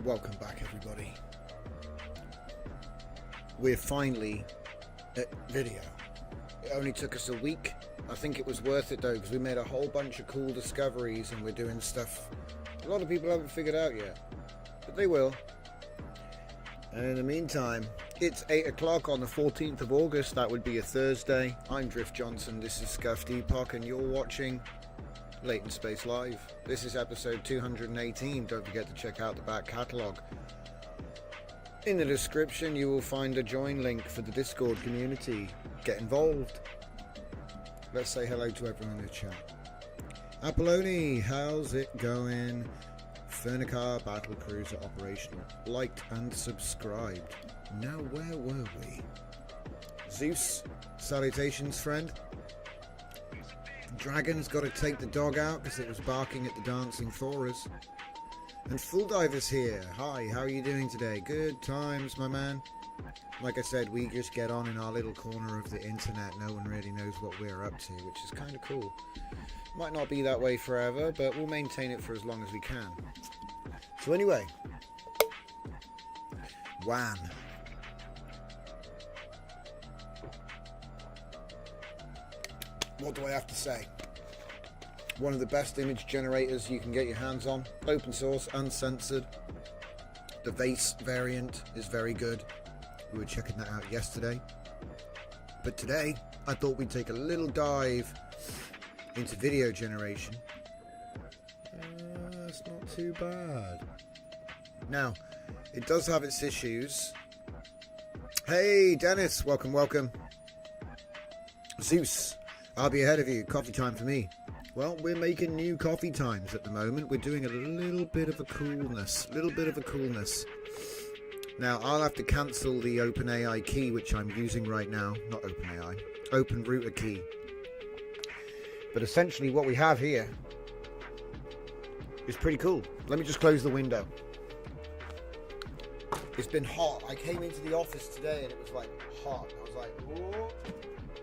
Welcome back, everybody. We're finally at video. It only took us a week. I think it was worth it though, because we made a whole bunch of cool discoveries and we're doing stuff a lot of people haven't figured out yet, but they will. And in the meantime, it's 8 o'clock on the 14th of August. That would be a Thursday. I'm Drift Johnson. This is Scuffed Epoch, and you're watching Latent Space Live. This is episode 218. Don't forget to check out the back catalogue. In the description you will find a join link for the Discord community. Get involved. Let's say hello to everyone in the chat. Apolloni, how's it going? Fernicar battle cruiser operational. Liked and subscribed. Now where were we? Zeus, salutations friend. Dragon's got to take the dog out because it was barking at the dancing Thoras. And Full Diver's here. Hi, how are you doing today? Good times, my man. Like I said, we just get on in our little corner of the internet. No one really knows what we're up to, which is kind of cool. Might not be that way forever, but we'll maintain it for as long as we can. So anyway, WAN. What do I have to say? One of the best image generators you can get your hands on. Open source, uncensored. The Vase variant is very good. We were checking that out yesterday. But today, I thought we'd take a little dive into video generation. That's not too bad. Now, it does have its issues. Hey, Dennis, welcome, welcome. Zeus, I'll be ahead of you. Coffee time for me. Well, we're making new coffee times at the moment. We're doing a little bit of a coolness. Now, I'll have to cancel the OpenAI key, which I'm using right now. Not OpenAI. OpenRouter key. But essentially what we have here is pretty cool. Let me just close the window. It's been hot. I came into the office today and it was like hot. I was like, whoa.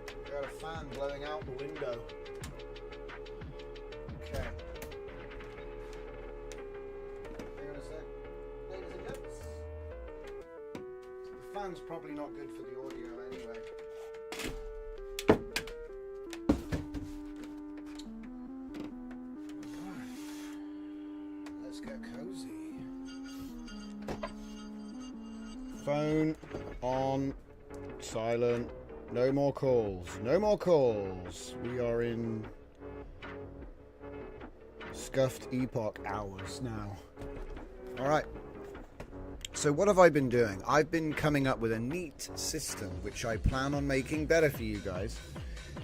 We got a fan blowing out the window. Okay. Hang on a sec. Ladies and gents. The fan's probably not good for the audio anyway. Let's get cozy. Phone on silent. No more calls. No more calls. We are in Scuffed Epoch hours now. Alright. So what have I been doing? I've been coming up with a neat system which I plan on making better for you guys.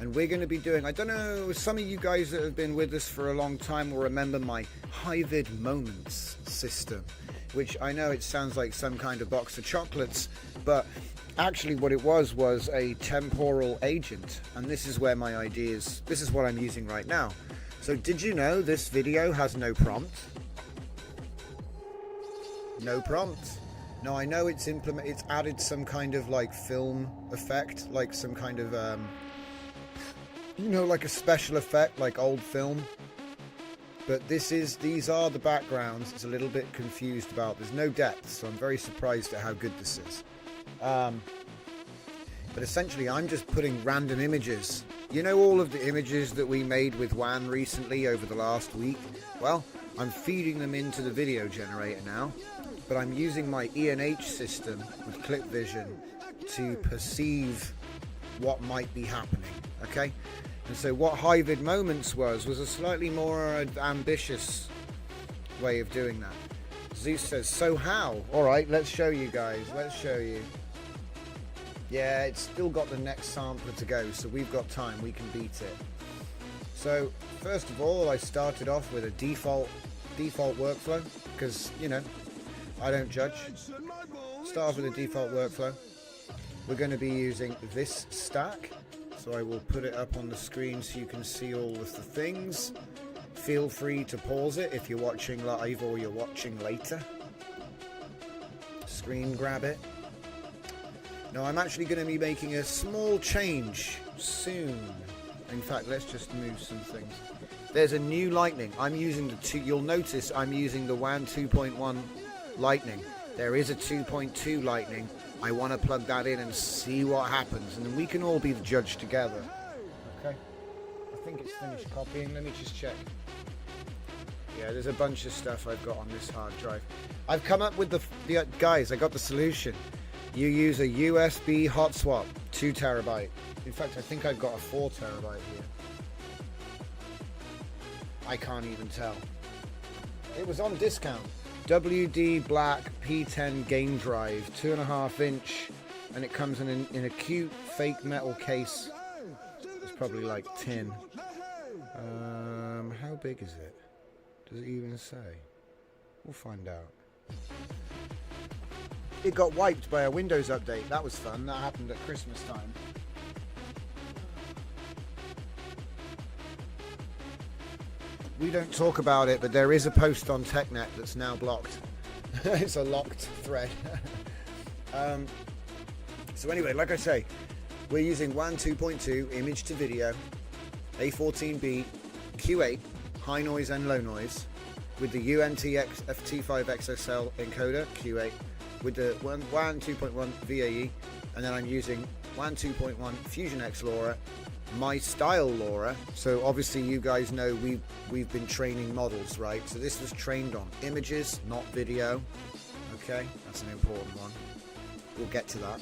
And we're going to be doing, I don't know, some of you guys that have been with us for a long time will remember my Hivid Moments system, which I know it sounds like some kind of box of chocolates, but actually what it was a temporal agent. And this is where my ideas, this is what I'm using right now. So did you know this video has no prompt? No prompt. Now I know it's added some kind of like film effect, like some kind of you know, like a special effect, like old film. But these are the backgrounds. It's a little bit confused about. There's no depth, so I'm very surprised at how good this is. But essentially, I'm just putting random images. You know, all of the images that we made with WAN recently over the last week. Well, I'm feeding them into the video generator now. But I'm using my E&H system with Clip Vision to perceive what might be happening. Okay. And so what Hyvid Moments was a slightly more ambitious way of doing that. Zeus says, so how? Alright, let's show you guys. Let's show you. Yeah, it's still got the next sampler to go, so we've got time. We can beat it. So, first of all, I started off with a default workflow, because, you know, I don't judge. Start off with a default workflow. We're going to be using this stack, so I will put it up on the screen so you can see all of the things. Feel free to pause it if you're watching live or you're watching later. Screen grab it. Now I'm actually going to be making a small change soon. In fact, let's just move some things. There's a new lightning. I'm using the you'll notice I'm using the WAN 2.1 lightning. There is a 2.2 lightning. I want to plug that in and see what happens, and then we can all be the judge together. Okay. I think it's finished copying. Let me just check. Yeah, there's a bunch of stuff I've got on this hard drive. I've come up with the guys, I got the solution. You use a USB hot swap, 2 terabyte. In fact, I think I've got a 4 terabyte here. I can't even tell. It was on discount. WD Black P10 game drive, 2.5 inch, and it comes in a cute fake metal case. It's probably like tin. How big is it? Does it even say? We'll find out. It got wiped by a Windows update. That was fun. That happened at Christmas time. We don't talk about it, but there is a post on TechNet that's now blocked. It's a locked thread. So anyway, like I say, we're using WAN 2.2 image to video, A14B, Q8, high noise and low noise, with the UNT FT5 XSL encoder, Q8, with the WAN 2.1 VAE, and then I'm using WAN 2.1 Fusion X LoRa, my style LoRa. So obviously you guys know we've been training models, right? So this was trained on images, not video. Okay, that's an important one. We'll get to that.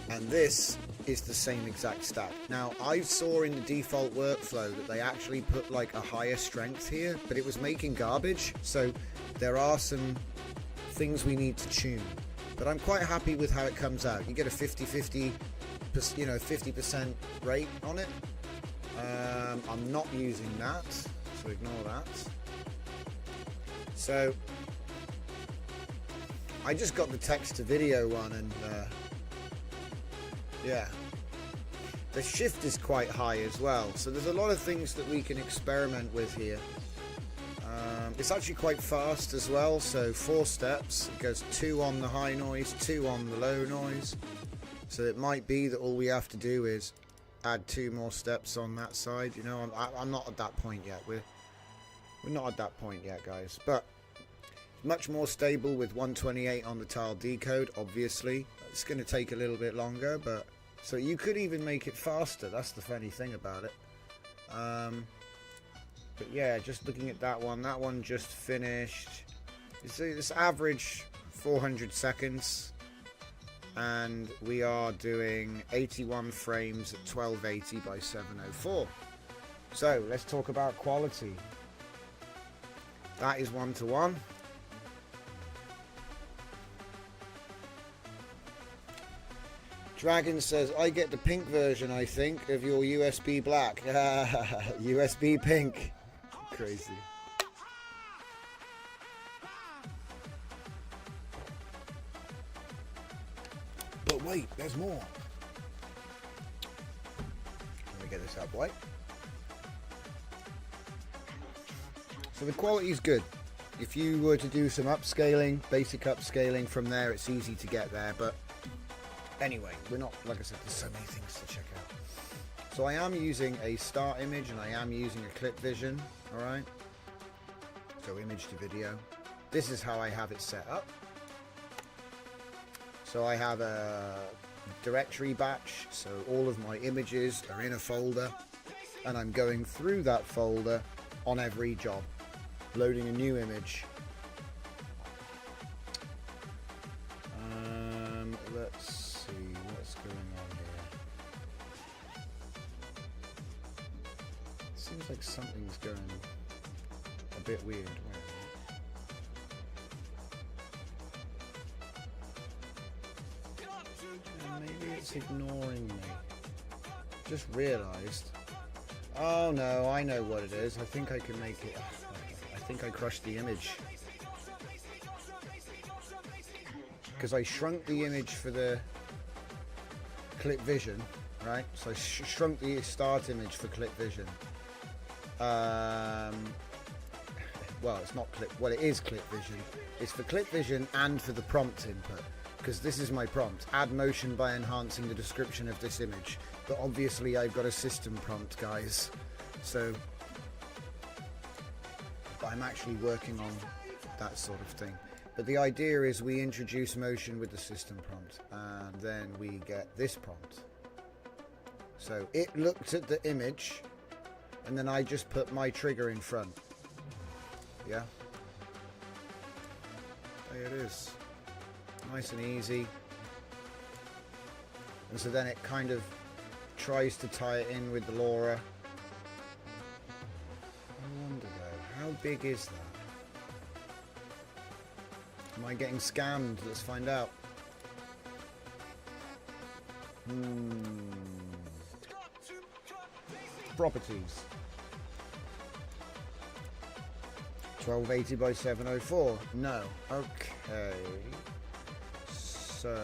And this is the same exact stack. Now I saw in the default workflow that they actually put like a higher strength here, but it was making garbage. So there are some things we need to tune, but I'm quite happy with how it comes out. You get a 50-50, you know, 50% rate on it. I'm not using that, so ignore that. So I just got the text to video one, and yeah, the shift is quite high as well, so there's a lot of things that we can experiment with here. It's actually quite fast as well, so 4 steps. It goes 2 on the high noise, 2 on the low noise. So it might be that all we have to do is add 2 more steps on that side. You know, I'm not at that point yet. We're not at that point yet, guys. But much more stable with 128 on the tile decode. Obviously, it's going to take a little bit longer, but so you could even make it faster. That's the funny thing about it. But yeah, just looking at that one just finished. It's average 400 seconds, and we are doing 81 frames at 1280 by 704. So let's talk about quality. That is 1:1. Dragon says, I get the pink version, I think, of your USB black. USB pink. Crazy. But wait, there's more. Let me get this up, white. So the quality is good. If you were to do some upscaling, basic upscaling from there, it's easy to get there. But anyway, we're not, like I said, there's so many things to check out. So I am using a start image, and I am using a clip vision. All right. So image to video. This is how I have it set up. So I have a directory batch. So all of my images are in a folder, and I'm going through that folder on every job, loading a new image. Let's see what's going on here. Seems like something's going a bit weird. Maybe it's ignoring me. Just realised. Oh no, I know what it is. I think I can make it. I think I crushed the image. Because I shrunk the image for the clip vision, right? So I shrunk the start image for clip vision. Well, it's not clip. Well, it is clip vision. It's for clip vision and for the prompt input. Because this is my prompt. Add motion by enhancing the description of this image. But obviously I've got a system prompt, guys. So I'm actually working on that sort of thing. But the idea is we introduce motion with the system prompt. And then we get this prompt. So it looked at the image. And then I just put my trigger in front. Yeah. There it is. Nice and easy. And so then it kind of tries to tie it in with the LoRa. I wonder though, how big is that? Am I getting scammed? Let's find out. Properties. 1280 by 704. No. Okay. So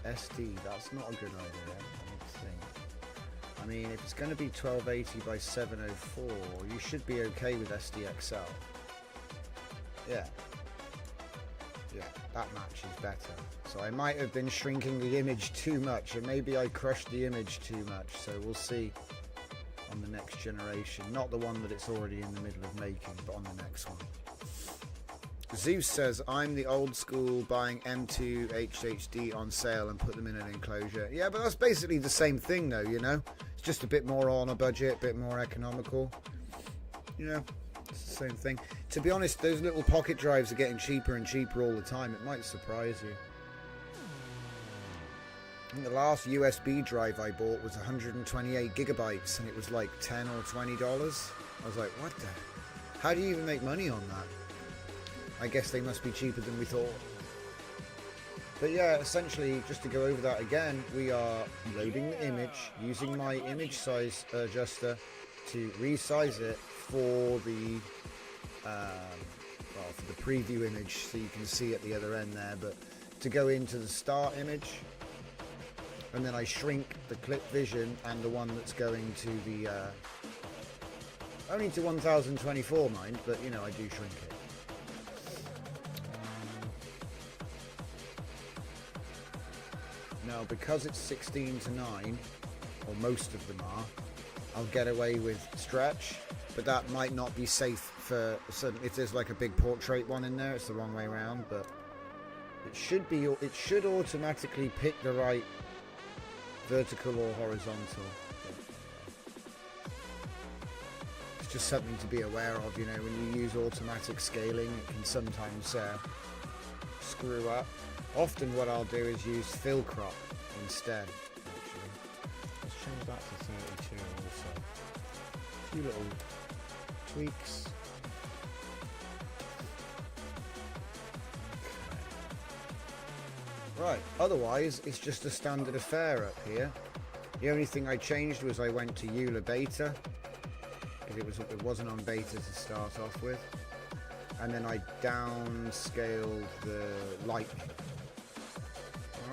SD, that's not a good idea, I don't think. I mean, if it's going to be 1280 by 704, you should be okay with SDXL. Yeah. Yeah, that matches better. So I might have been shrinking the image too much, or maybe I crushed the image too much, so we'll see on the next generation. Not the one that it's already in the middle of making, but on the next one. Zeus says, I'm the old school buying M2 HHD on sale and put them in an enclosure. Yeah, but that's basically the same thing though, you know? It's just a bit more on a budget, a bit more economical. You know, it's the same thing. To be honest, those little pocket drives are getting cheaper and cheaper all the time. It might surprise you. And the last USB drive I bought was 128 gigabytes and it was like $10 or $20. I was like, what the? How do you even make money on that? I guess they must be cheaper than we thought. But yeah, essentially, just to go over that again, we are loading the image, using my image size adjuster to resize it for the well, for the preview image, so you can see at the other end there, but to go into the start image, and then I shrink the clip vision and the one that's going to the only to 1024, mind, but you know, I do shrink it. Now, because it's 16 to 9, or most of them are, I'll get away with stretch, but that might not be safe for certain. If there's like a big portrait one in there, it's the wrong way around, but it should automatically pick the right vertical or horizontal. It's just something to be aware of, you know, when you use automatic scaling, it can sometimes screw up. Often what I'll do is use fill crop instead, actually. Let's change that to 32 also. A few little tweaks. Okay. Right, otherwise it's just a standard affair up here. The only thing I changed was I went to EULA beta, because it wasn't on beta to start off with. And then I downscaled the lightning.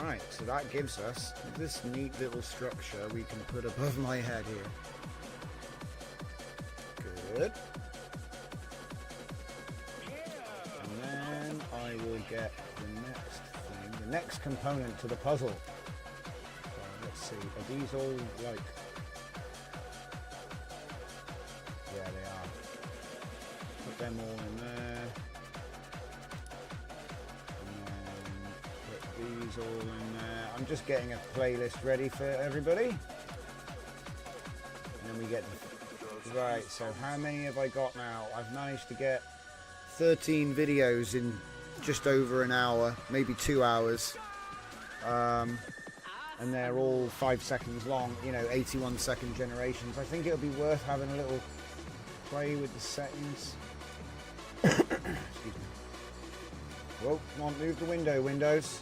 Alright, so that gives us this neat little structure we can put above my head here. Good. And then I will get the next thing, the next component to the puzzle. So let's see, are these all like... Yeah, they are. Put them all in there. These all in there. I'm just getting a playlist ready for everybody. And then we get... Right, so how many have I got now? I've managed to get 13 videos in just over an hour, maybe 2 hours. and they're all 5 seconds long, you know, 81 second generations. I think it'll be worth having a little play with the settings. Excuse me. Whoa, come on, move the window, Windows.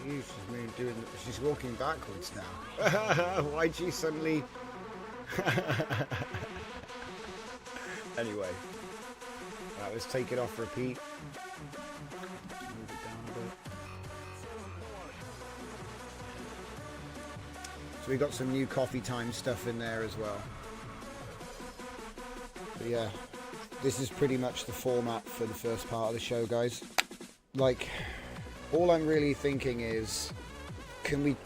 You. She's walking backwards now. Why'd she suddenly? Anyway, let's take it off repeat. Move it down a bit. So we got some new coffee time stuff in there as well. But yeah, this is pretty much the format for the first part of the show, guys. Like, all I'm really thinking is, can we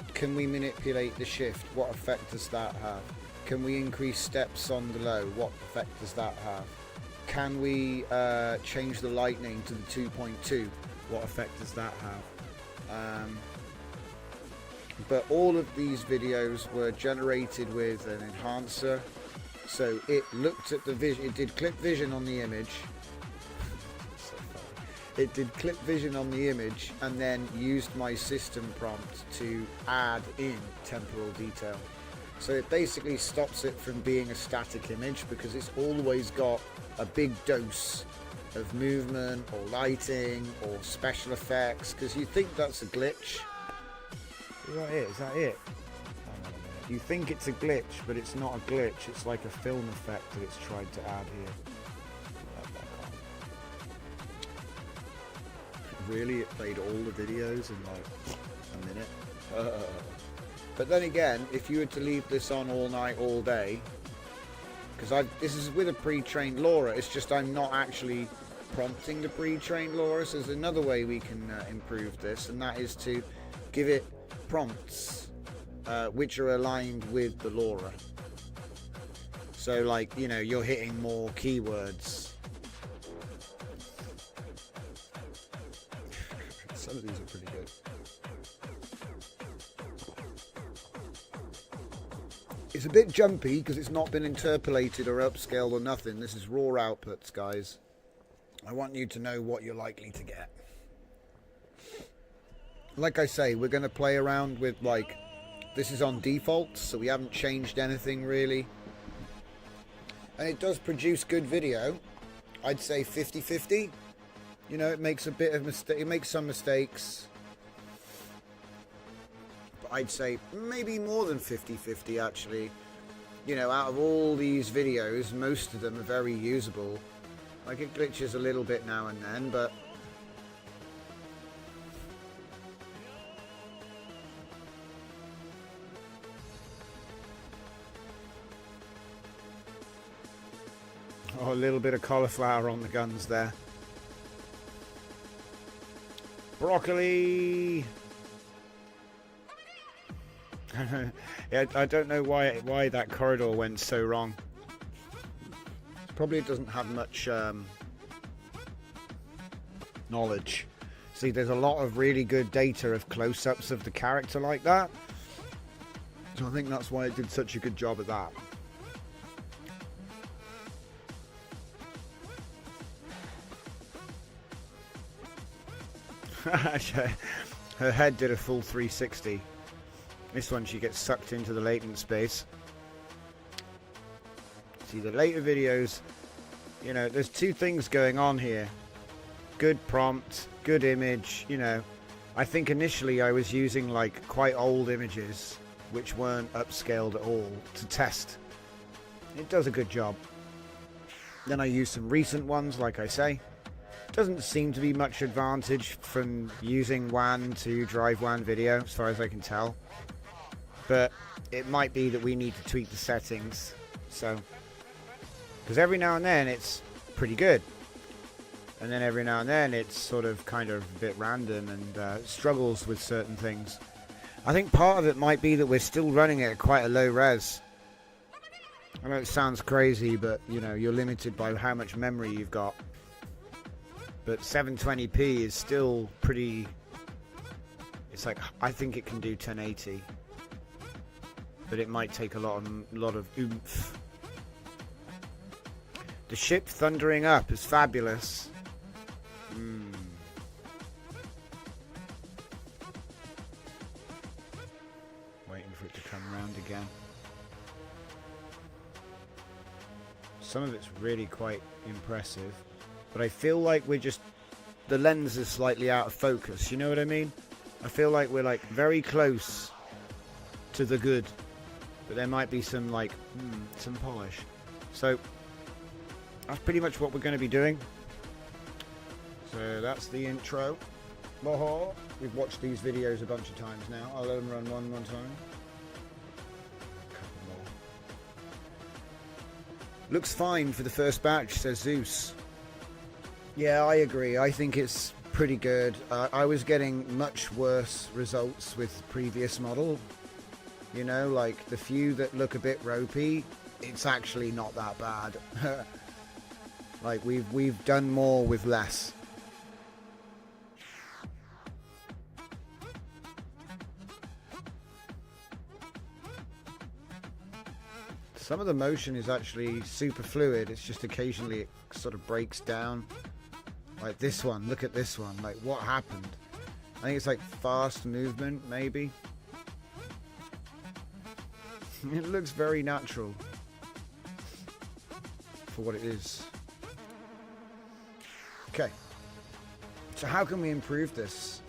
manipulate the shift? What effect does that have? Can we increase steps on the low? What effect does that have? Can we change the lightning to the 2.2? What effect does that have? But all of these videos were generated with an enhancer, so it looked at the vision. It did clip vision on the image. It did clip vision on the image and then used my system prompt to add in temporal detail. So it basically stops it from being a static image, because it's always got a big dose of movement or lighting or special effects, because you think that's a glitch. Is that it? Is that it? You think it's a glitch, but it's not a glitch. It's like a film effect that it's tried to add here. Really, it played all the videos in like a minute. But then again, if you were to leave this on all night, all day, because this is with a pre-trained LoRa, it's just I'm not actually prompting the pre-trained LoRa. So there's another way we can improve this, and that is to give it prompts which are aligned with the LoRa. So like, you know, you're hitting more keywords. Some of these are pretty good. It's a bit jumpy because it's not been interpolated or upscaled or nothing. This is raw outputs, guys. I want you to know what you're likely to get. Like I say, we're going to play around with, like, this is on default, so we haven't changed anything really. And it does produce good video. I'd say 50-50. You know, it makes a bit of mistake. It makes some mistakes. But I'd say maybe more than 50-50 actually. You know, out of all these videos, most of them are very usable. Like, it glitches a little bit now and then, but oh, a little bit of cauliflower on the guns there. Broccoli. Yeah, I don't know why that corridor went so wrong. Probably doesn't have much knowledge. See, there's a lot of really good data of close-ups of the character like that. So I think that's why it did such a good job at that. Her head did a full 360. This one, she gets sucked into the latent space. See, the later videos, you know, there's two things going on here. Good prompt, good image, you know. I think initially I was using like quite old images which weren't upscaled at all to test. It does a good job. Then I used some recent ones, like I say. Doesn't seem to be much advantage from using WAN to drive WAN video, as far as I can tell. But it might be that we need to tweak the settings. So, because every now and then it's pretty good, and then every now and then it's sort of kind of a bit random and struggles with certain things. I think part of it might be that we're still running it at quite a low res. I know it sounds crazy, but you know, you're limited by how much memory you've got. But 720p is still pretty. It's like, I think it can do 1080, but it might take a lot of oomph The ship thundering up is fabulous. Waiting for it to come around again. Some of it's really quite impressive, but I feel like the lens is slightly out of focus, you know what I mean? I feel like we're like very close to the good, but there might be some like some polish. So that's pretty much what we're going to be doing. So that's the intro. We've watched these videos a bunch of times now. I'll let them run one more time. Couple more. Looks fine for the first batch, says Zeus. Yeah, I agree. I think it's pretty good. I was getting much worse results with the previous model. You know, like the few that look a bit ropey, it's actually not that bad. Like we've done more with less. Some of the motion is actually super fluid. It's just occasionally it sort of breaks down. Like this one, look at this one. Like what happened? I think it's like fast movement, maybe. It looks very natural for what it is. Okay. So how can we improve this?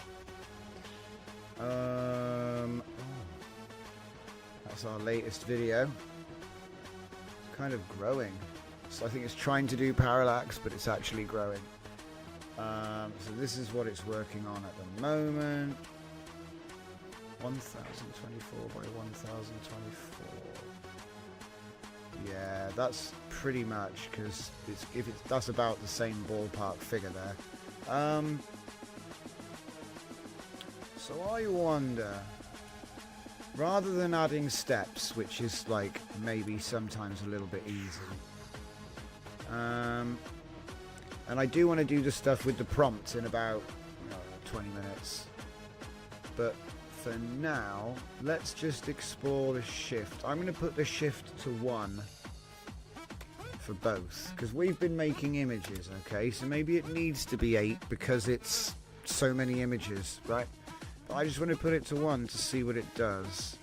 That's our latest video. It's kind of growing. So I think it's trying to do parallax, but it's actually growing. So this is what it's working on at the moment. 1024 by 1024. Yeah, that's pretty much because that's about the same ballpark figure there. So I wonder, rather than adding steps, which is like maybe sometimes a little bit easy, and I do want to do the stuff with the prompt in about 20 minutes, but for now let's just explore the shift. I'm going to put the shift to 1 for both because we've been making images, okay, so maybe it needs to be 8 because it's so many images, right? But I just want to put it to 1 to see what it does.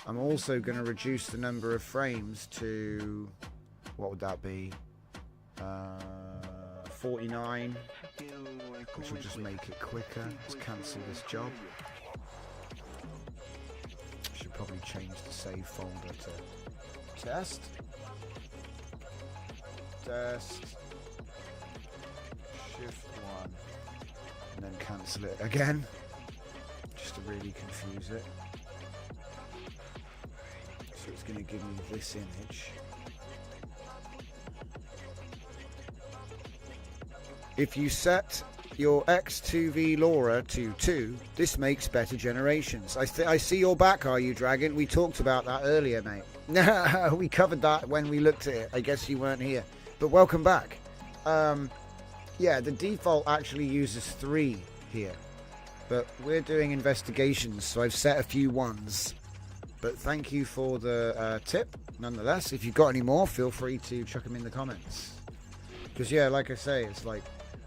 I'm also going to reduce the number of frames to, what would that be, 49, which will just make it quicker. Let's cancel this job. Should probably change the save folder to test, shift 1, and then cancel it again, just to really confuse it. So it's going to give me this image. If you set your i2v LoRa to 2, this makes better generations. I see your back, are you, Dragon? We talked about that earlier, mate. We covered that when we looked at it. I guess you weren't here. But welcome back. Yeah, the default actually uses 3 here. But we're doing investigations, so I've set a few 1s. But thank you for the tip, nonetheless. If you've got any more, feel free to chuck them in the comments. Because, yeah, like I say, it's like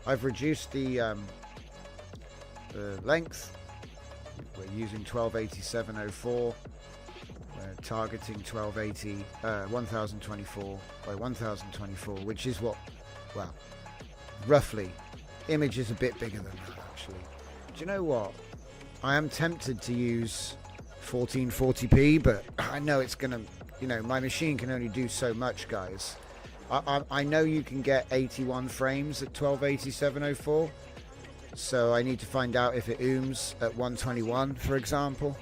I've reduced the length. We're using 1280-704. We're targeting 1024 by 1024, which is what, well, roughly. Image is a bit bigger than that, actually. Do you know what? I am tempted to use 1440p, but I know it's going to, my machine can only do so much, guys. I know you can get 81 frames at 1280-704, so I need to find out if it ooms at 121, for example.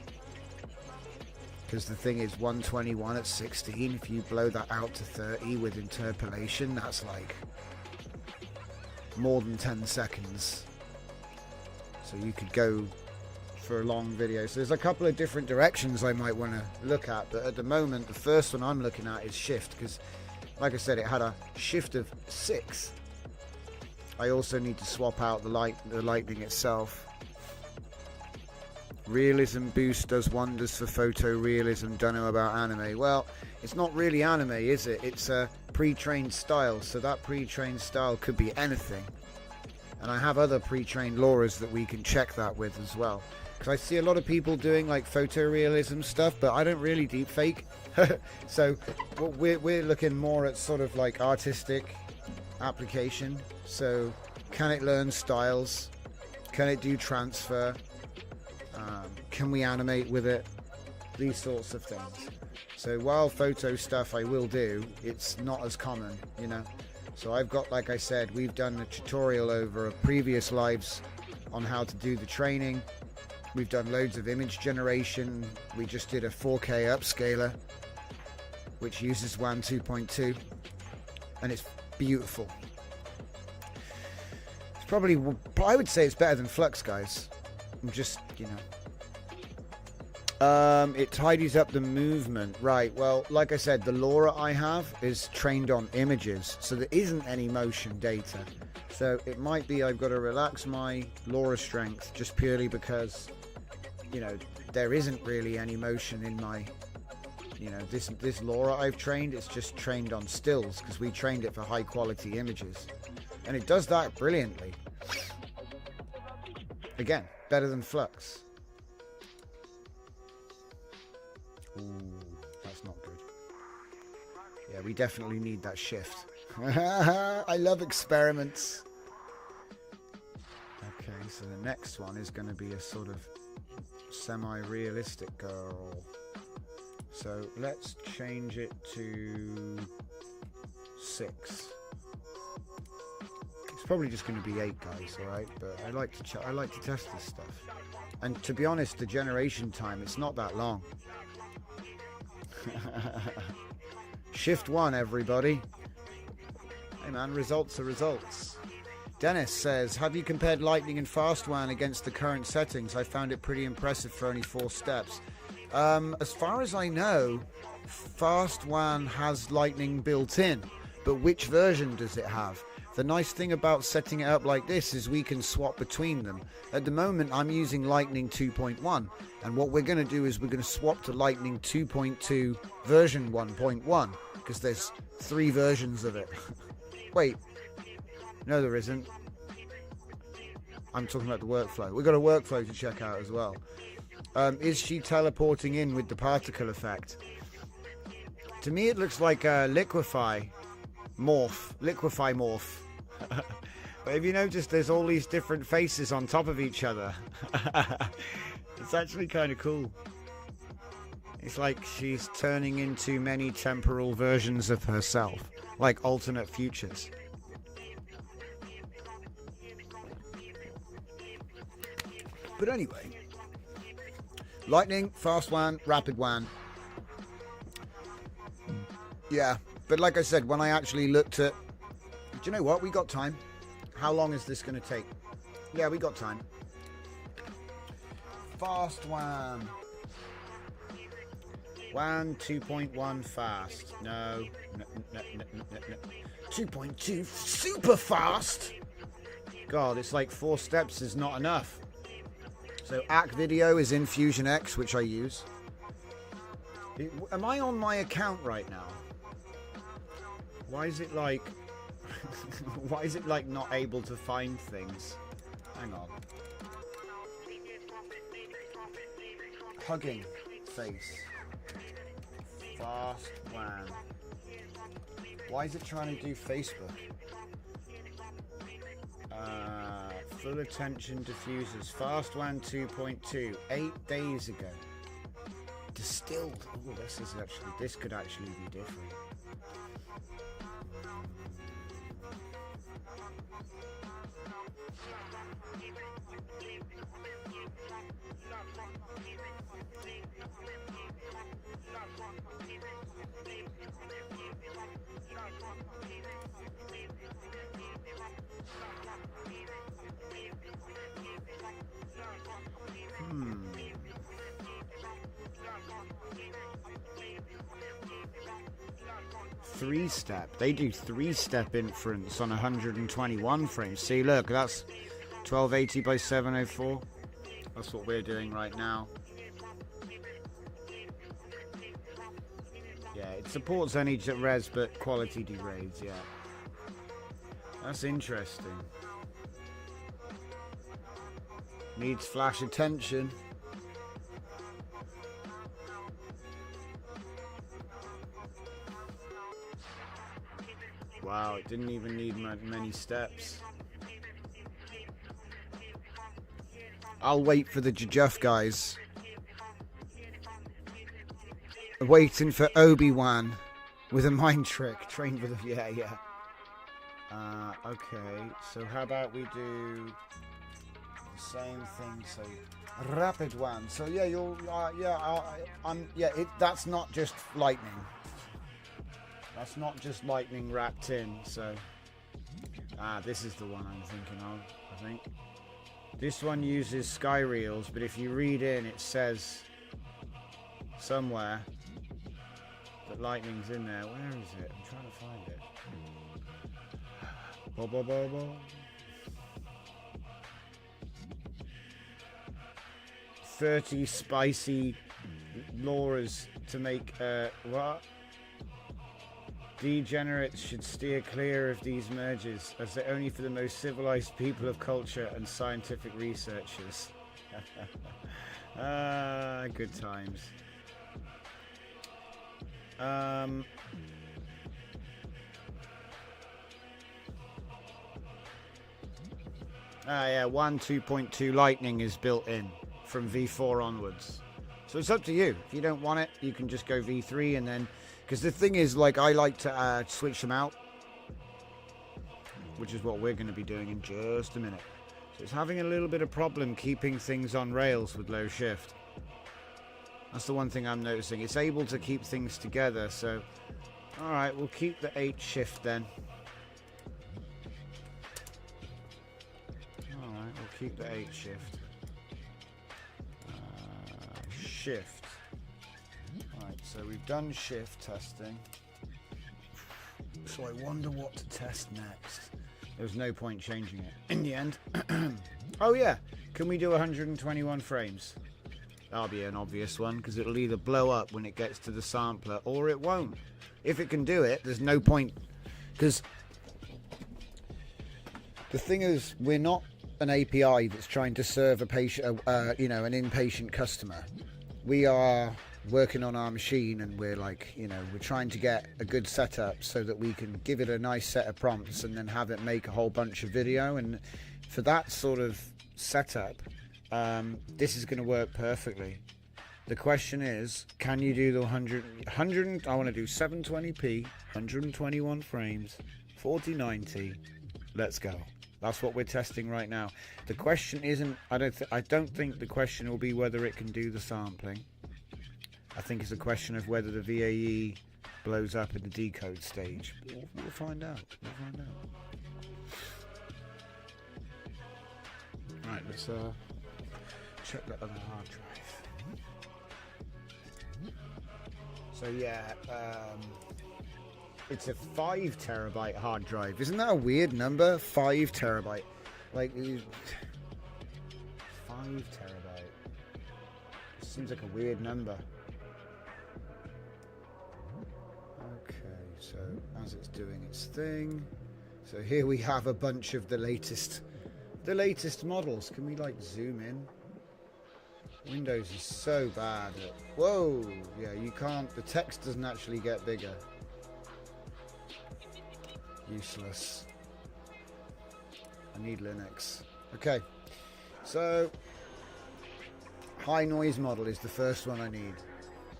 Because the thing is, 121 at 16, if you blow that out to 30 with interpolation, that's like more than 10 seconds. So you could go for a long video. So there's a couple of different directions I might want to look at, but at the moment, the first one I'm looking at is shift, because like I said, it had a shift of 6. I also need to swap out the lightning itself. Realism boost does wonders for photorealism. Don't know about anime. Well, it's not really anime, is it? It's pre-trained style, so that pre-trained style could be anything. And I have other pre-trained LoRa's that we can check that with as well. Because I see a lot of people doing like photorealism stuff, but I don't really deepfake. So we're looking more at sort of like artistic application. So can it learn styles? Can it do transfer? Can we animate with it? These sorts of things. So while photo stuff I will do, it's not as common, you know. So I've got, like I said, we've done a tutorial over previous lives on how to do the training. We've done loads of image generation. We just did a 4K upscaler, which uses WAN 2.2, and it's beautiful. It's probably, I would say it's better than Flux, guys. I'm just, you know. It tidies up the movement. Right, well, like I said, the LoRa I have is trained on images, so there isn't any motion data. So it might be I've got to relax my LoRa strength just purely because, you know, there isn't really any motion in my, you know, this LoRa I've trained, it's just trained on stills because we trained it for high quality images. And it does that brilliantly. Again, better than Flux. Ooh, that's not good. Yeah, we definitely need that shift. I love experiments. Okay, so the next one is going to be a sort of semi-realistic girl. So let's change it to 6. It's probably just going to be 8, guys. All right, but I like to test this stuff. And to be honest, the generation time, it's not that long. Shift 1, everybody. Hey man, results are results. Dennis says, have you compared Lightning and Fast WAN against the current settings? I found it pretty impressive for only 4 steps. As far as I know, Fast WAN has Lightning built in, but which version does it have? The nice thing about setting it up like this is we can swap between them. At the moment I'm using Lightning 2.1, and what we're going to do is we're going to swap to Lightning 2.2 version 1.1, because there's 3 versions of it. Wait, no there isn't. I'm talking about the workflow. We've got a workflow to check out as well. Is she teleporting in with the particle effect? To me it looks like a liquefy morph. But if you notice, there's all these different faces on top of each other. It's actually kind of cool. It's like she's turning into many temporal versions of herself, like alternate futures. But anyway, Lightning, Fast WAN, Rapid WAN. Yeah, but like I said, when I actually looked at... Do you know what? We got time. How long is this going to take? Yeah, we got time. Fast WAN. WAN 2.1 fast. No. 2.2 super fast. God, it's like 4 steps is not enough. So AC video is in Fusion X, which I use. Am I on my account right now? Why is it like... Why is it like not able to find things? Hang on. Hugging face. Fast WAN. Why is it trying to do Facebook? Full attention diffusers. Fast WAN 2.2. 8 days ago. Distilled. Oh, this could actually be different. Three-step. They do 3-step inference on 121 frames. See, look, that's 1280 by 704. That's what we're doing right now. Yeah, it supports any res, but quality degrades, yeah. That's interesting. Needs flash attention. Wow, it didn't even need many steps. I'll wait for the Jujuff guys. Waiting for Obi-Wan with a mind trick. Train for the... Yeah. Okay, so how about we do the same thing? So rapid one. So yeah, you'll that's not just lightning. That's not just lightning wrapped in. So this is the one I'm thinking of. I think this one uses sky reels, but if you read in, it says somewhere that lightning's in there. Where is it? I'm trying to find it. 30 spicy laws to make what? Degenerates should steer clear of these merges, as they're only for the most civilized people of culture and scientific researchers. Good times. Yeah, 1.2.2 Lightning is built in from V4 onwards. So it's up to you. If you don't want it, you can just go V3 and then... Because the thing is, like, I like to switch them out, which is what we're going to be doing in just a minute. So it's having a little bit of problem keeping things on rails with low shift. That's the one thing I'm noticing. It's able to keep things together, so... Alright, we'll keep the 8 shift then. Alright, we'll keep the 8 shift. Shift. Alright, so we've done shift testing. So I wonder what to test next. There was no point changing it in the end. Oh yeah, can we do 121 frames? That'll be an obvious one, because it'll either blow up when it gets to the sampler or it won't. If it can do it, there's no point, because the thing is, we're not an API that's trying to serve a patient, an inpatient customer. We are working on our machine, and we're like, we're trying to get a good setup so that we can give it a nice set of prompts and then have it make a whole bunch of video. And for that sort of setup, this is going to work perfectly. The question is, can you do the 100 I want to do 720p, 121 frames, 4090. Let's go. That's what we're testing right now. The question isn't, I don't think the question will be whether it can do the sampling. I think it's a question of whether the VAE blows up in the decode stage. We'll find out. Right, let's check that other hard drive. So yeah, it's a 5 terabyte hard drive. Isn't that a weird number? 5 terabyte. Like, 5 terabyte. Seems like a weird number. Okay, so as it's doing its thing, so here we have a bunch of the latest models. Can we like zoom in? Windows is so bad. Whoa, yeah, you can't. The text doesn't actually get bigger. Useless. I need Linux. Okay, so high noise model is the first one I need,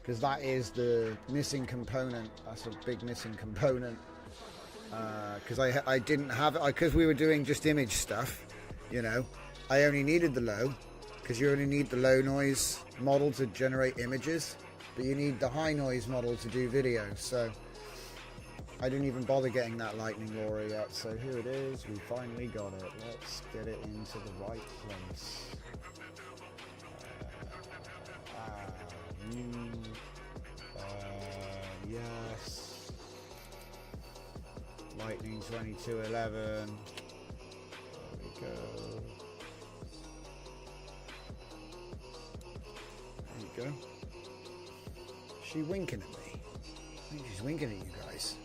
because that is the missing component. That's a big missing component, because I didn't have it, because we were doing just image stuff, I only needed the low, because you only need the low noise model to generate images, but you need the high noise model to do video. So I didn't even bother getting that lightning LoRa yet. So here it is, we finally got it. Let's get it into the right place. Yes. Lightning 2211. There we go. There you go. She winking at me. think she's winking at you guys.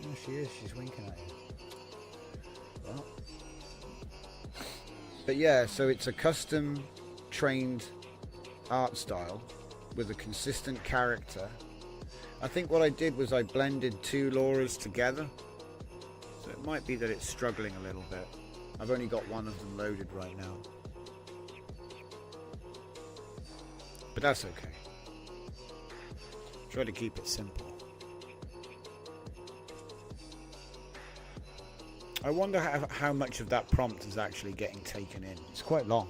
No, she is. She's winking at you. Well. But yeah, so it's a custom trained art style with a consistent character. I think what I did was I blended two LoRa's together. So it might be that it's struggling a little bit. I've only got one of them loaded right now. But that's okay. Try to keep it simple. I wonder how much of that prompt is actually getting taken in. It's quite long.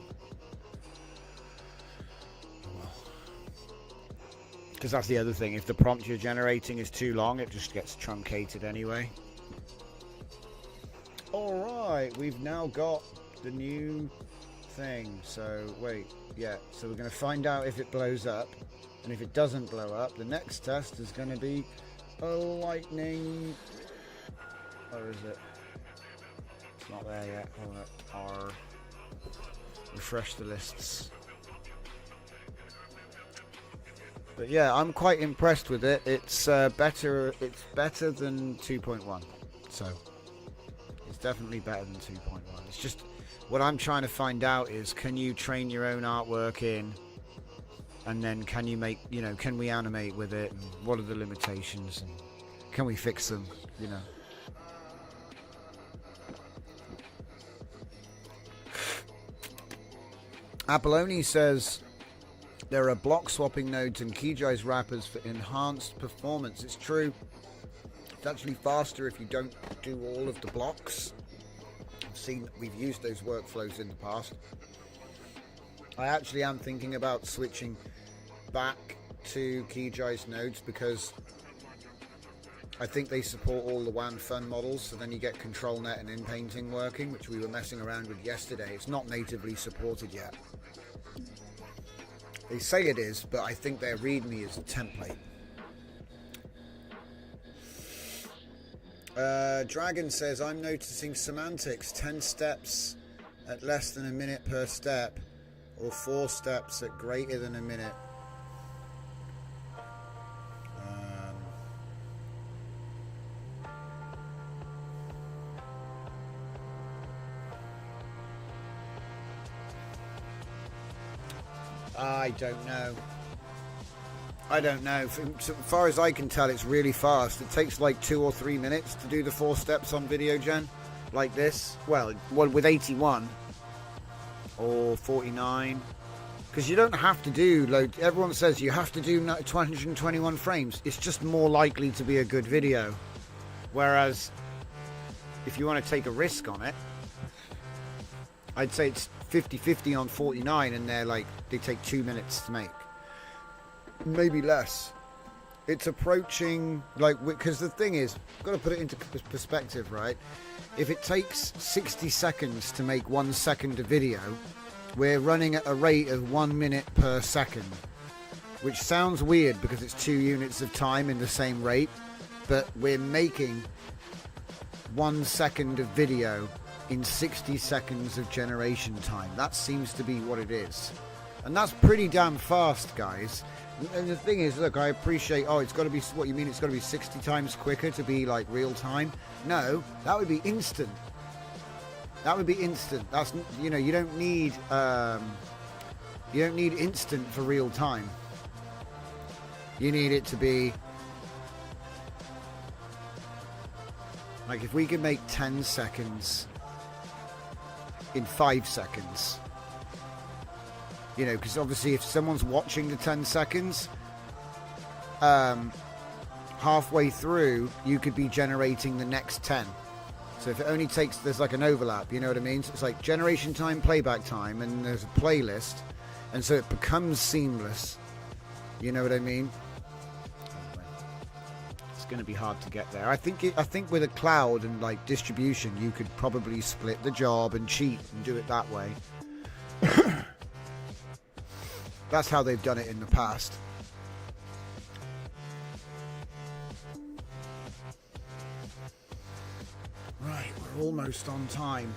Because that's the other thing. If the prompt you're generating is too long, it just gets truncated anyway. Alright, we've now got the new thing. So, wait. Yeah, so we're going to find out if it blows up. And if it doesn't blow up, the next test is going to be a lightning... Where is it? It's not there yet. Hold on. Refresh the lists. But yeah, I'm quite impressed with it. It's better. It's better than 2.1. So it's definitely better than 2.1. It's just what I'm trying to find out is, can you train your own artwork in, and then can you make, you know, can we animate with it, and what are the limitations, and can we fix them, you know. Apolloni says there are block swapping nodes and keyjize wrappers for enhanced performance. It's true. It's actually faster if you don't do all of the blocks. I've seen, we've used those workflows in the past. I actually am thinking about switching back to keyjize nodes because I think they support all the WAN fun models, so then you get ControlNet and inpainting working, which we were messing around with yesterday. It's not natively supported yet. They say it is, but I think their README is a template. Dragon says, I'm noticing semantics, 10 steps at less than a minute per step, or 4 steps at greater than a minute. I don't know. I don't know. So far as I can tell, it's really fast. It takes like 2 or 3 minutes to do the 4 steps on video gen, like this. Well, with 81 or 49, because you don't have to do loads. Everyone says you have to do 221 frames. It's just more likely to be a good video. Whereas, if you want to take a risk on it, I'd say it's 50-50 on 49, and they take 2 minutes to make. Maybe less. It's approaching, because the thing is, I've got to put it into perspective, right? If it takes 60 seconds to make 1 second of video, we're running at a rate of 1 minute per second, which sounds weird because it's 2 units of time in the same rate, but we're making 1 second of video in 60 seconds of generation time. That seems to be what it is, and that's pretty damn fast, guys. And the thing is, look, I appreciate, it's got to be, what you mean, it's got to be 60 times quicker to be like real time? No, that would be instant. That would be instant. That's, you know, you don't need instant for real time. You need it to be like, if we could make 10 seconds in 5 seconds, you know, because obviously if someone's watching the 10 seconds, halfway through you could be generating the next 10. So if it only takes, there's like an overlap, you know what I mean? So it's like generation time, playback time, and there's a playlist, and so it becomes seamless, you know what I mean? It's going to be hard to get there. I think with a cloud and like distribution, you could probably split the job and cheat and do it that way. That's how they've done it in the past. Right, we're almost on time.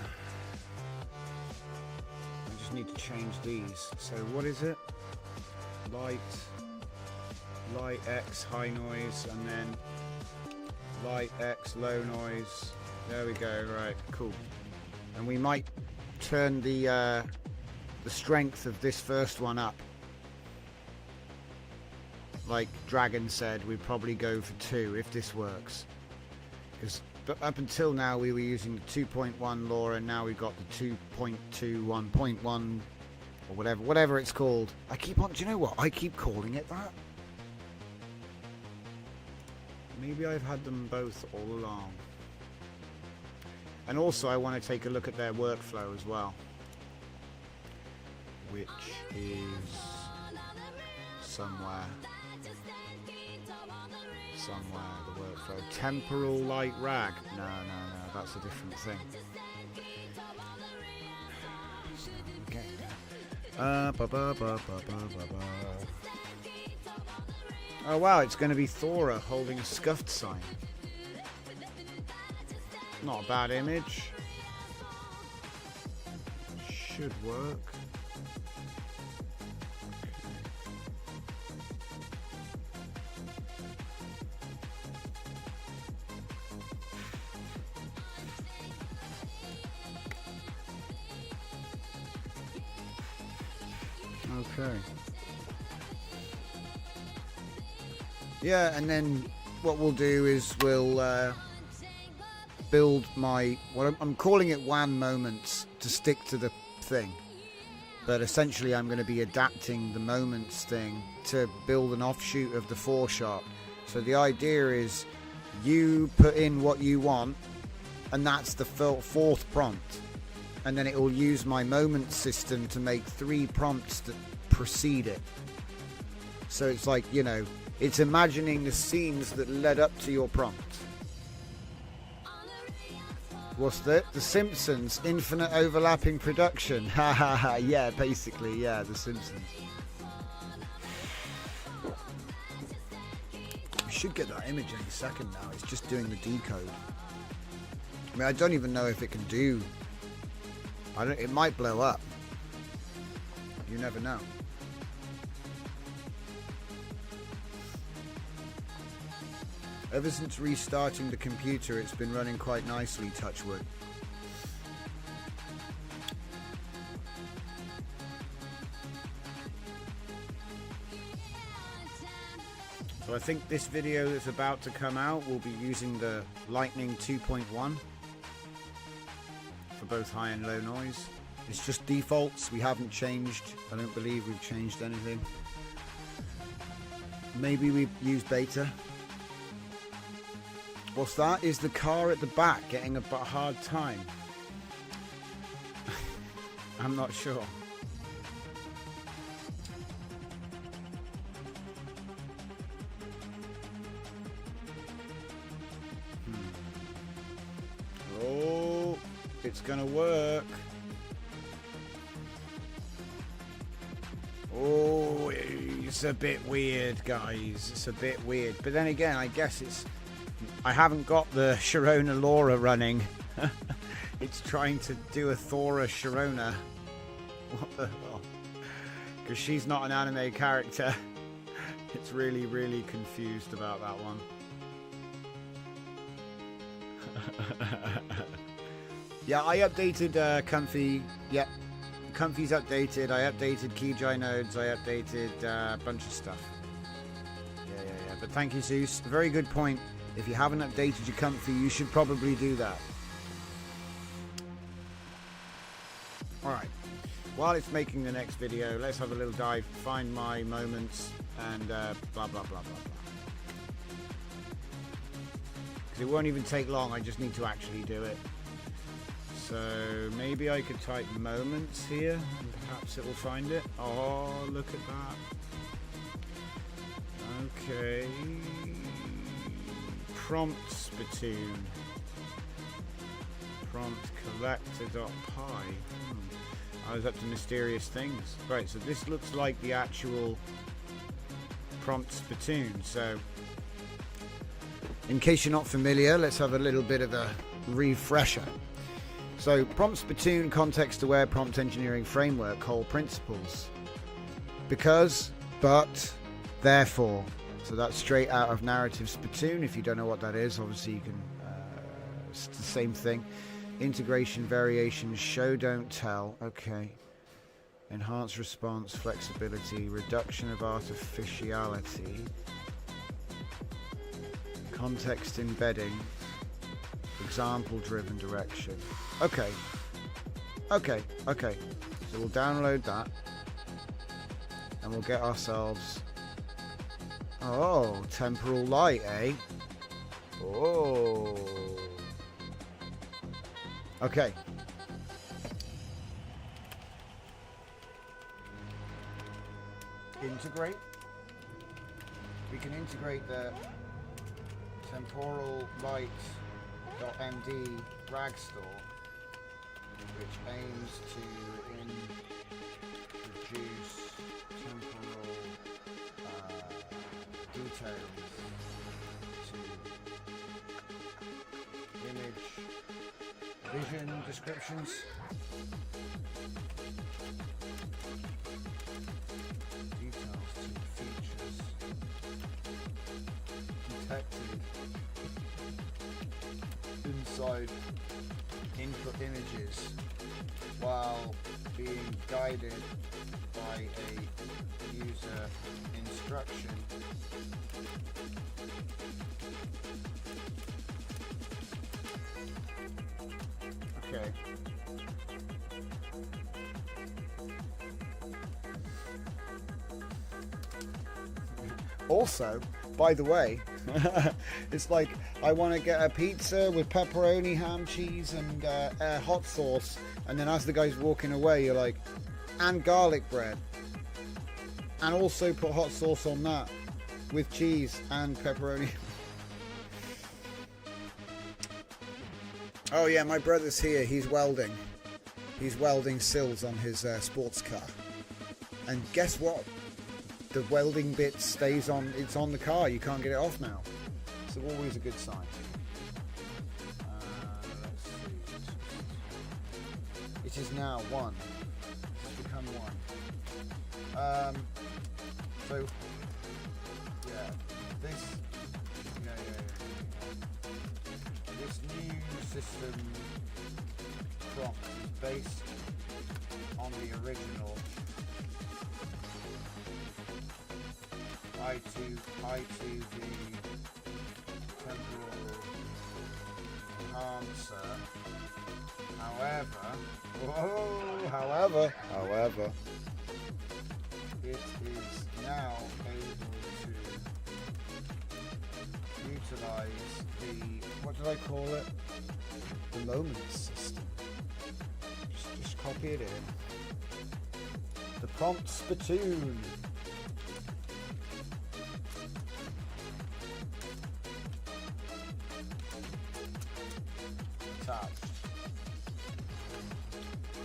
I just need to change these. So what is it? Light. light X high noise, and then light X low noise. There we go. Right, cool. And we might turn the strength of this first one up. Like Dragon said, we'd probably go for 2 if this works. Because up until now we were using the 2.1 LoRa, and now we've got the 2.2 1.1 or whatever it's called. I keep on. Do you know what? I keep calling it that. Maybe I've had them both all along. And also I want to take a look at their workflow as well, which is somewhere the workflow. Temporal light rag. No, that's a different thing. Oh wow, it's going to be Thora holding a scuffed sign. Not a bad image. Should work. Okay. Yeah, and then what we'll do is we'll build my, I'm calling it WAN moments to stick to the thing, but essentially I'm going to be adapting the moments thing to build an offshoot of the 4-shot. So the idea is you put in what you want, and that's the 4th prompt, and then it will use my moment system to make 3 prompts that precede it. So it's like, you know, it's imagining the scenes that led up to your prompt. What's that? The Simpsons, infinite overlapping production. Ha ha ha. Yeah, basically, yeah, The Simpsons. We should get that image any second now. It's just doing the decode. I mean, I don't even know if it can do. It might blow up. You never know. Ever since restarting the computer, it's been running quite nicely, touch wood. So I think this video that's about to come out will be using the Lightning 2.1 for both high and low noise. It's just defaults, we haven't changed. I don't believe we've changed anything. Maybe we've used beta. What's that? Is the car at the back getting a hard time? I'm not sure. Oh, it's gonna work. Oh, it's a bit weird, guys. It's a bit weird. But then again, I guess I haven't got the Sharona LoRa running. It's trying to do a Thora Sharona. What the hell? Because she's not an anime character. It's really, really confused about that one. Yeah, I updated Comfy. Yep, Comfy's updated. I updated Keyjai nodes. I updated a bunch of stuff. Yeah. But thank you, Zeus. Very good point. If you haven't updated your Comfy, you should probably do that. Alright, while it's making the next video, let's have a little dive, find my moments, and blah blah blah blah blah. Because it won't even take long, I just need to actually do it. So maybe I could type moments here, and perhaps it will find it. Oh, look at that. Okay. Prompt spittoon. Prompt collector.py. I was up to mysterious things. Right, so this looks like the actual prompt spittoon. So, in case you're not familiar, let's have a little bit of a refresher. So, prompt spittoon, context-aware prompt engineering framework, whole principles. Because, but, therefore. So that's straight out of Narrative Spittoon. If you don't know what that is, obviously you can, it's the same thing. Integration, variations, show, don't tell. Okay. Enhanced response, flexibility, reduction of artificiality, context embedding, example driven direction. Okay. Okay. So we'll download that and we'll get ourselves, oh, temporal light, eh? Oh. Okay. Integrate. We can integrate the temporal light.md rag store, which aims to introduce temporal details to image vision descriptions. Details to features detected inside input images while being guided by a user instruction. Okay. Also, by the way, it's like I want to get a pizza with pepperoni, ham, cheese, and hot sauce, and then as the guy's walking away, you're like, and garlic bread, and also put hot sauce on that with cheese and pepperoni. Oh yeah, my brother's here. He's welding. He's welding sills on his sports car, and guess what? The welding bit stays on, it's on the car, you can't get it off now. So always a good sign. Let's see. It is now 1. It's become 1. So, yeah, this, this new system prompt is based on the original i2v temporal enhancer. However, it is now able to utilize the, what did I call it? The moment system. Just copy it in. The prompt spittoon.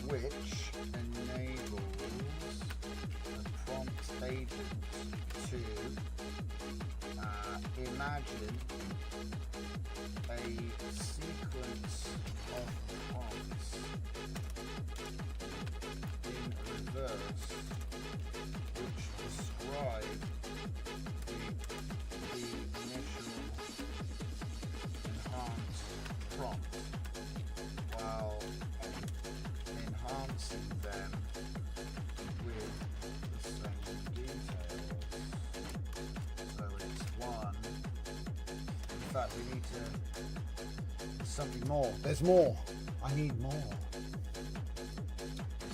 Which enables the prompt agent to imagine a sequence of prompts in reverse which describe the initial enhanced prompt while enhancing them with the same details. So it's 1. In fact, we need to, there's something more. There's more. I need more.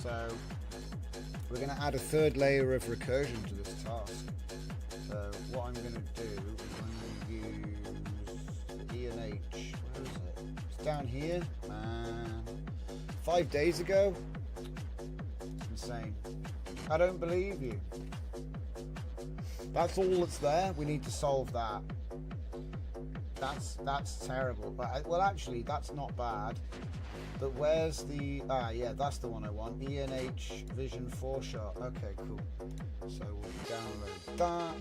So we're going to add a third layer of recursion to this task. So what I'm going to do is I'm going to use E and H. Where is it? It's down here. 5 days ago? It's insane. I don't believe you. That's all that's there. We need to solve that. That's terrible. But well, actually, that's not bad. But where's the? Yeah, that's the one I want. E&H Vision 4 shot. Okay, cool. So we'll download that.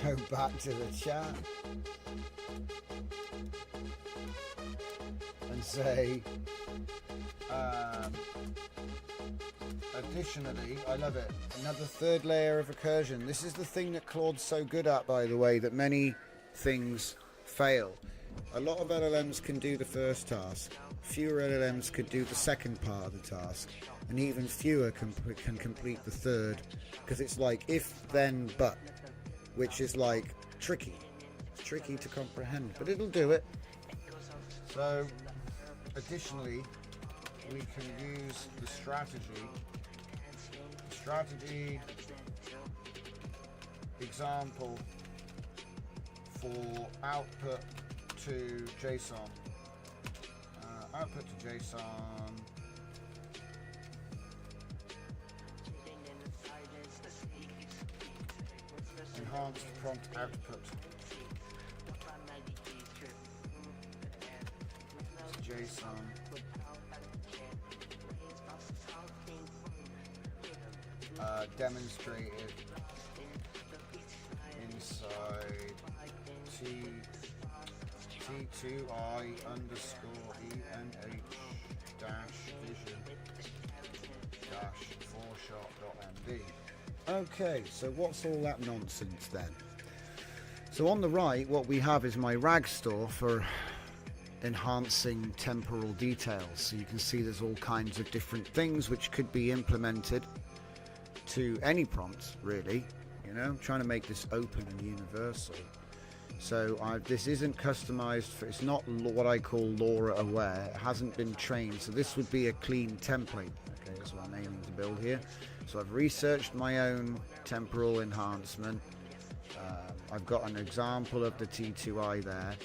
Go back to the chat and say. Additionally, I love it, another third layer of recursion. This is the thing that Claude's so good at, by the way, that many things fail. A lot of LLMs can do the first task, fewer LLMs could do the second part of the task, and even fewer can complete the third, because it's like if, then, but, which is like tricky. It's tricky to comprehend, but it'll do it. So, additionally, we can use the strategy example for output to JSON. Output to JSON. Enhanced prompt output to JSON. Demonstrated inside t2i underscore enh dash vision dash foreshot.md. Okay, so what's all that nonsense then? So on the right, what we have is my rag store for enhancing temporal details. So you can see there's all kinds of different things which could be implemented to any prompt, really. You know, I'm trying to make this open and universal. So this isn't customized for, it's not what I call LoRa aware. It hasn't been trained. So this would be a clean template. Okay, that's what I'm aiming to build here. So I've researched my own temporal enhancement. I've got an example of the T2i there.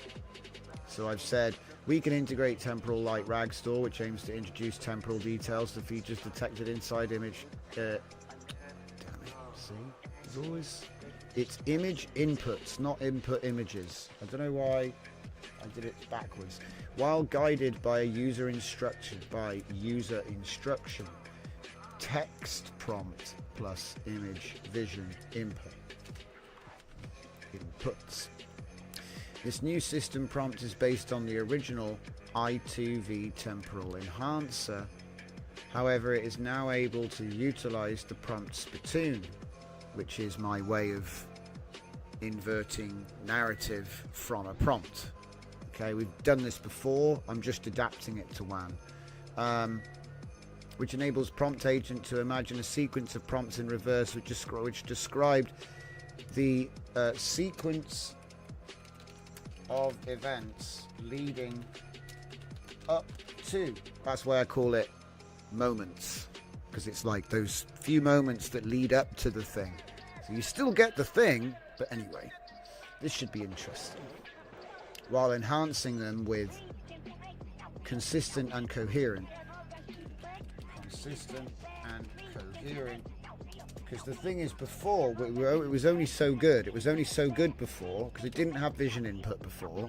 So I've said we can integrate temporal light rag store, which aims to introduce temporal details to features detected inside image. Damn it, see? There's always... It's image inputs, not input images. I don't know why I did it backwards. While guided by user instruction, text prompt plus image vision inputs. This new system prompt is based on the original i2v temporal enhancer. However, it is now able to utilize the prompt spittoon, which is my way of inverting narrative from a prompt. Okay, we've done this before. I'm just adapting it to WAN, which enables prompt agent to imagine a sequence of prompts in reverse, which described the sequence of events leading up to. That's why I call it moments, because it's like those few moments that lead up to the thing. So you still get the thing, but anyway, this should be interesting. While enhancing them with consistent and coherent. Consistent and coherent. Because the thing is, before, it was only so good. It was only so good before, because it didn't have vision input before.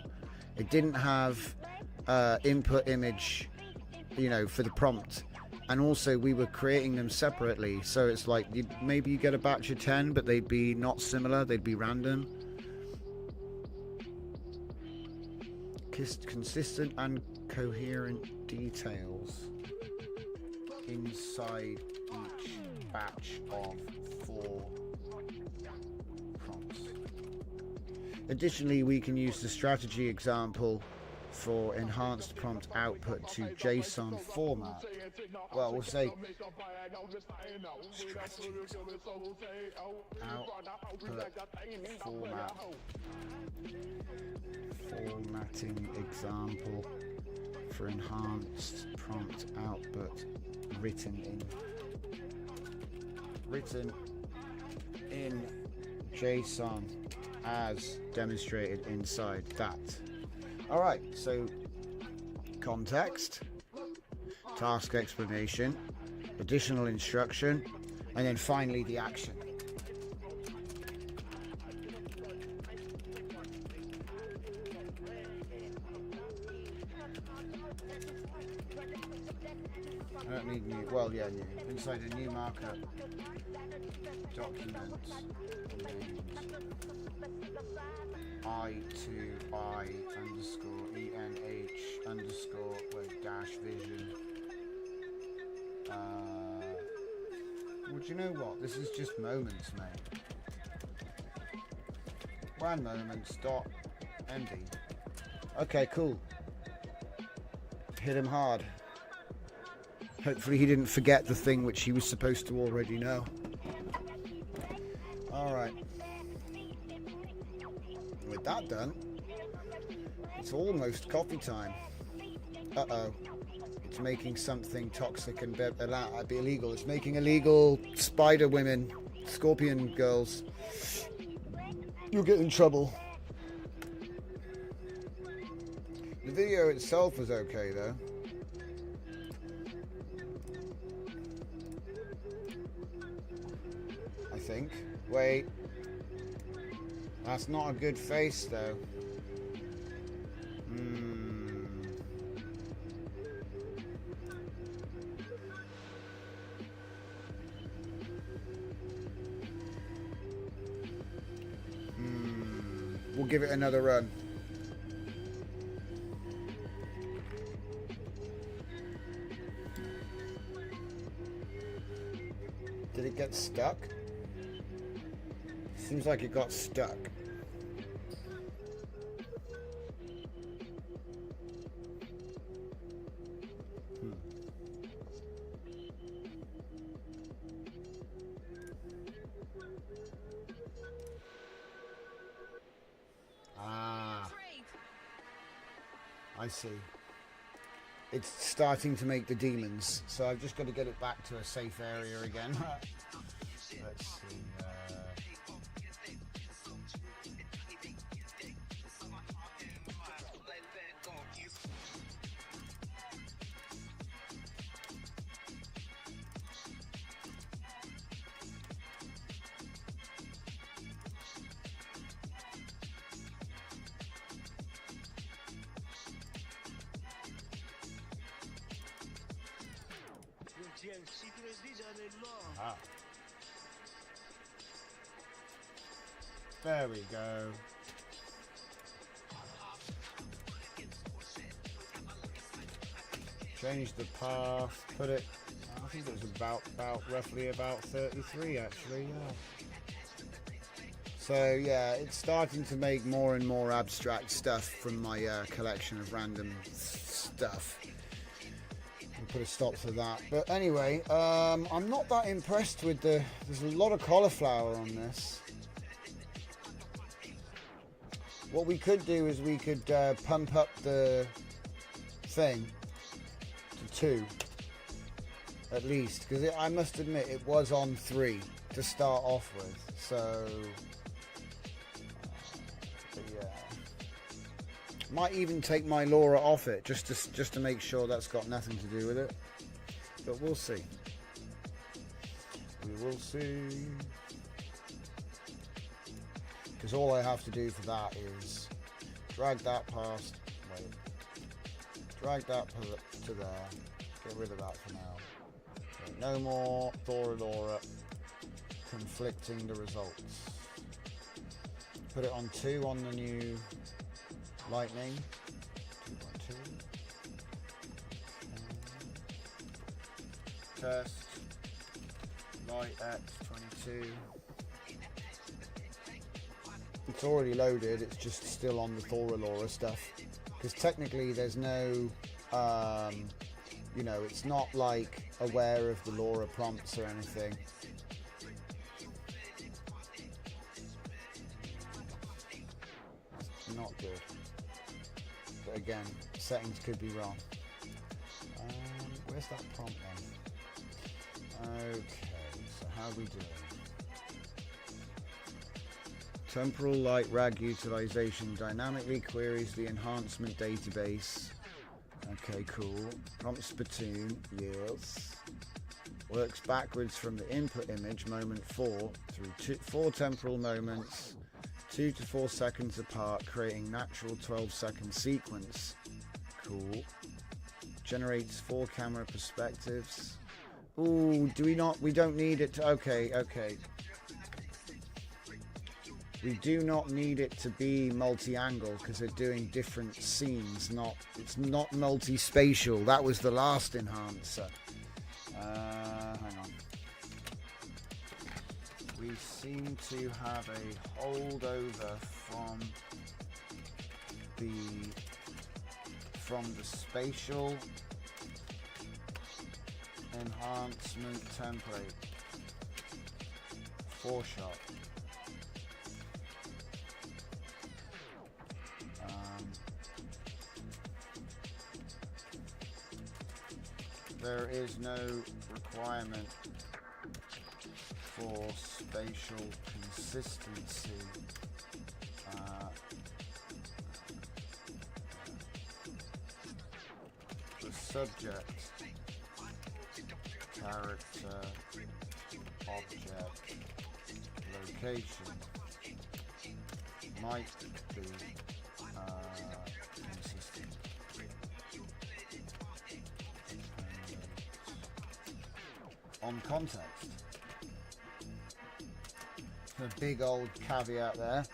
It didn't have input image, you know, for the prompt. And also we were creating them separately, so it's like maybe you get a batch of 10, but they'd be not similar, they'd be random. Consistent and coherent details inside each batch of 4 prompts. Additionally, we can use the strategy example for enhanced prompt output to JSON format. Well, we'll say strategy output format, formatting example for enhanced prompt output written in JSON as demonstrated inside that. Alright, so context, task explanation, additional instruction, and then finally the action. I don't need new, well yeah, new. Inside a new markup, documents, i2i underscore enh underscore dash vision Well, do you know what? This is just moments, mate. WAN moments dot MD. Okay, cool. Hit him hard. Hopefully he didn't forget the thing which he was supposed to already know. Alright. With that done, it's almost coffee time. Uh-oh. It's making something toxic and be illegal. It's making illegal spider women, scorpion girls. You'll get in trouble. The video itself was okay though. I think. Wait. That's not a good face though. We'll give it another run. Did it get stuck? Seems like it got stuck. I see. It's starting to make the demons, so I've just got to get it back to a safe area again. Let's see. Ah. There we go. Change the path, put it, I think it was roughly about 33 actually, yeah. So yeah, it's starting to make more and more abstract stuff from my collection of random stuff. Put a stop to that. But anyway, I'm not that impressed with there's a lot of cauliflower on this. What we could do is we could pump up the thing to 2 at least, because I must admit it was on 3 to start off with, so but yeah, might even take my LoRa off it just to make sure that's got nothing to do with it, but we'll see. We will see, because all I have to do for that is drag that past, drag that to there, get rid of that for now. Okay, no more LoRa conflicting the results. Put it on 2 on the new Lightning. 2.2. Test. Light X 22. It's already loaded, it's just still on the LoRa stuff. Because technically there's no, you know, it's not like aware of the LoRa prompts or anything. It's not good. But again, settings could be wrong. Where's that prompt then? Okay, so how are we doing? Temporal light rag utilization dynamically queries the enhancement database. Okay, cool. Prompt spittoon, yes. Works backwards from the input image, moment 4, through 4 temporal moments, 2 to 4 seconds apart, creating natural 12-second sequence. Cool. Generates 4 camera perspectives. Ooh, we don't need it to, okay. We do not need it to be multi-angle because they're doing different scenes, it's not multi-spatial. That was the last enhancer. Hang on. We seem to have a holdover from the spatial enhancement template. 4-shot. There is no requirement for spatial consistency. The subject, character, object, location might be consistent. On context. A big old caveat there.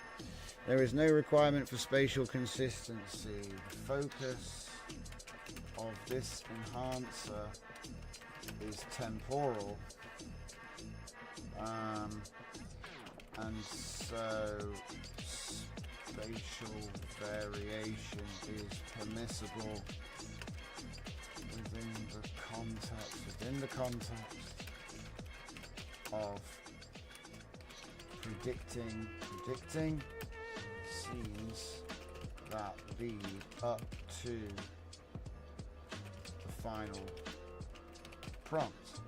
There is no requirement for spatial consistency. The focus of this enhancer is temporal, and so spatial variation is permissible within the context of predicting seems that lead up to the final prompt.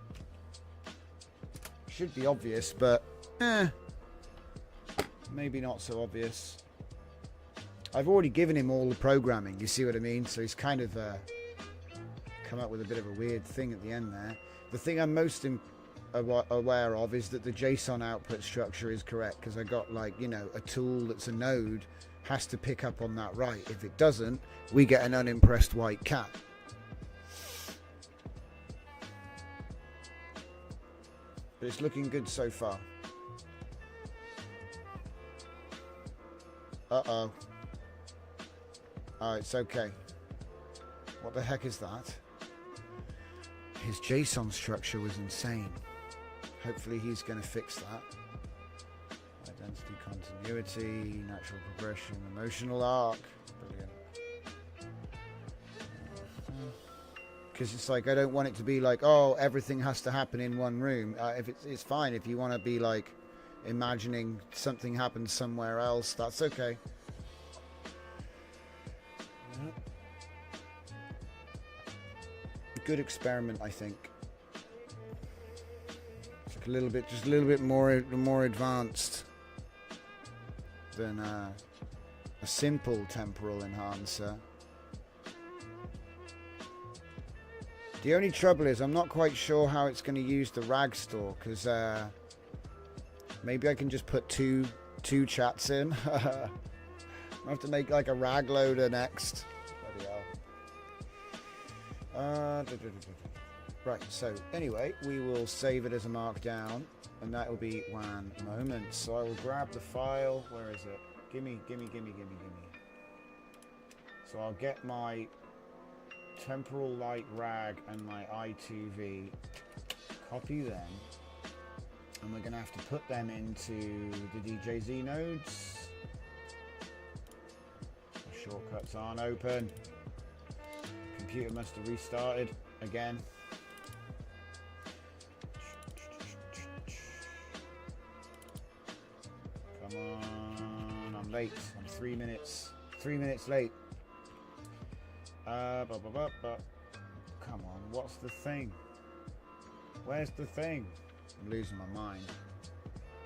Should be obvious, but maybe not so obvious. I've already given him all the programming, you see what I mean? So he's kind of come up with a bit of a weird thing at the end there. The thing I'm most aware of is that the JSON output structure is correct, because I got, like, you know, a tool that's a node has to pick up on that right. If it doesn't, we get an unimpressed white cat. But it's looking good so far. Uh-oh. Oh, it's okay. What the heck is that? His JSON structure was insane. Hopefully he's going to fix that. Identity continuity, natural progression, emotional arc. Brilliant. Because it's like, I don't want it to be like, oh, everything has to happen in one room. If it's fine if you want to be like imagining something happens somewhere else, that's okay. Good experiment, I think. It's like a little bit, just a little bit more advanced than a simple temporal enhancer. The only trouble is I'm not quite sure how it's going to use the rag store, because maybe I can just put two chats in. I have to make like a rag loader next. Bloody hell. Right, so anyway, we will save it as a markdown, and that will be WAN moments. So I will grab the file. Where is it? Gimme. So I'll get my temporal light rag and my i2v, copy them, and we're going to have to put them into the DJZ nodes. The shortcuts aren't open. Computer must have restarted again. Come on, I'm late. I'm 3 minutes late. Come on, what's the thing? Where's the thing? I'm losing my mind.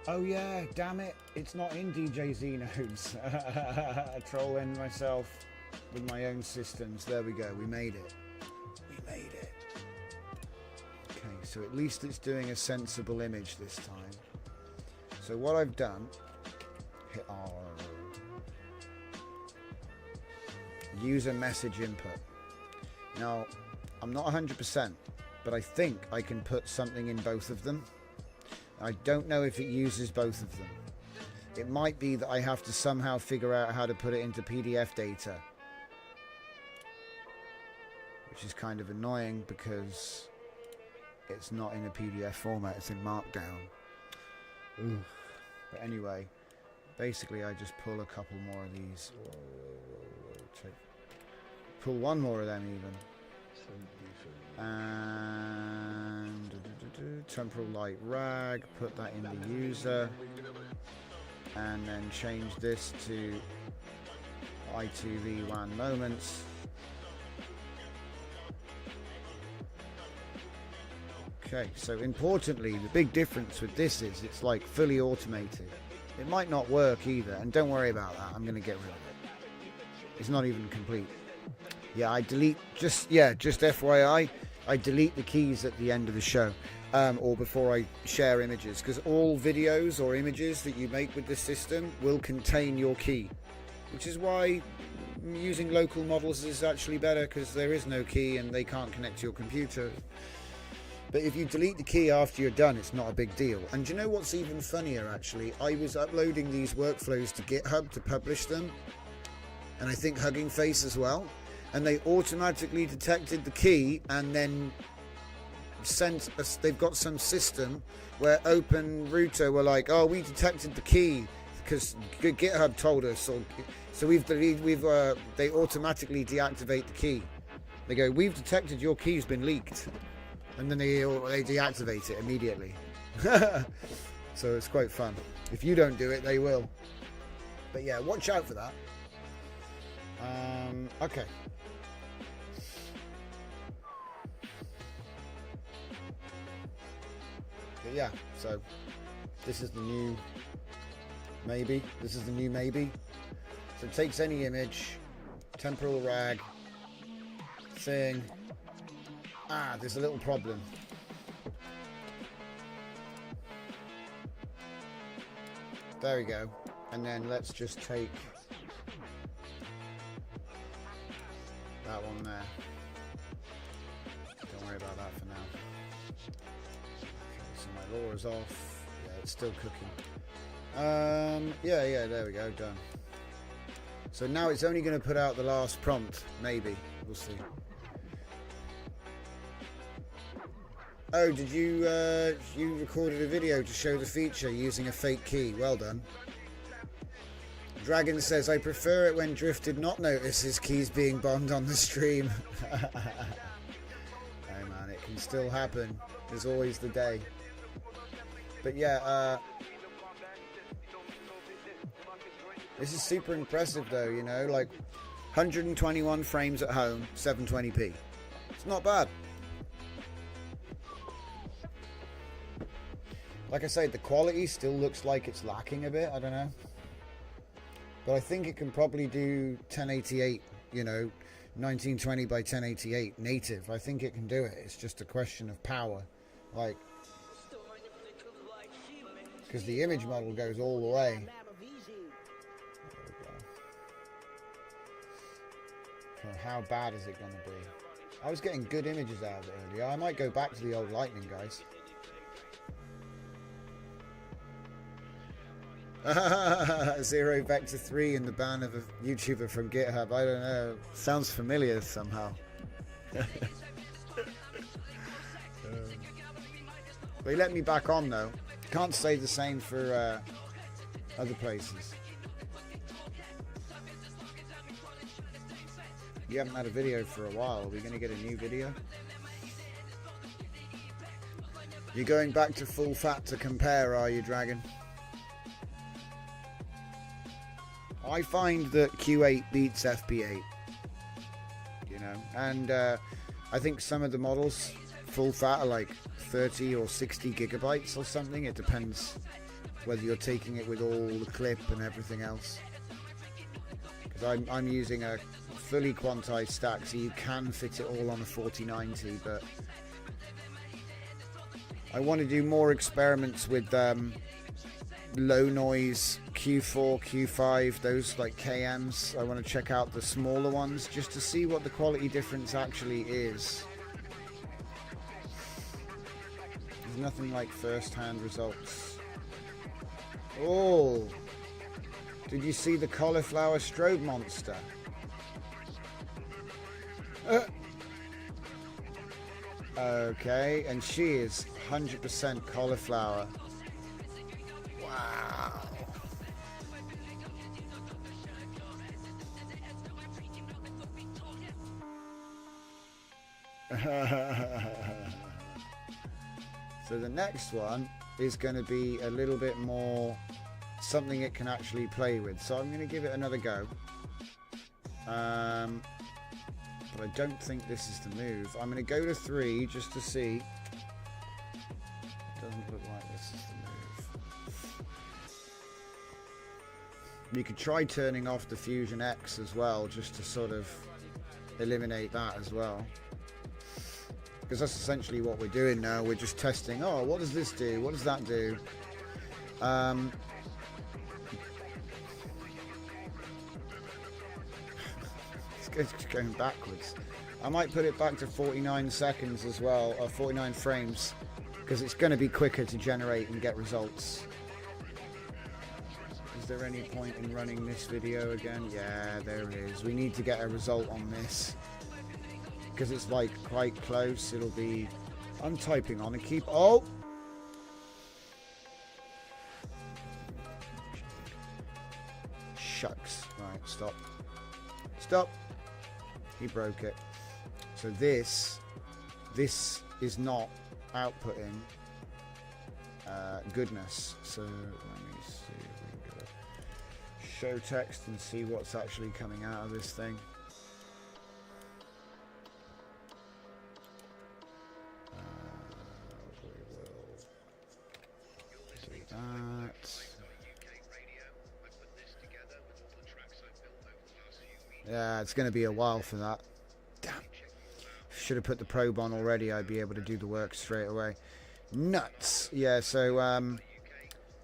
Oh yeah, damn it, it's not in DJZ nodes. Trolling myself with my own systems. There we go, we made it. Okay, so at least it's doing a sensible image this time. So what I've done, hit R. User message input. Now, I'm not 100%, but I think I can put something in both of them. I don't know if it uses both of them. It might be that I have to somehow figure out how to put it into PDF data, which is kind of annoying because it's not in a PDF format, it's in Markdown. Ooh. But anyway, basically I just pull a couple more of these. Pull one more of them even. And temporal light rag, put that in the user. And then change this to i2v WAN moments. Okay, so importantly, the big difference with this is it's like fully automated. It might not work either, and don't worry about that. I'm going to get rid of it. It's not even complete. Yeah, I delete, just FYI, I delete the keys at the end of the show, or before I share images, because all videos or images that you make with this system will contain your key, which is why using local models is actually better, because there is no key and they can't connect to your computer. But if you delete the key after you're done, it's not a big deal. And do you know what's even funnier, actually? I was uploading these workflows to GitHub to publish them, and I think Hugging Face as well, and they automatically detected the key and then sent us, they've got some system where OpenRouter were like, oh, we detected the key because GitHub told us, or so they automatically deactivate the key. They go, we've detected your key's been leaked. And then they deactivate it immediately. So it's quite fun. If you don't do it, they will. But yeah, watch out for that. Okay. But yeah, so this is the new maybe. This is the new maybe. So it takes any image, temporal rag, thing. There's a little problem. There we go. And then let's just take that one there. Don't worry about that for now. Okay, so my LoRa's off. Yeah, it's still cooking. Yeah, there we go, done. So now it's only going to put out the last prompt, maybe. We'll see. Oh, did you you recorded a video to show the feature using a fake key? Well done. Dragon says, I prefer it when Drift did not notice his keys being bombed on the stream. Hey man, it can still happen. There's always the day. But yeah, this is super impressive though, you know, like 121 frames at home, 720p. It's not bad. Like I say, the quality still looks like it's lacking a bit, I don't know. But I think it can probably do 1088, you know, 1920 by 1088 native. I think it can do it. It's just a question of power. Like, because the image model goes all the way. Okay, how bad is it going to be? I was getting good images out of it earlier. I might go back to the old Lightning, guys. Zero Vector 3 in the ban of a YouTuber from GitHub. I don't know. Sounds familiar somehow. They let me back on though. Can't say the same for other places. You haven't had a video for a while. Are we going to get a new video? You're going back to full fat to compare, are you, Dragon? I find that Q8 beats FP8, you know, and I think some of the models full fat are like 30 or 60 gigabytes or something. It depends whether you're taking it with all the clip and everything else. Because I'm using a fully quantized stack, so you can fit it all on a 4090, but I want to do more experiments with low noise Q4, Q5, those like KMs. I want to check out the smaller ones just to see what the quality difference actually is. There's nothing like first-hand results. Oh, did you see the cauliflower strobe monster? Okay, and she is 100% cauliflower. Wow. So the next one is going to be a little bit more something it can actually play with. So I'm going to give it another go. But I don't think this is the move. I'm going to go to 3 just to see. It doesn't look like this is the move. You could try turning off the Fusion X as well, just to sort of eliminate that as well. Because that's essentially what we're doing now. We're just testing, oh, what does this do? What does that do? It's going backwards. I might put it back to 49 seconds as well, or 49 frames, because it's going to be quicker to generate and get results. Is there any point in running this video again? Yeah, there it is. We need to get a result on this. Because it's like quite close. It'll be, I'm typing on and keep, oh, shucks. Right, stop. He broke it. So this is not outputting goodness. So let me see if we can go show text and see what's actually coming out of this thing. Yeah, it's going to be a while for that. Damn. Should have put the probe on already. I'd be able to do the work straight away. Nuts. Yeah, so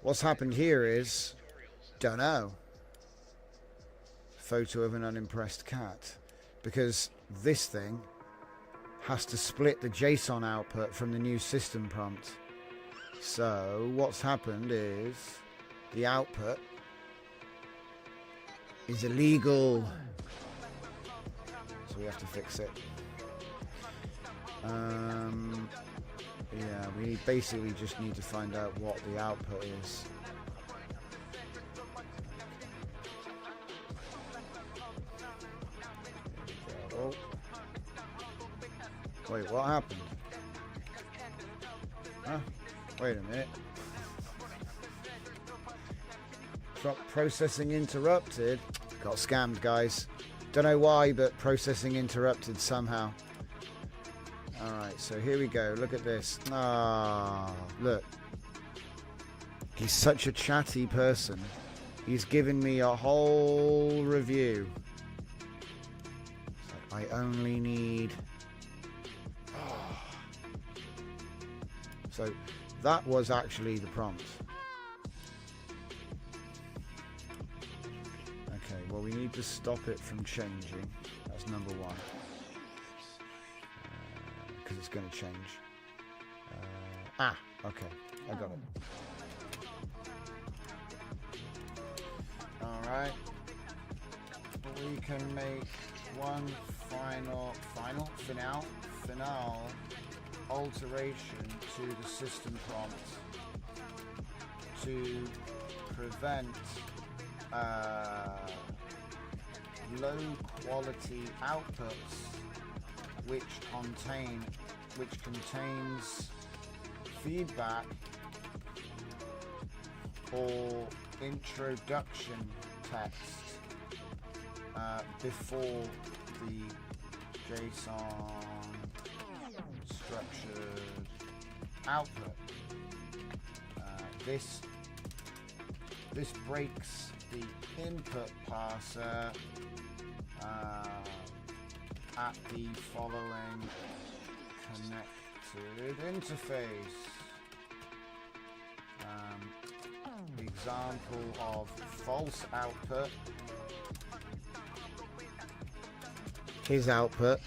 what's happened here is, don't know. Photo of an unimpressed cat. Because this thing has to split the JSON output from the new system prompt. So what's happened is the output is illegal. So we have to fix it. Yeah, we basically just need to find out what the output is. Oh. Wait, what happened? Huh? Wait a minute. Processing interrupted. Got scammed, guys. Don't know why, but processing interrupted somehow. Alright, so here we go. Look at this. Ah, look. He's such a chatty person. He's given me a whole review. So I only need... Oh. So that was actually the prompt. Okay, well we need to stop it from changing. That's number one. Because it's going to change. Okay, I got it. Alright. We can make one final alteration to the system prompt to prevent low quality outputs which contains feedback or introduction text before the JSON structured output. This breaks the input parser at the following connected interface. Example of false output. His output.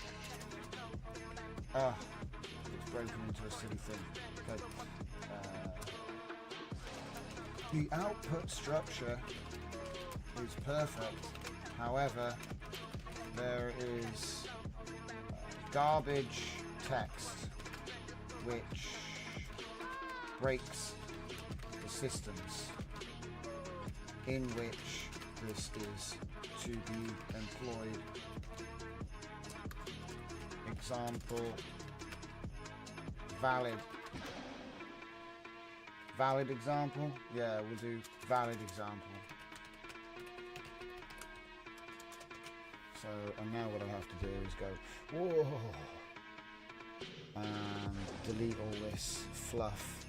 It's broken into a silly thing. Okay. The output structure is perfect. However, there is garbage text which breaks the systems. in which this is to be employed. Example, valid example. Yeah, we'll do valid example. So, and now what I have to do is go, whoa, and delete all this fluff.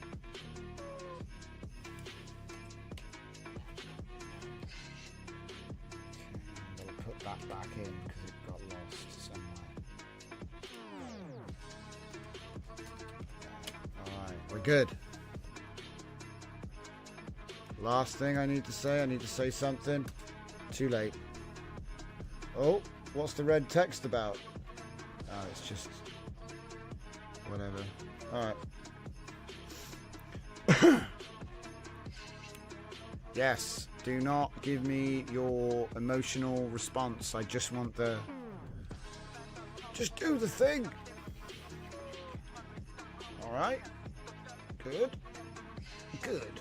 Okay, I'm going to put that back in because it got lost somewhere. Alright, we're good. Last thing I need to say something. Too late. Oh, what's the red text about? Oh, it's just whatever. Alright. Yes, do not give me your emotional response. I just want the... Just do the thing. Alright. Good. Good.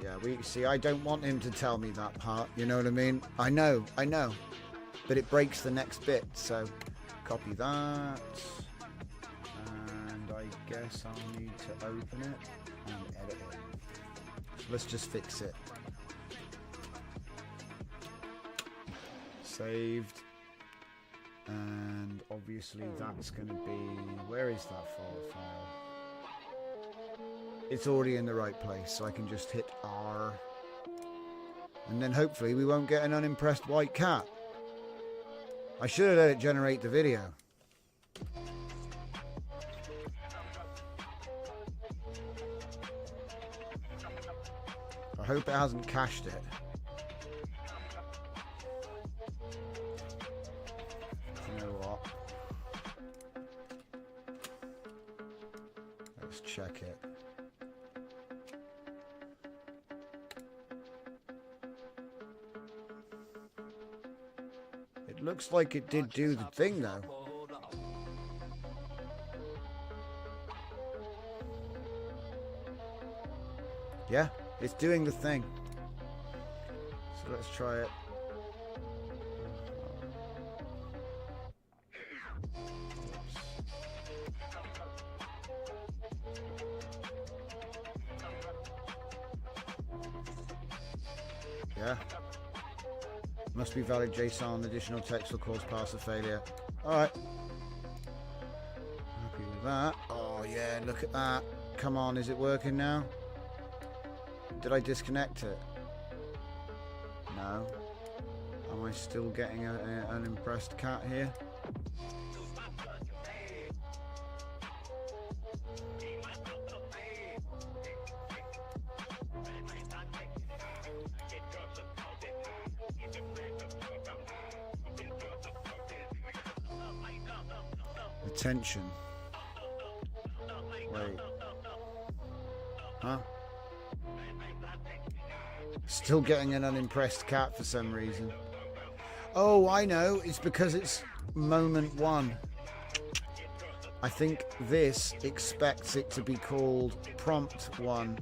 Yeah, see, I don't want him to tell me that part. You know what I mean? I know. But it breaks the next bit, so copy that. And I guess I'll need to open it and edit it. So let's just fix it. Saved. And obviously that's going to be... Where is that file? It's already in the right place, so I can just hit R. And then hopefully we won't get an unimpressed white cat. I should have let it generate the video. I hope it hasn't cached it. You know what? Let's check it. Looks like it did do the thing though. Yeah, it's doing the thing. So let's try it. Yeah. Must be valid JSON. Additional text will cause parser failure. Alright. Happy with that. Oh yeah, look at that. Come on, is it working now? Did I disconnect it? No. Am I still getting an unimpressed cat here? Attention. Wait. Huh? Still getting an unimpressed cat for some reason. Oh, I know. It's because it's moment one. I think this expects it to be called prompt one.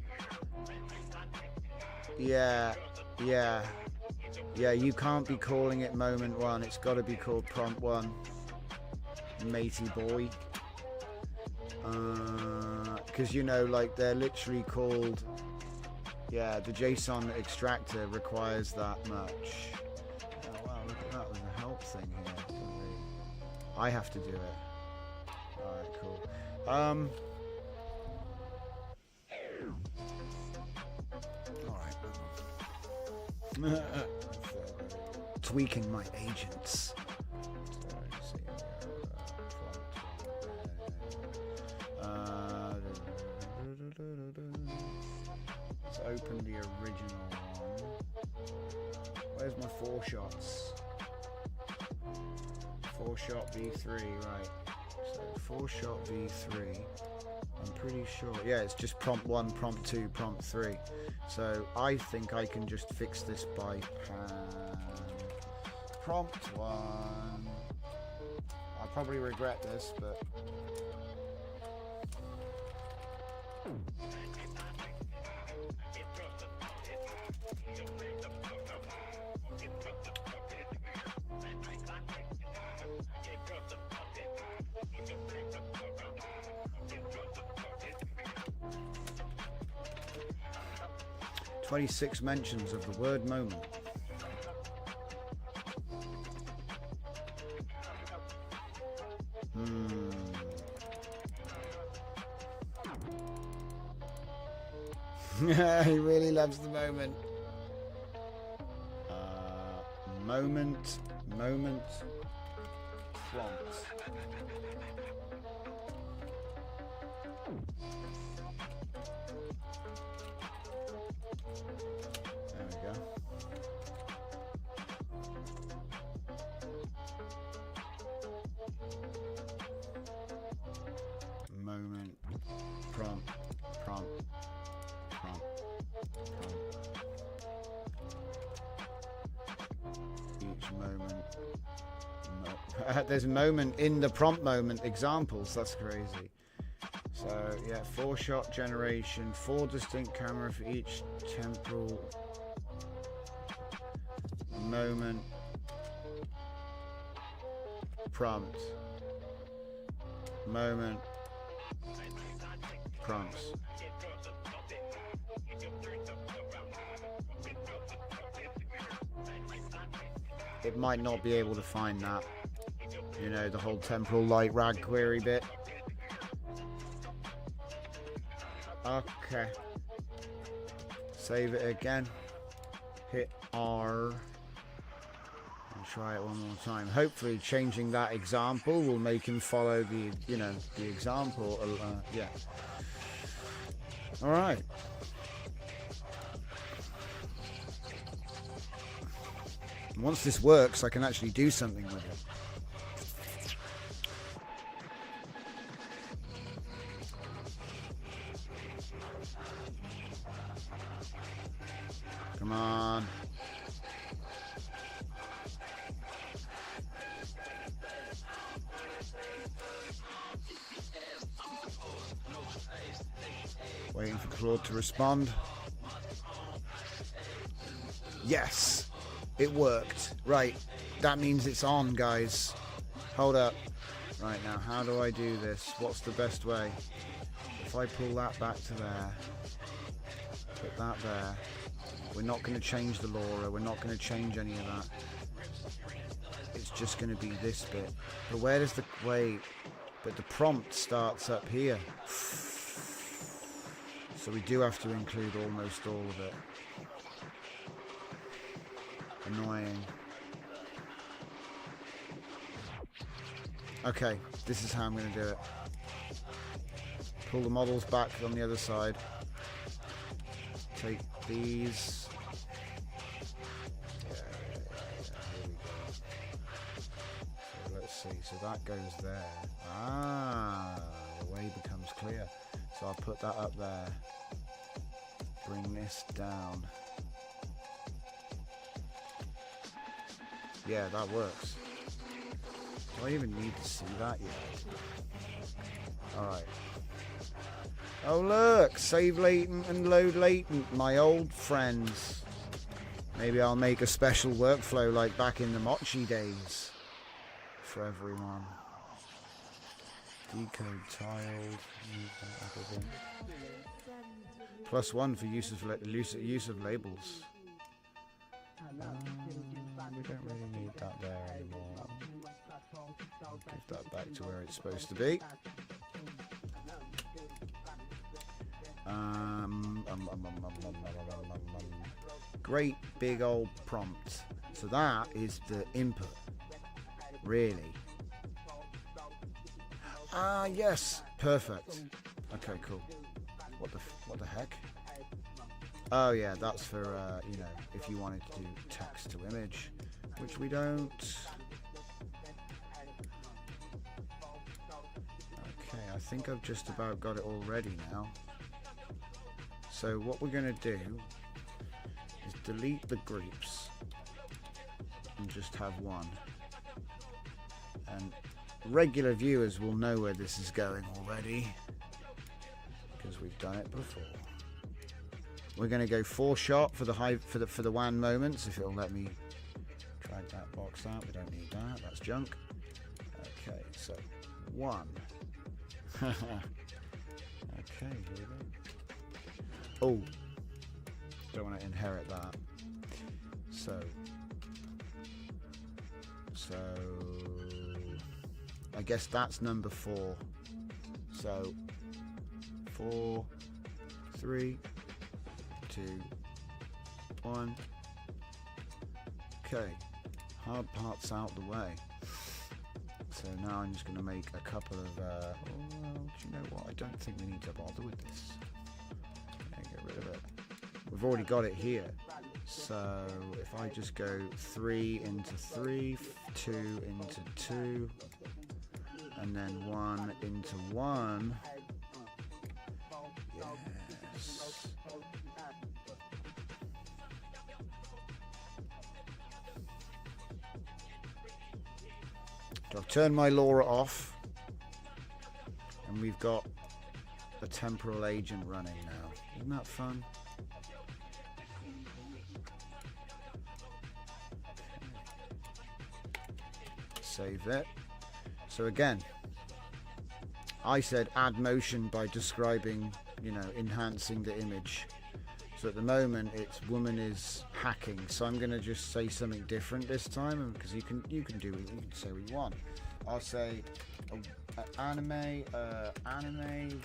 Yeah, you can't be calling it moment one. It's got to be called prompt one. Matey boy. Because you know, like, they're literally called... Yeah, the JSON extractor requires that much. Oh wow, look at that. There's a help thing here. I have to do it. Alright, cool. Alright. Tweaking my agents. Let's open the original one. Where's my 4 shots? 4 shot V3, right. So 4 shot V3. I'm pretty sure. Yeah, it's just prompt 1, prompt 2, prompt 3. So I think I can just fix this by prompt 1. I'll probably regret this, but... 26 mentions of the word moment. He really loves the moment. Moment, prompt. There we go. Moment, prompt. Each moment. There's a moment in the prompt moment examples. That's crazy. So yeah, 4-shot generation, 4 distinct camera for each temporal moment. Prompt. Moment. Prompts. It might not be able to find that, you know, the whole temporal light rag query bit. Okay, save it again, hit R and try it one more time. Hopefully changing that example will make him follow the, you know, the example. Yeah, all right. Once this works, I can actually do something with it. Come on. Waiting for Claude to respond. Yes. It worked. Right, that means it's on, guys. Hold up. Right, now, how do I do this? What's the best way? If I pull that back to there, put that there, we're not going to change the LoRa, we're not going to change any of that. It's just going to be this bit. But where does the... Wait. But the prompt starts up here. So we do have to include almost all of it. Annoying. Okay, this is how I'm going to do it. Pull the models back on the other side. Take these. Yeah, here we go. So let's see. So that goes there. Ah, the way becomes clear. So I'll put that up there. Bring this down. Yeah, that works. Do I even need to see that yet? Alright. Oh look! Save latent and load latent, my old friends. Maybe I'll make a special workflow like back in the Mochi days. For everyone. Decode tiled. +1 for use of labels. We don't really need that there anymore. Give that back to where it's supposed to be. Great big old prompt. So that is the input, really. Ah, yes, perfect. Okay, cool. What the heck? Oh yeah, that's for you know, if you wanted to do text to image, which we don't. Okay, I think I've just about got it all ready now. So what we're going to do is delete the groups and just have one. And regular viewers will know where this is going already because we've done it before. We're going to go 4-shot for the WAN moments, if it'll let me drag that box out. We don't need that. That's junk. Okay, so 1. Okay, here we go. Oh, Don't want to inherit that. So I guess that's number 4. So 4, 3, 2, 1. Okay, hard parts out the way. So now I'm just going to make a couple of well, do you know what, I don't think we need to bother with this. Okay, get rid of it. We've already got it here. So if I just go 3 into 3, 2 into 2, and then 1 into 1. Yes. So I've turned my LoRa off, and we've got a temporal agent running now. Isn't that fun? Save it. So again, I said add motion by describing, enhancing the image. So at the moment it's woman is hacking. So I'm going to just say something different this time, because you can say what you want. I'll say anime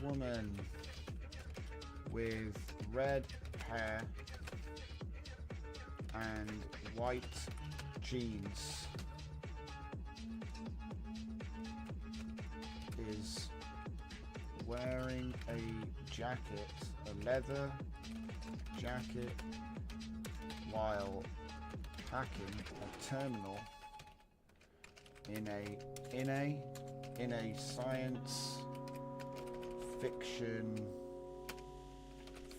woman with red hair and white jeans is wearing a jacket, a leather jacket, while hacking a terminal in a science fiction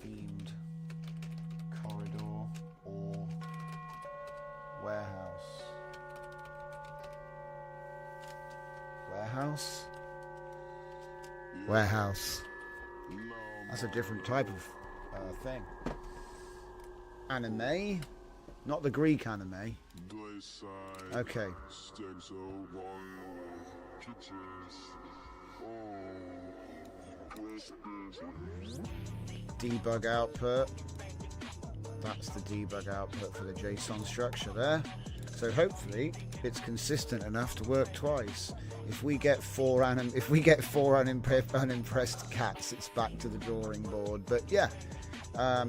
themed corridor or warehouse. Warehouse. That's a different type of thing. Anime, not the Greek anime. Okay. Debug output. That's the debug output for the JSON structure there. So hopefully it's consistent enough to work twice. If we get four unimpressed cats, it's back to the drawing board. But yeah,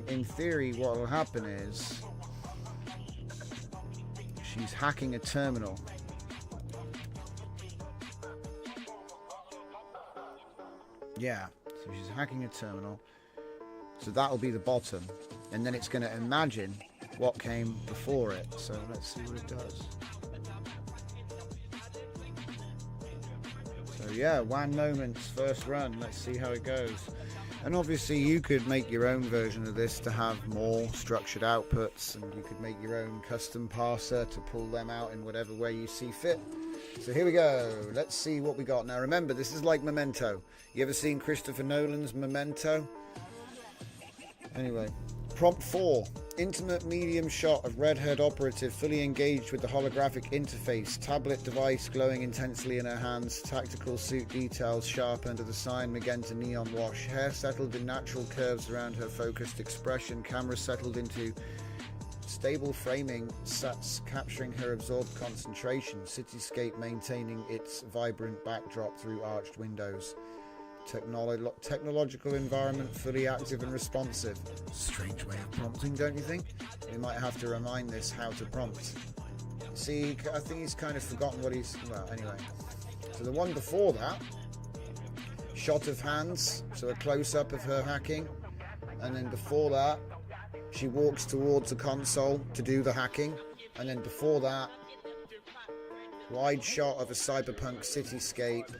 in theory, what will happen is she's hacking a terminal. Yeah, so she's hacking a terminal. So that'll be the bottom, and then it's going to imagine what came before it. So let's see what it does. So yeah, WAN moments, first run. Let's see how it goes. And obviously you could make your own version of this to have more structured outputs, and you could make your own custom parser to pull them out in whatever way you see fit. So here we go. Let's see what we got. Now remember, this is like Memento. You ever seen Christopher Nolan's Memento? Anyway, prompt 4. Intimate medium shot of red-haired operative fully engaged with the holographic interface. Tablet device glowing intensely in her hands. Tactical suit details sharp under the cyan magenta neon wash. Hair settled in natural curves around her focused expression. Camera settled into stable framing, sets capturing her absorbed concentration. Cityscape maintaining its vibrant backdrop through arched windows. Technological environment fully active and responsive. Strange way of prompting, don't you think? We might have to remind this how to prompt. See, I think he's kind of forgotten what he's... Well, anyway. So the one before that, shot of hands, so a close-up of her hacking. And then before that, she walks towards the console to do the hacking. And then before that, wide shot of a cyberpunk cityscape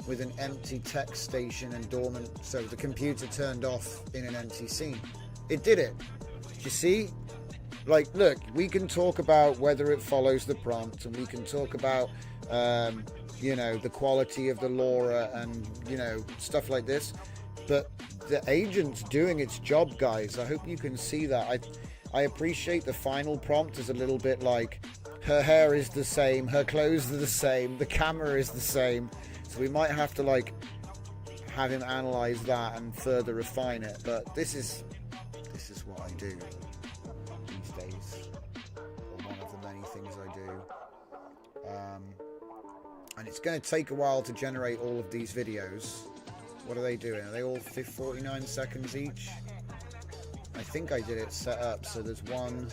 with an empty tech station and dormant, so the computer turned off in an empty scene. It did it. Do you see? Like, look, we can talk about whether it follows the prompt, and we can talk about, the quality of the LoRa and, stuff like this. But the agent's doing its job, guys. I hope you can see that. I appreciate the final prompt is a little bit like, her hair is the same, her clothes are the same, the camera is the same. So we might have to have him analyze that and further refine it, but this is what I do these days, or one of the many things I do. And it's going to take a while to generate all of these videos. What are they doing? Are they all 49 seconds each? I think I did it set up so there's one.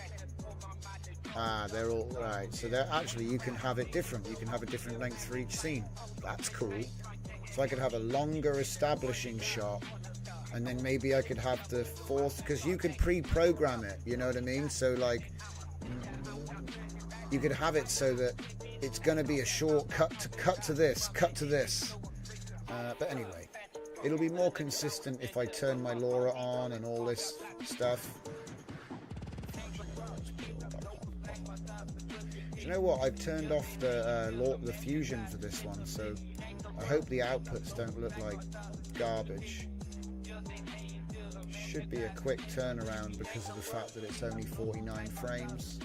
They're all right. So they're actually, you can have it different. You can have a different length for each scene. That's cool. So I could have a longer establishing shot, and then maybe I could have the fourth, because you could pre-program it, you know what I mean? So like, you could have it so that it's going to be a short cut to this. But anyway, it'll be more consistent if I turn my LoRa on and all this stuff. Do you know what? I've turned off the fusion for this one, so I hope the outputs don't look like garbage. Should be a quick turnaround because of the fact that it's only 49 frames.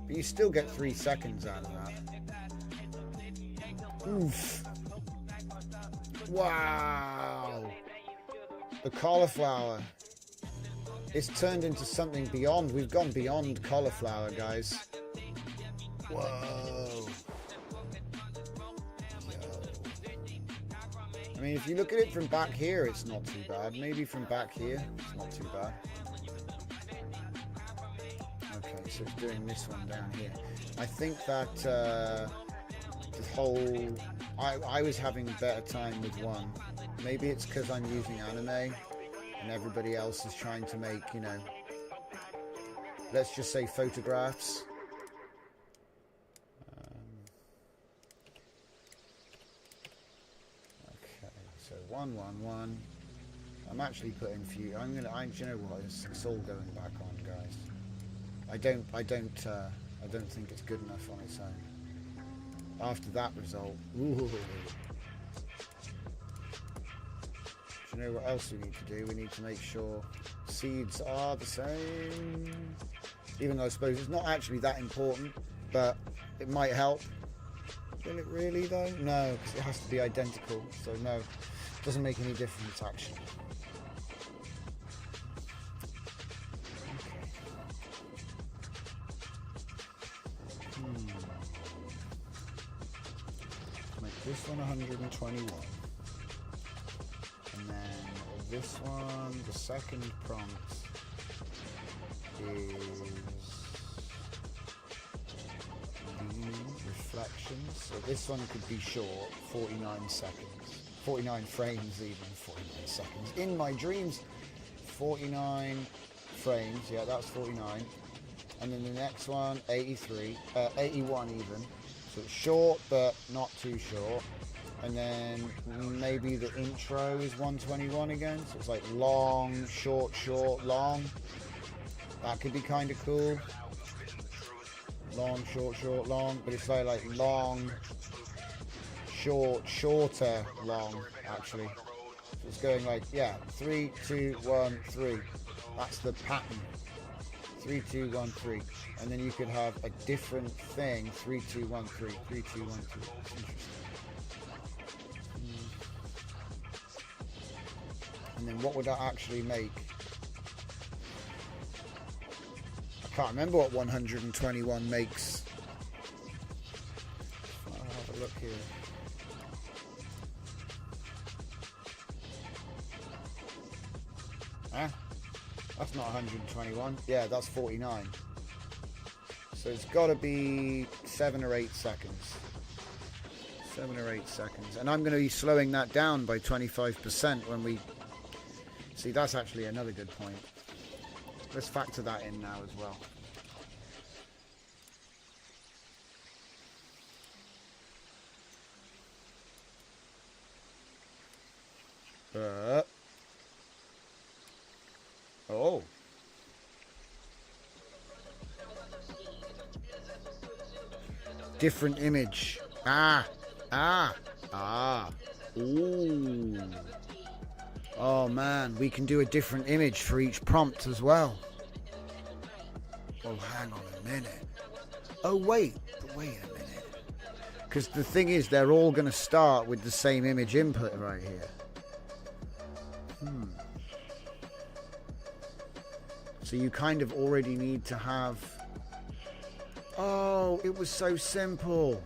But you still get 3 seconds out of that. Oof. Wow. The cauliflower. It's turned into something beyond. We've gone beyond cauliflower, guys. Whoa. I mean, if you look at it from back here, it's not too bad. Maybe from back here, it's not too bad. Okay, so it's doing this one down here. I think that the whole... I was having a better time with one. Maybe it's because I'm using anime and everybody else is trying to make, you know, let's just say photographs. Okay, so 1, 1, 1. I'm actually putting few. Do you know what? It's all going back on, guys. I don't think it's good enough on its own. After that result, ooh. Do you know what else we need to do? We need to make sure seeds are the same. Even though I suppose it's not actually that important, but it might help. Will it really though? No, because it has to be identical. So no, it doesn't make any difference actually. This one 121, and then this one, the second prompt is reflections. So this one could be short, 49 seconds, 49 frames even, 49 seconds. In my dreams, 49 frames, yeah, that's 49. And then the next one, 83, 81 even. So it's short, but not too short. And then maybe the intro is 121 again. So it's like long, short, short, long. That could be kind of cool. Long, short, short, long. But it's like long, short, shorter, long, actually. So it's going like, yeah, 3, 2, 1, 3. That's the pattern. 3, 2, 1, 3. And then you could have a different thing. 3, 2, 1, 3. 3, 2, 1, 3. That's interesting. And then what would that actually make? I can't remember what 121 makes. I'll have a look here. Huh? That's not 121. Yeah, that's 49. So it's got to be 7 or 8 seconds. 7 or 8 seconds. And I'm going to be slowing that down by 25% when we... See, that's actually another good point. Let's factor that in now as well. Oh. Different image. Ooh. Oh man, we can do a different image for each prompt as well. Oh, hang on a minute. Oh wait a minute. Because the thing is, they're all going to start with the same image input right here. So you kind of already need to have... Oh, it was so simple.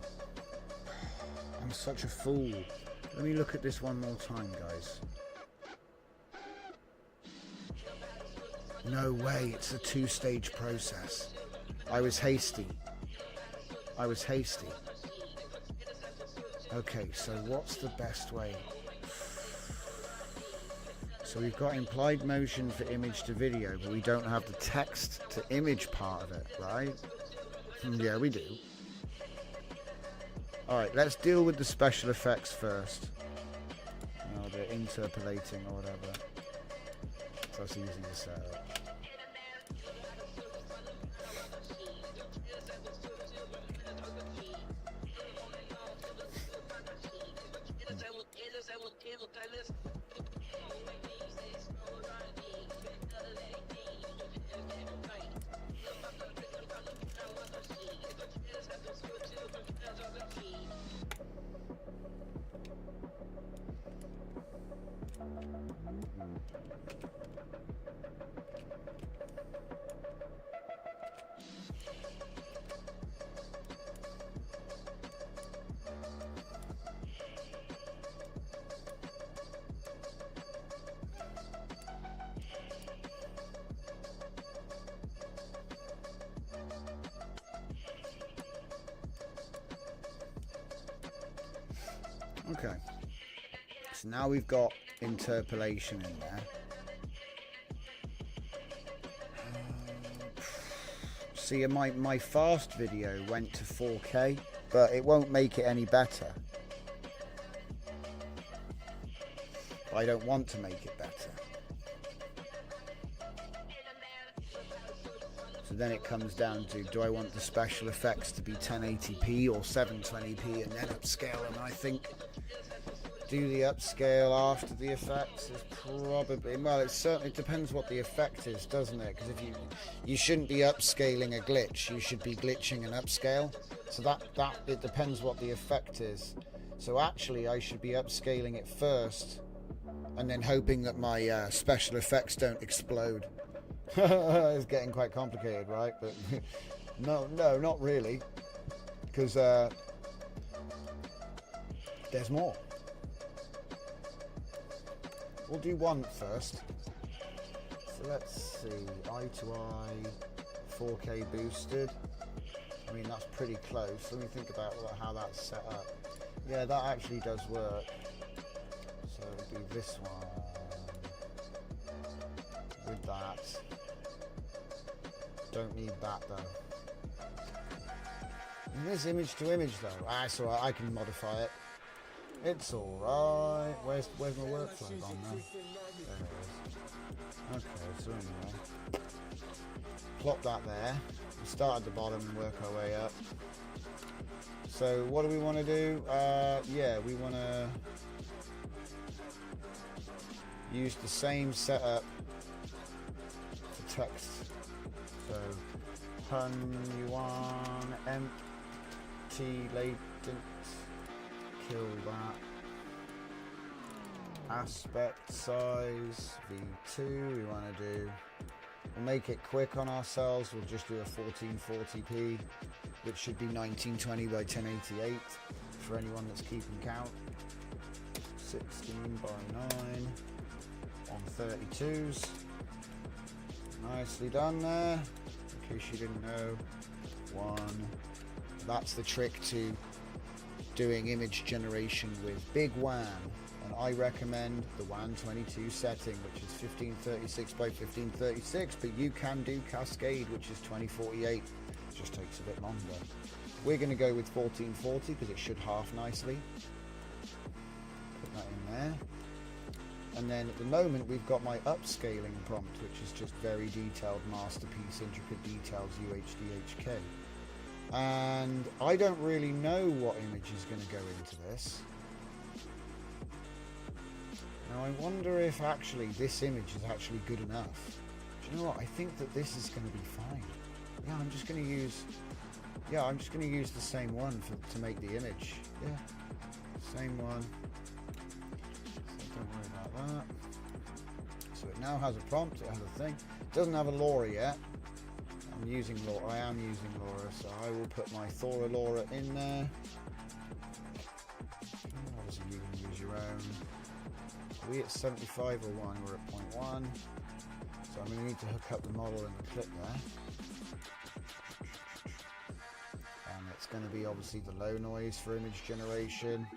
I'm such a fool. Let me look at this one more time, guys. No way, it's a two-stage process. I was hasty. Okay, so what's the best way? So we've got implied motion for image to video, but we don't have the text to image part of it, right? Yeah, we do. Alright, let's deal with the special effects first. Oh, the interpolating or whatever. So that's easy to set up. Okay, so now we've got interpolation in there. See, my fast video went to 4K, but it won't make it any better. I don't want to make it better. So then it comes down to, do I want the special effects to be 1080p or 720p and then upscale them? I think do the upscale after the effects is probably, well, it certainly depends what the effect is, doesn't it? Because if you shouldn't be upscaling a glitch, you should be glitching an upscale. So that it depends what the effect is. So actually I should be upscaling it first and then hoping that my special effects don't explode. It's getting quite complicated, right? But no, not really, because there's more. We'll do one first. So let's see, i2i 4K boosted. I mean, that's pretty close. Let me think about how that's set up. Yeah, that actually does work. So it'll be this one with that. Don't need that though. And this image to image though, it's alright, I can modify it. It's alright. Where's my workflow gone now? There it is. Okay, so anyway. Plop that there. We start at the bottom and work our way up. So what do we want to do? Yeah, we want to use the same setup for text. So hun1 empty latent, kill that. Aspect size v2 we want to do. We'll make it quick on ourselves. We'll just do a 1440p, which should be 1920 by 1088 for anyone that's keeping count. 16 by 9 on 32s. Nicely done there. In case you didn't know, one. That's the trick to doing image generation with big WAN. And I recommend the WAN 22 setting, which is 1536 by 1536, but you can do Cascade, which is 2048. It just takes a bit longer. We're going to go with 1440 because it should half nicely. Put that in there. And then at the moment we've got my upscaling prompt, which is just very detailed masterpiece, intricate details, UHDHK. And I don't really know what image is going to go into this. Now I wonder if actually this image is actually good enough. Do you know what? I think that this is going to be fine. Yeah, I'm just going to use the same one to make the image. Yeah, same one. So don't worry about that. So it now has a prompt, it has a thing. It doesn't have a LoRa yet. I am using LoRa, so I will put my Thora LoRa in there. Obviously you can use your own. Are we at 75 or 1? We're at 0.1. So I'm going to need to hook up the model in the clip there. And it's going to be obviously the low noise for image generation.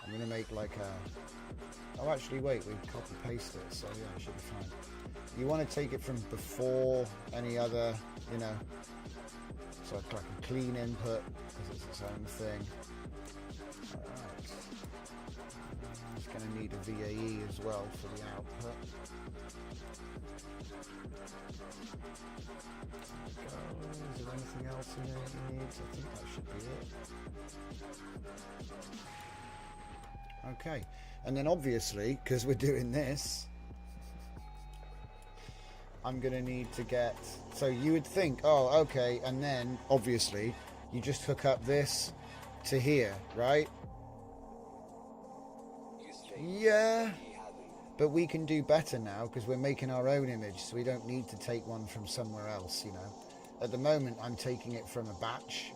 I'm going to make like a... Oh, actually, wait, we copy paste it, so yeah, it should be fine. You want to take it from before any other, you know, so like a clean input, because it's its own thing. Alright. It's going to need a VAE as well for the output. Is there anything else in there it needs? I think that should be it. Okay, and then obviously, because we're doing this, I'm going to need to get... So you would think, oh, okay, and then, obviously, you just hook up this to here, right? Yeah, but we can do better now because we're making our own image, so we don't need to take one from somewhere else, you know. At the moment, I'm taking it from a batch,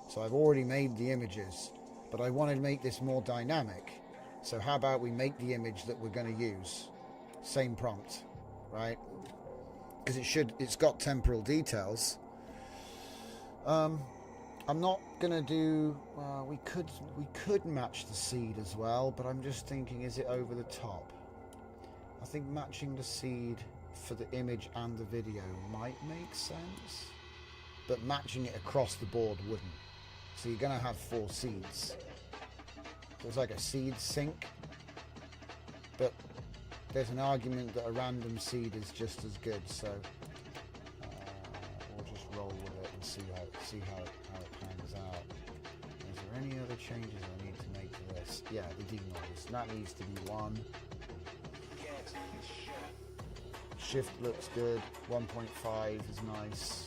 so I've already made the images, but I want to make this more dynamic. So how about we make the image that we're going to use? Same prompt, right? Because it's got temporal details. I'm not gonna do. We could match the seed as well, but I'm just thinking, is it over the top? I think matching the seed for the image and the video might make sense, but matching it across the board wouldn't. So you're gonna have 4 seeds. So it's like a seed sync, but there's an argument that a random seed is just as good. So we'll just roll with it and see how it pans out. Is there any other changes I need to make to this? Yeah, the denoise. That needs to be 1. Shift looks good. 1.5 is nice.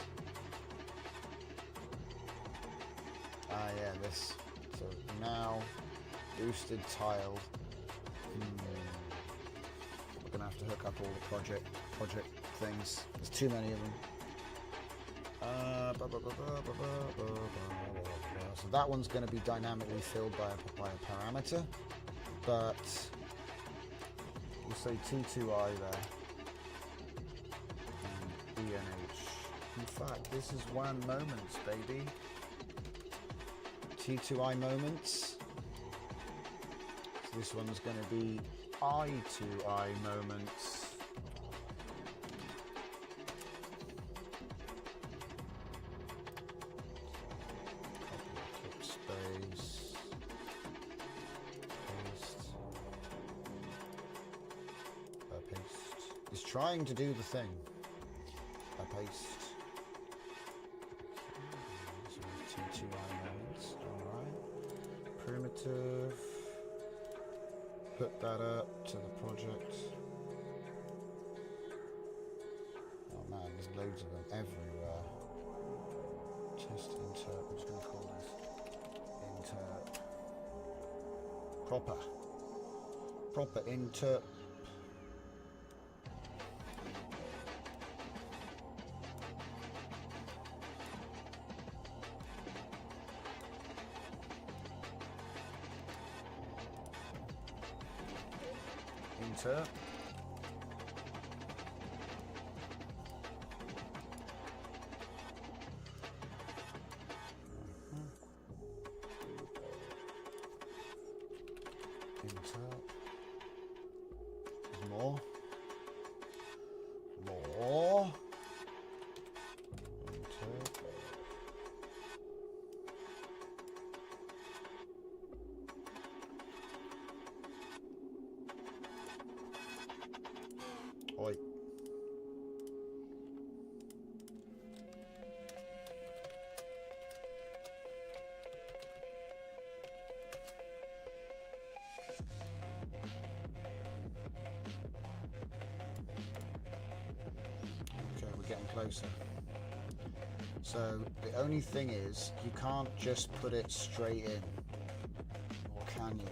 Yeah, this. So now, boosted tiled. We're gonna have to hook up all the project things. There's too many of them. So that one's going to be dynamically filled by a parameter, but we'll say t2i there, and ENH. In fact, this is WAN moments, baby. T2i moments. So this one's going to be i2i moments. Trying to do the thing. I paste. So T2i nodes. Alright. Primitive. Put that up to the project. Oh man, there's loads of them everywhere. Test interp. I'm just going to call this interp. Proper interp. Inter. More. Oi. Okay, we're getting closer. So the only thing is, you can't just put it straight in, or can you?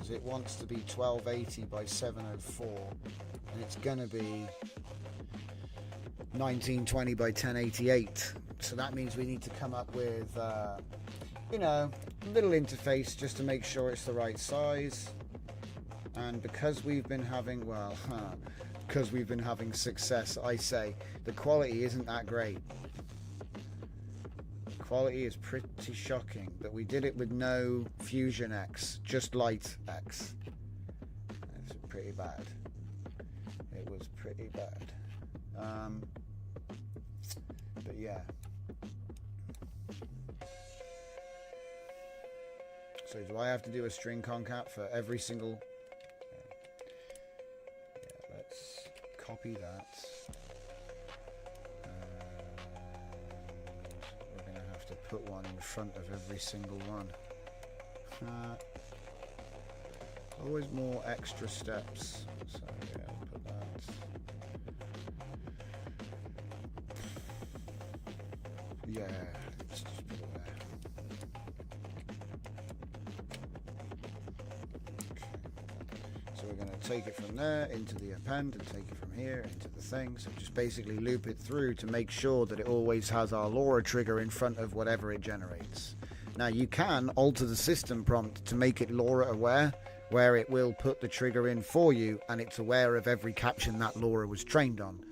because it wants to be 1280 by 704, and it's going to be 1920 by 1088. So that means we need to come up with, you know, a little interface just to make sure it's the right size. And because we've been having, well, because we've been having success, I say, the quality isn't that great. The quality is pretty shocking, but we did it with no Fusion X, just Light X. It's pretty bad. It was pretty bad. But yeah. So do I have to do a string concat for every single... Yeah, let's copy that. We're going to have to put one in front of every single one. Always more extra steps. So yeah, I'll put that. Yeah, let's just put it there. Okay. So we're going to take it from there into the append and take it from here into the thing. So just basically loop it through to make sure that it always has our LoRa trigger in front of whatever it generates. Now you can alter the system prompt to make it LoRa aware, where it will put the trigger in for you and it's aware of every caption that LoRa was trained on.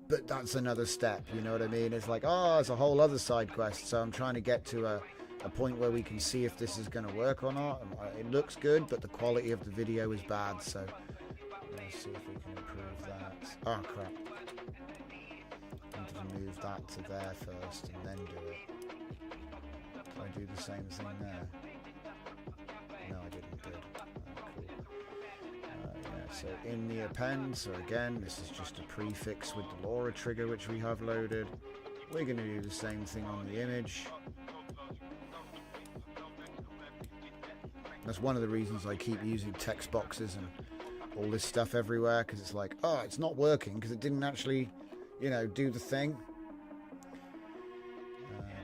But that's another step, you know what I mean? It's like, oh, it's a whole other side quest. So I'm trying to get to a point where we can see if this is going to work or not. It looks good, but the quality of the video is bad. So let's see if we can improve that. Oh, crap. I need to move that to there first and then do it. Can I do the same thing there? No, I didn't. Good. So in the append, so again, this is just a prefix with the LoRa trigger which we have loaded. We're going to do the same thing on the image. That's one of the reasons I keep using text boxes and all this stuff everywhere, because it's like, oh, it's not working because it didn't actually, you know, do the thing.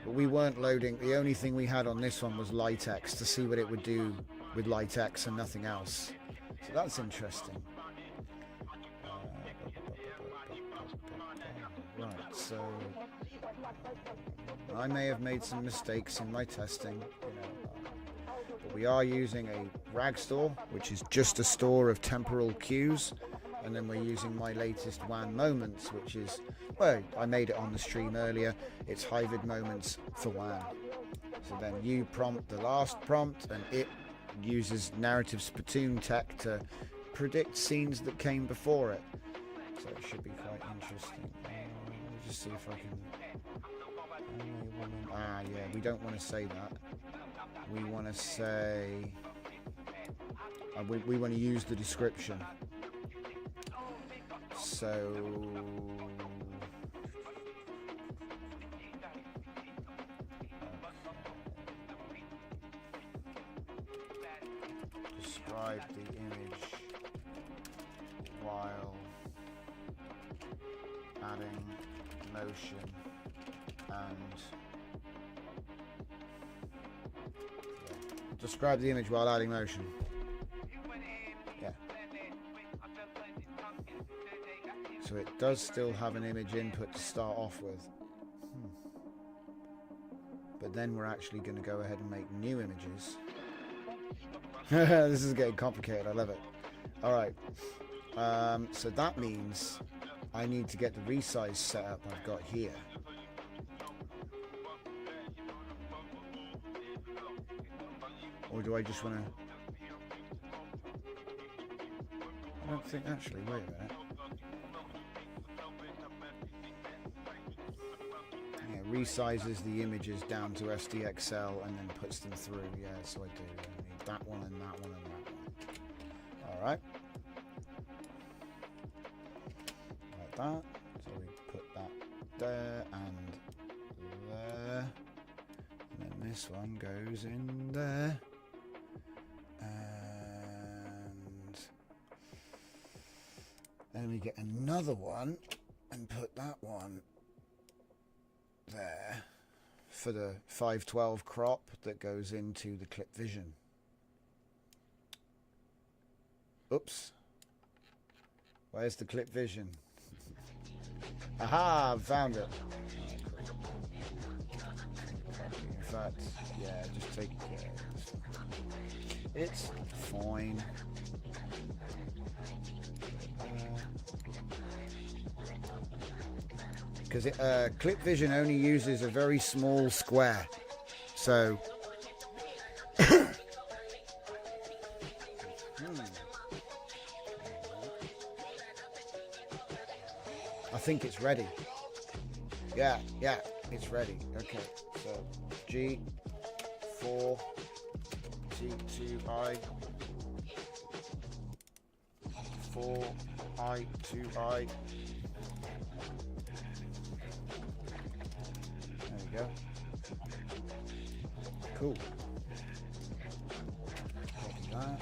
But we weren't loading, the only thing we had on this one was LightX to see what it would do with LightX and nothing else. So that's interesting. Right, so I may have made some mistakes in my testing, you know, but we are using a rag store, which is just a store of temporal cues, and then we're using my latest WAN moments, which is, well, I made it on the stream earlier, it's Hyvid moments for WAN. So then you prompt the last prompt and it uses narrative spittoon tech to predict scenes that came before it. So it should be quite interesting. Let me just see if I can... yeah, we don't want to say that. We want to say... we want to use the description. So... Describe the image while adding motion and describe the image while adding motion. Yeah. So it does still have an image input to start off with. But then we're actually going to go ahead and make new images. This is getting complicated. I love it. Alright. So that means I need to get the resize set up I've got here. Or do I just want to... I don't think... Actually, wait a minute. Yeah, resizes the images down to SDXL and then puts them through. Yeah, so I do. I need that one and that one and that one. Alright. Like that. So we put that there and there. And then this one goes in there. And then we get another one and put that one there for the 512 crop that goes into the clip vision. Oops. Where's the clip vision? Aha, I've found it. In fact, yeah, just take it's fine. Because clip vision only uses a very small square, so I think it's ready. Yeah, it's ready. Okay, so G4 T2i 4 i2i. There we go. Cool. Copy that.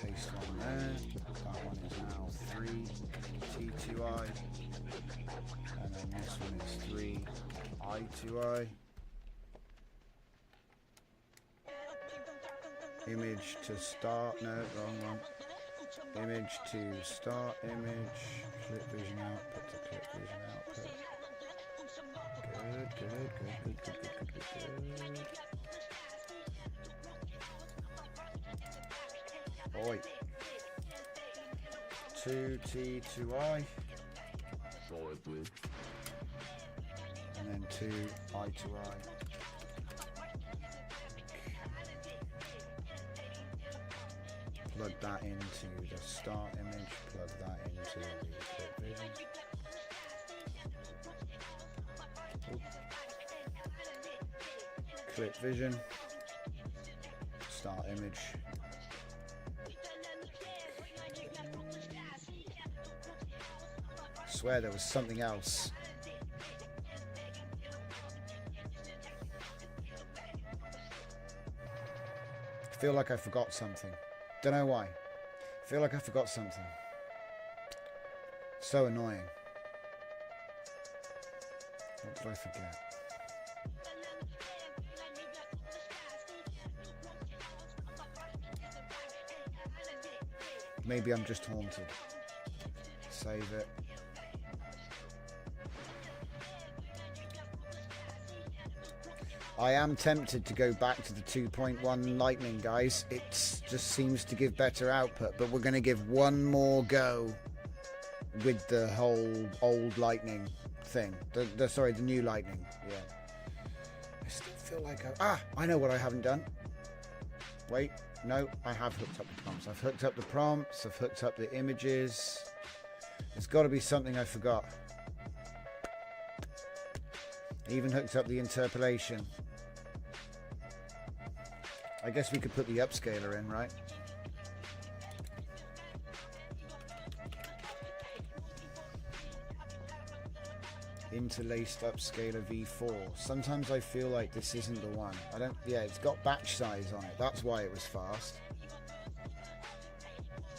Paste one there. That one is now 3 T2i. And then this one is 3 i2i. Image to start. No, wrong. Image to start image. Clip vision output to clip vision output. Good. Oi. 2 T2i. Solid blue. And then 2 i2i. Plug that into the start image, plug that into the clip vision. Clip vision, start image. I swear there was something else. I feel like I forgot something. Don't know why. I feel like I forgot something. So annoying. What did I forget? Maybe I'm just haunted. Save it. I am tempted to go back to the 2.1 Lightning, guys. It just seems to give better output, but we're going to give one more go with the whole old Lightning thing. Sorry, the new Lightning. Yeah. I still feel like I know what I haven't done. Wait, no, I have hooked up the prompts. I've hooked up the prompts. I've hooked up the images. There's got to be something I forgot. Even hooked up the interpolation. I guess we could put the upscaler in, right? Interlaced upscaler V4. Sometimes I feel like this isn't the one. Yeah, it's got batch size on it. That's why it was fast.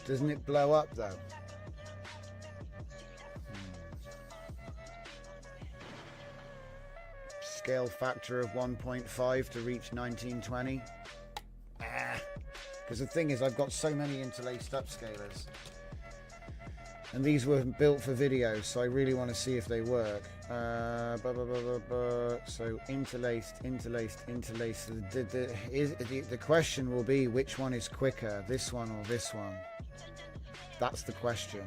Doesn't it blow up though? Scale factor of 1.5 to reach 1920. Because the thing is, I've got so many interlaced upscalers, and these were built for video, so I really want to see if they work. So interlaced. The question will be, which one is quicker, this one or this one? That's the question.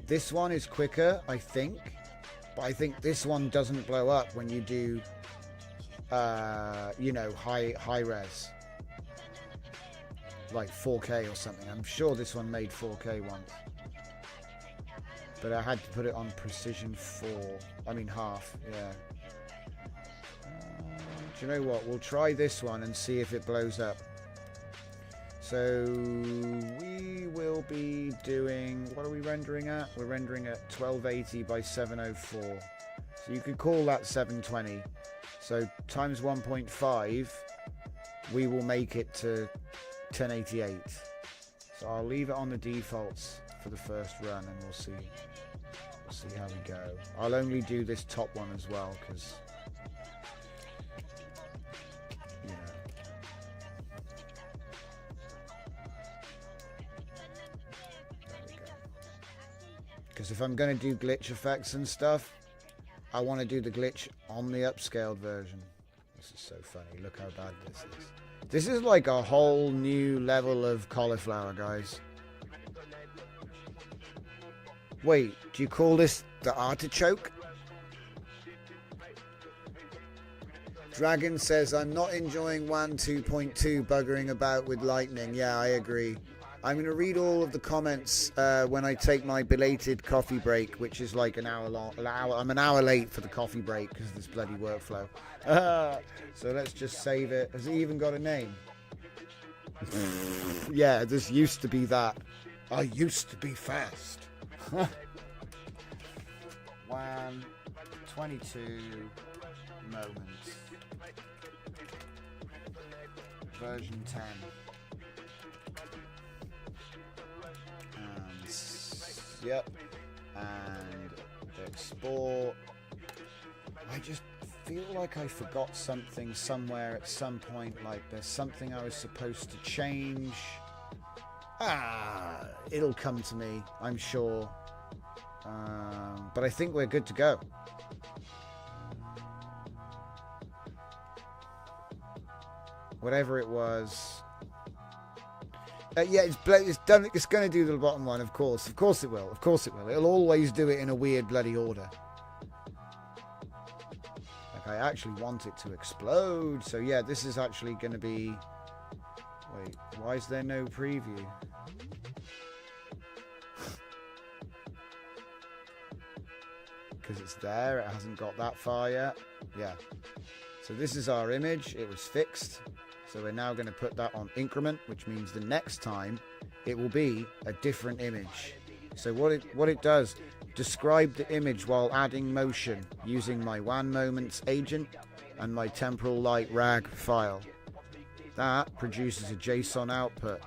This one is quicker, I think. But I think this one doesn't blow up when you do, you know, high res, like 4K or something. I'm sure this one made 4K once, but I had to put it on precision half. Yeah. Do you know what? We'll try this one and see if it blows up. So we will be doing, what are we rendering at? We're rendering at 1280 by 704. So you could call that 720. So times 1.5, we will make it to 1088. So I'll leave it on the defaults for the first run, and we'll see how we go. I'll only do this top one as well, because Because if I'm going to do glitch effects and stuff, I want to do the glitch on the upscaled version. This is so funny. Look how bad this is. This is like a whole new level of cauliflower, guys. Wait, do you call this the artichoke? Dragon says, I'm not enjoying WAN 2.2 buggering about with lightning. Yeah, I agree. I'm going to read all of the comments when I take my belated coffee break, which is like an hour long. I'm an hour late for the coffee break because of this bloody workflow. So let's just save it. Has it even got a name? Yeah, this used to be that. I used to be fast. WAN 22 moments. Version 10. And yep. And export. I just feel like I forgot something somewhere at some point. Like there's something I was supposed to change. It'll come to me, I'm sure. But I think we're good to go. Whatever it was. Yeah, it's done. It's going to do the bottom one, of course. Of course it will. Of course it will. It'll always do it in a weird bloody order. Like I actually want it to explode. So yeah, this is actually going to be... Wait, why is there no preview? Because it's there. It hasn't got that far yet. Yeah. So this is our image. It was fixed. So we're now going to put that on increment, which means the next time it will be a different image. So what it does, describe the image while adding motion using my WAN moments agent and my temporal light rag file. That produces a JSON output,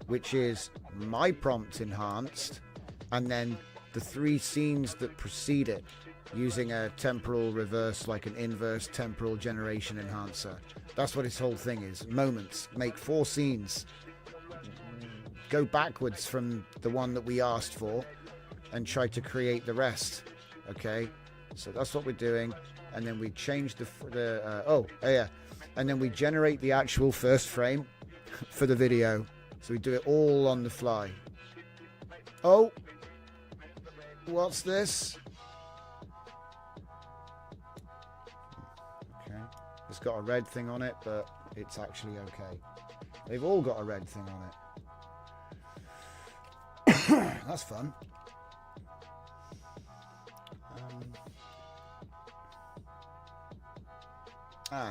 which is my prompt enhanced, and then the 3 scenes that precede it using a temporal reverse, like an inverse temporal generation enhancer. That's what his whole thing is. Moments. Make 4 scenes. Go backwards from the one that we asked for and try to create the rest. Okay? So that's what we're doing. And then we change and then we generate the actual first frame for the video. So we do it all on the fly. Oh! What's this? It's got a red thing on it, but it's actually okay. They've all got a red thing on it. That's fun.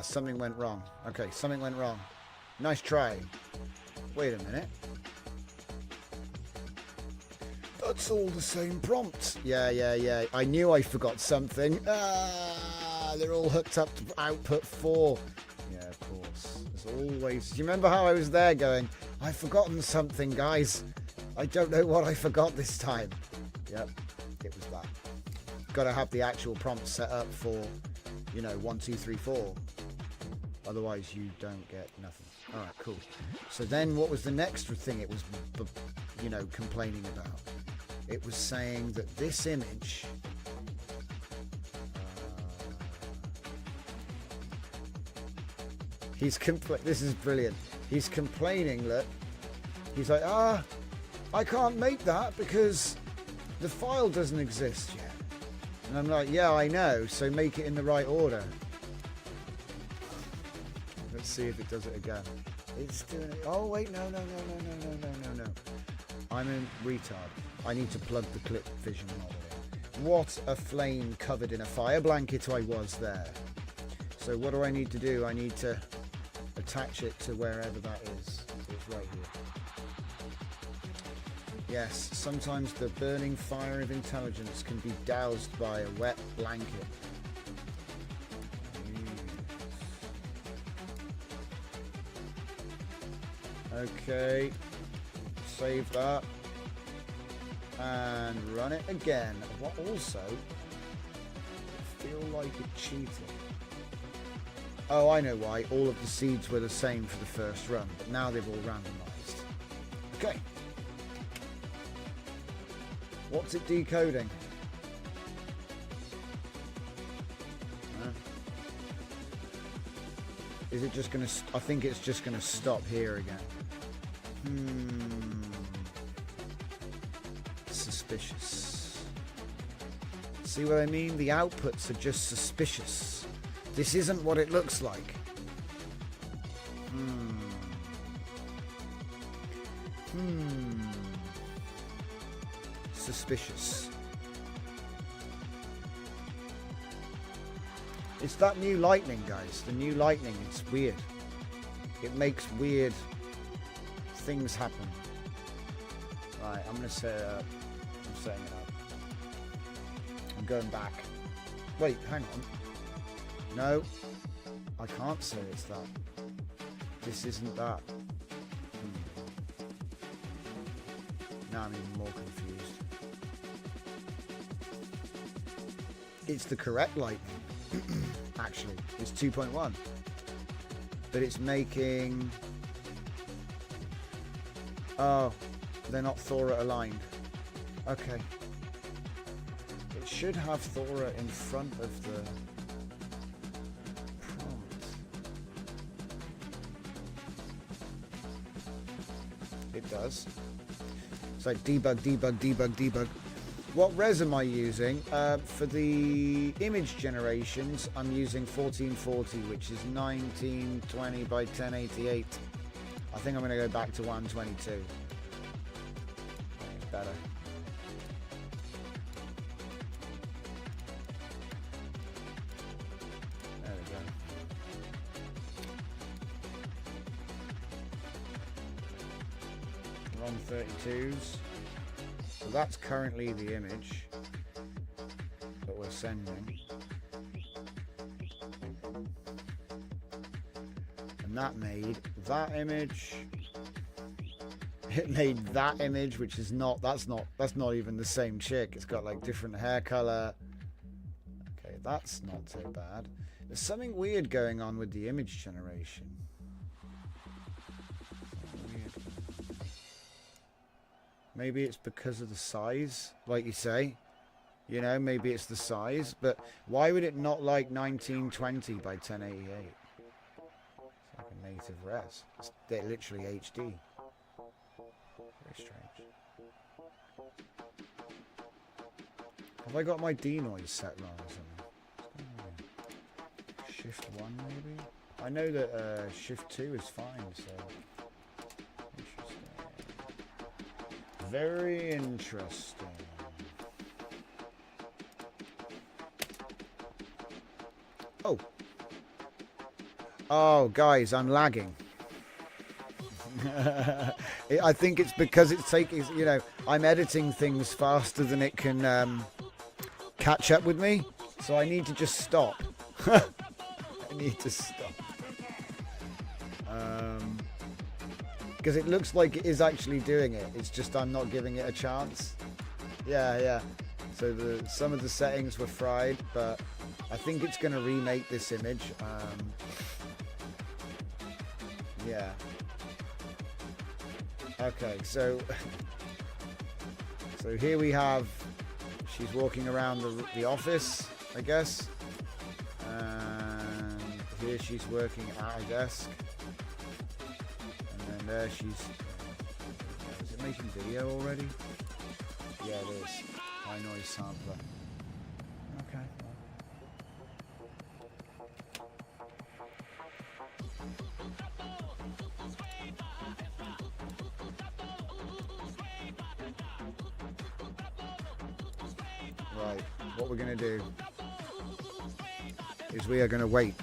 Something went wrong. Okay, something went wrong. Nice try. Wait a minute. That's all the same prompt. Yeah. I knew I forgot something. They're all hooked up to output 4. Yeah, of course. As always. Do you remember how I was there going, I've forgotten something, guys. I don't know what I forgot this time. Yep, it was that. Got to have the actual prompt set up for, 1, 2, 3, 4. Otherwise, you don't get nothing. All right, cool. So then what was the next thing it was, complaining about? It was saying that this image... This is brilliant. He's complaining, look. He's like, I can't make that because the file doesn't exist yet. And I'm like, yeah, I know, so make it in the right order. Let's see if it does it again. It's doing it. Oh, wait, no. I'm a retard. I need to plug the clip vision model in. What a flame covered in a fire blanket I was there. So what do I need to do? I need to attach it to wherever that is. It's right here. Yes, sometimes the burning fire of intelligence can be doused by a wet blanket. Okay, save that and run it again. What also, I feel like it cheated. Oh, I know why. All of the seeds were the same for the first run, but now they've all randomized. Okay. What's it decoding? Is it just going to... I think it's just going to stop here again. Suspicious. See what I mean? The outputs are just suspicious. This isn't what it looks like. Suspicious. It's that new lightning, guys. The new lightning, it's weird. It makes weird things happen. Right, I'm gonna set it up. I'm setting it up. I'm going back. Wait, hang on. No, I can't say it's that. This isn't that. Now I'm even more confused. It's the correct lightning. Actually, it's 2.1. But it's making... Oh, they're not Thora aligned. Okay. It should have Thora in front of the prompt. It does. It's like debug, debug, debug, debug. What res am I using? For the image generations, I'm using 1440, which is 1920 by 1088. I think I'm going to go back to 122. It's better. There we go. We're on 32s. So that's currently the image that we're sending. And that made that image. It made that image, which is not, that's not even the same chick. It's got like different hair color. Okay, that's not too bad. There's something weird going on with the image generation. Maybe it's because of the size, like you say. You know, maybe it's the size. But why would it not like 1920 by 1088? It's like a native res. They're literally HD. Very strange. Have I got my denoise set wrong or something? Shift 1 maybe? I know that Shift 2 is fine, so... Very interesting. Oh. Oh, guys, I'm lagging. I think it's because it's taking, you know, I'm editing things faster than it can catch up with me. So I need to just stop. I need to stop. Because it looks like it is actually doing it. It's just I'm not giving it a chance. Yeah. So some of the settings were fried, but I think it's going to remake this image. Yeah. Okay, so here we have, she's walking around the office, I guess. And here she's working at a desk. And there she's... Is it making video already? Yeah, it is. High noise sampler. Okay. Right, what we're going to do is we are going to wait.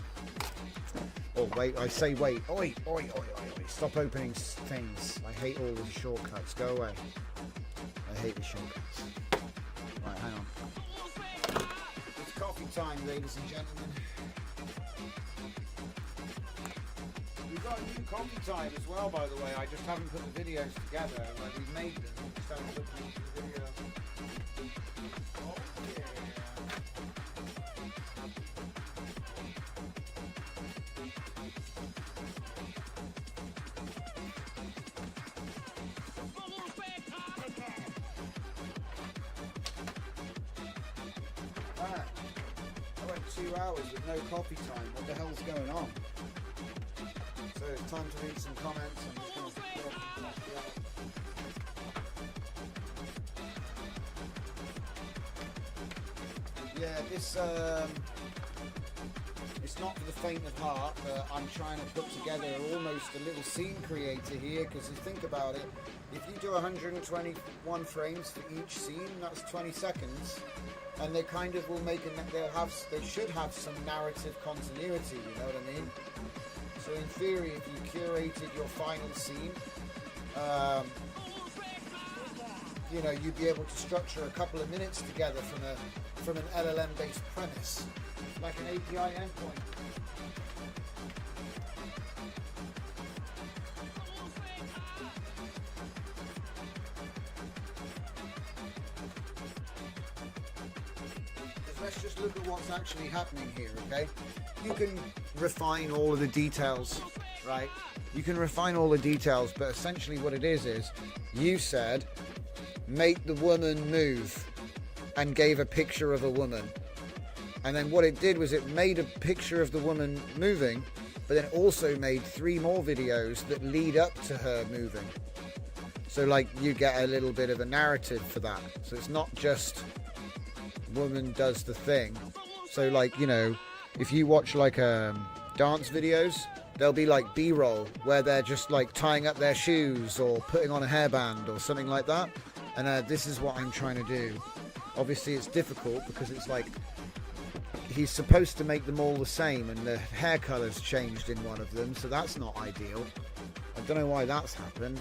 Oh, wait, I say wait. Oi, oi, oi, oi, oi. Stop opening things. I hate all the shortcuts. Go away. I hate the shortcuts. Right, hang on. It's coffee time, ladies and gentlemen. We've got a new coffee time as well, by the way. I just haven't put the videos together. Like, we've made them. Just haven't put the video. Oh, yeah. Man, I went 2 hours with no coffee time. What the hell's going on? So it's time to read some comments. I'm just going to yeah, this it's not for the faint of heart, but I'm trying to put together almost a little scene creator here, because if you think about it, if you do 121 frames for each scene, that's 20 seconds, and they kind of will make they should have some narrative continuity, you know what I mean? So in theory, if you curated your final scene, you know, you'd be able to structure a couple of minutes together from an LLM-based premise, like an API endpoint. Let's just look at what's actually happening here, okay? You can refine all of the details, right? You can refine all the details, but essentially what it is you said, make the woman move, and gave a picture of a woman. And then what it did was it made a picture of the woman moving, but then also made 3 more videos that lead up to her moving. So like you get a little bit of a narrative for that. So it's not just woman does the thing. So like, you know, if you watch like dance videos, there'll be like B-roll where they're just like tying up their shoes or putting on a hairband or something like that. And this is what I'm trying to do. Obviously it's difficult because it's like he's supposed to make them all the same, and the hair color's changed in one of them, so that's not ideal. I don't know why that's happened.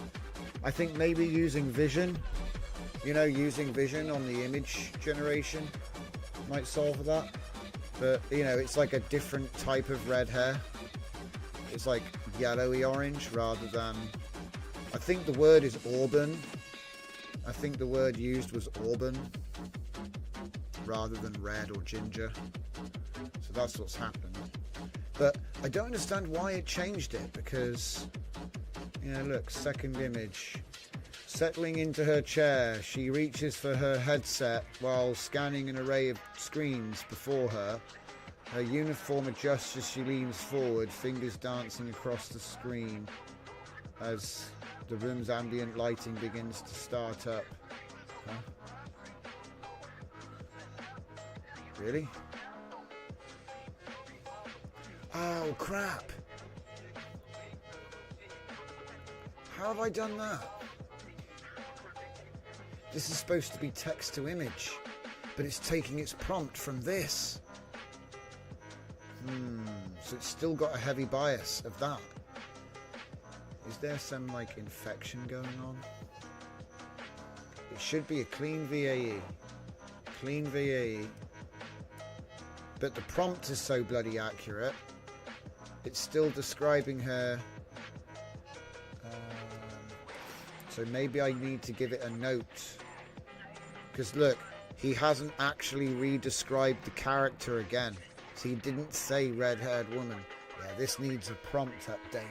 I think maybe using vision, you know, using vision on the image generation might solve that. But you know, it's like a different type of red hair. It's like yellowy orange rather than, I think the word is auburn. I think the word used was auburn rather than red or ginger. So that's what's happened. But I don't understand why it changed it, because, you know, look, second image. Settling into her chair, she reaches for her headset while scanning an array of screens before her. Her uniform adjusts as she leans forward, fingers dancing across the screen as the room's ambient lighting begins to start up. Huh? Really? Oh, crap. How have I done that? This is supposed to be text to image, but it's taking its prompt from this. So it's still got a heavy bias of that. Is there some like infection going on? It should be a clean VAE. Clean VAE. But the prompt is so bloody accurate. It's still describing her. So maybe I need to give it a note. Because look, he hasn't actually re-described the character again. So he didn't say red-haired woman. Yeah, this needs a prompt update.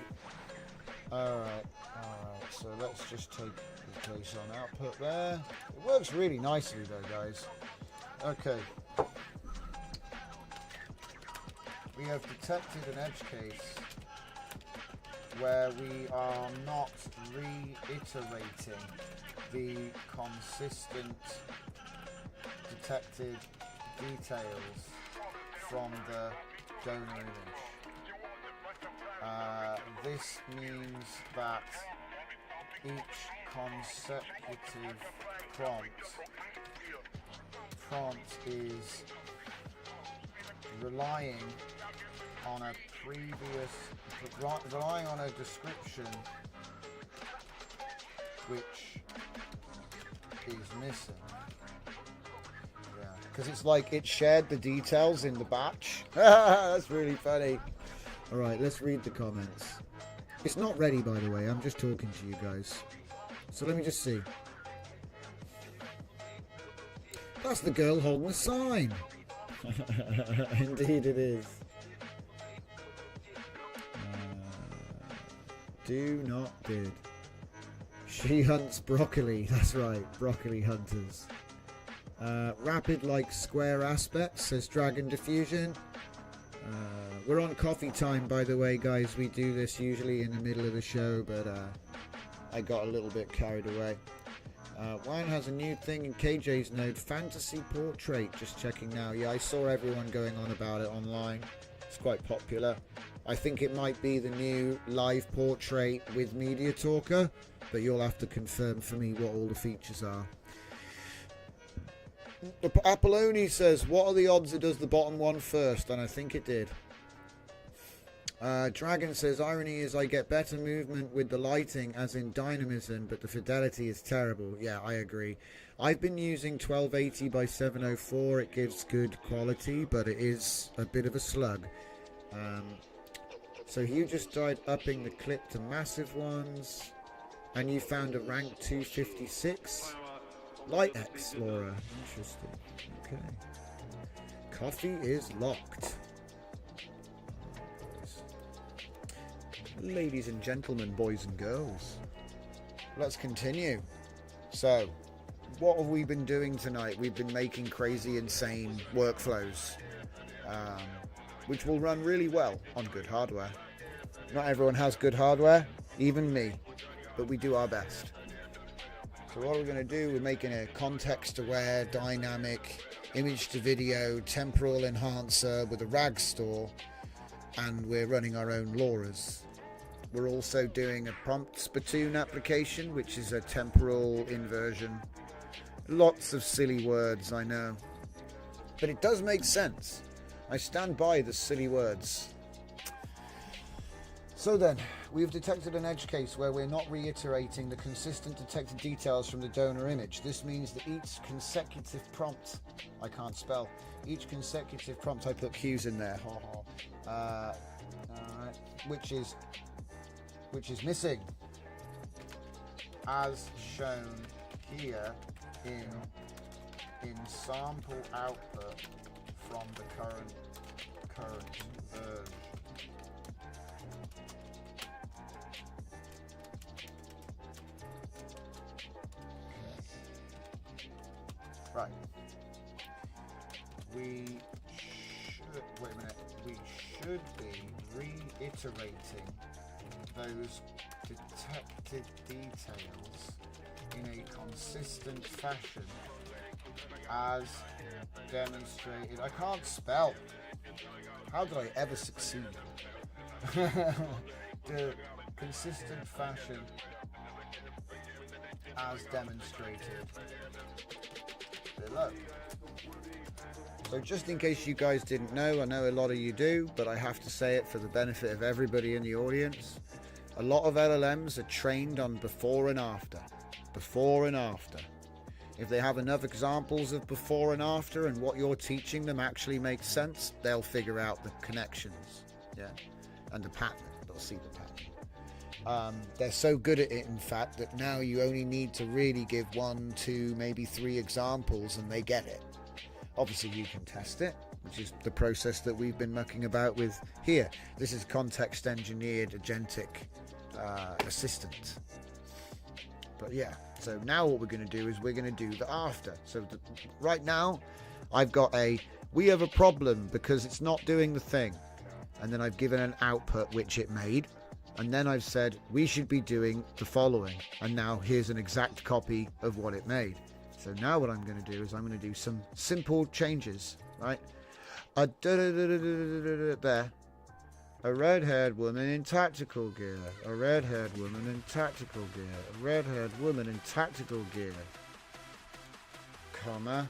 Alright, so let's just take the place on output there. It works really nicely though, guys. Okay. We have detected an edge case where we are not reiterating the consistent detected details from the donor image. This means that each consecutive prompt is relying on a description which is missing. Yeah, because it's like it shared the details in the batch. That's really funny. All right, let's read the comments. It's not ready, by the way. I'm just talking to you guys. So let me just see. That's the girl holding the sign. Indeed it is. Do not bid. She hunts broccoli. That's right, broccoli hunters. Rapid like square aspects, says Dragon Diffusion. We're on coffee time, by the way, guys. We do this usually in the middle of the show, but I got a little bit carried away. WAN has a new thing in KJ's node, Fantasy Portrait. Just checking now. Yeah, I saw everyone going on about it online. It's quite popular. I think it might be the new live portrait with Media Talker, but you'll have to confirm for me what all the features are. Apolloni says, what are the odds it does the bottom one first? And I think it did. Dragon says, irony is I get better movement with the lighting as in dynamism, but the fidelity is terrible. Yeah, I agree. I've been using 1280 by 704. It gives good quality, but it is a bit of a slug. So Hugh just tried upping the clip to massive ones, and you found a rank 256. Light X, Laura. Interesting. Okay. Coffee is locked. Ladies and gentlemen, boys and girls, let's continue. So, what have we been doing tonight? We've been making crazy, insane workflows, which will run really well on good hardware. Not everyone has good hardware, even me, but we do our best. So what we're going to do, we're making a context-aware, dynamic, image-to-video, temporal enhancer with a RAG store, and we're running our own LoRa's. We're also doing a prompt spittoon application, which is a temporal inversion. Lots of silly words, I know. But it does make sense. I stand by the silly words. So then, we've detected an edge case where we're not reiterating the consistent detected details from the donor image. This means that each consecutive prompt, I can't spell, each consecutive prompt, I put Q's in there, alright, which is missing, as shown here in sample output from the current version. Right. We should be reiterating those detected details in a consistent fashion as demonstrated. I can't spell. How did I ever succeed? The consistent fashion as demonstrated below. So just in case you guys didn't know, I know a lot of you do, but I have to say it for the benefit of everybody in the audience. A lot of LLMs are trained on before and after. Before and after. If they have enough examples of before and after and what you're teaching them actually makes sense, they'll figure out the connections. Yeah. And the pattern. They'll see the pattern. They're so good at it, in fact, that now you only need to really give 1, 2, maybe 3 examples and they get it. Obviously you can test it, which is the process that we've been mucking about with here. This is context engineered agentic assistant. But yeah, so now what we're going to do is we're going to do the after. So right now I've got we have a problem because it's not doing the thing, and then I've given an output which it made, and then I've said we should be doing the following, and now here's an exact copy of what it made. So now what I'm going to do is I'm going to do some simple changes, right? There. A red-haired woman in tactical gear. A red-haired woman in tactical gear. A red-haired woman in tactical gear. Comma.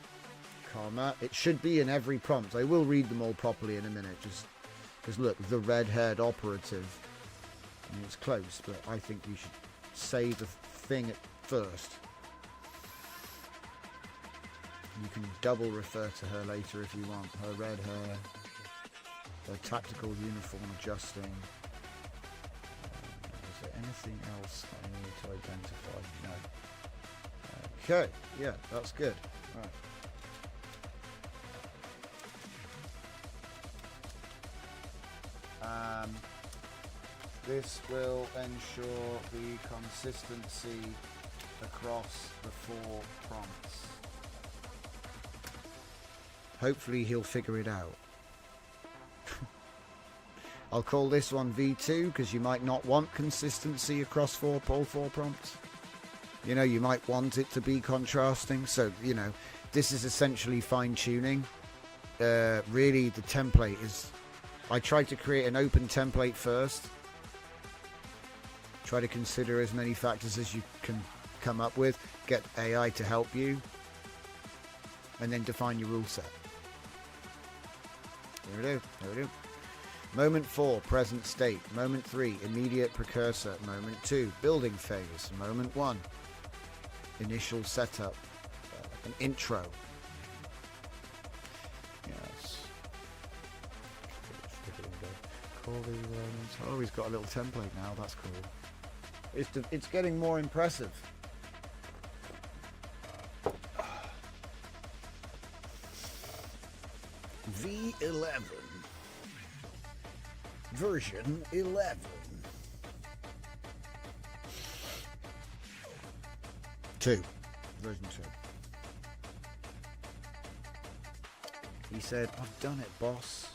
Comma. It should be in every prompt. I will read them all properly in a minute. Just because look, the red-haired operative. I mean, it's close, but I think we should say the thing at first. You can double refer to her later if you want. Her red hair, her tactical uniform adjusting. Is there anything else I need to identify? No. Okay, yeah, that's good. Right. This will ensure the consistency across the 4 prompts. Hopefully he'll figure it out. I'll call this one V2 because you might not want consistency across all four prompts. You know, you might want it to be contrasting. So, you know, this is essentially fine-tuning. Really, the template is... I tried to create an open template first. Try to consider as many factors as you can come up with. Get AI to help you. And then define your rule set. There we do. There we do. Moment 4, present state. Moment 3, immediate precursor. Moment 2, building phase. Moment 1, initial setup. An intro. Yes. Call the elements. Oh, he's got a little template now. That's cool. It's getting more impressive. V11. Version 11. 2. Version 2. He said, I've done it, boss.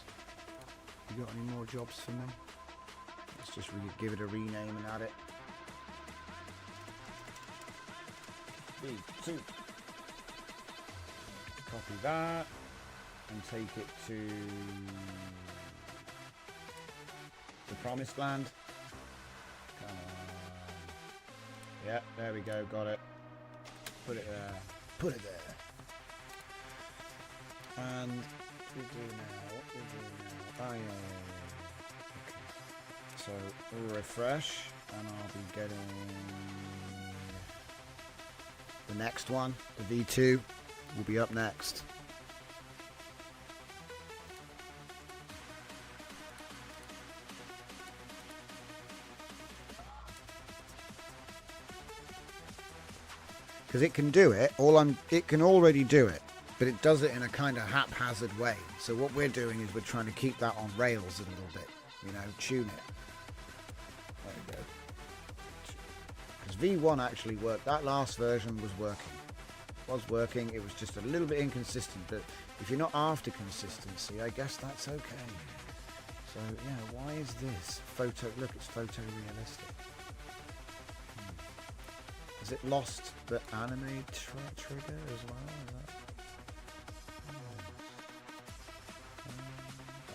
You got any more jobs for me? Let's just give it a rename and add it. V2. Copy that and take it to the promised land. Come on. Yeah, there we go, got it. Put it there. Put it there. And what do we do now? What do we do now? Oh yeah. Okay. So we'll refresh and I'll be getting the next one. The V2 will be up next. Because it can do it, it can already do it, but it does it in a kind of haphazard way. So what we're doing is we're trying to keep that on rails a little bit, you know, tune it. There we go. Because V1 actually worked. That last version was working. It was just a little bit inconsistent, but if you're not after consistency, I guess that's okay. So yeah, why is this look, it's photorealistic. Has it lost the anime trigger as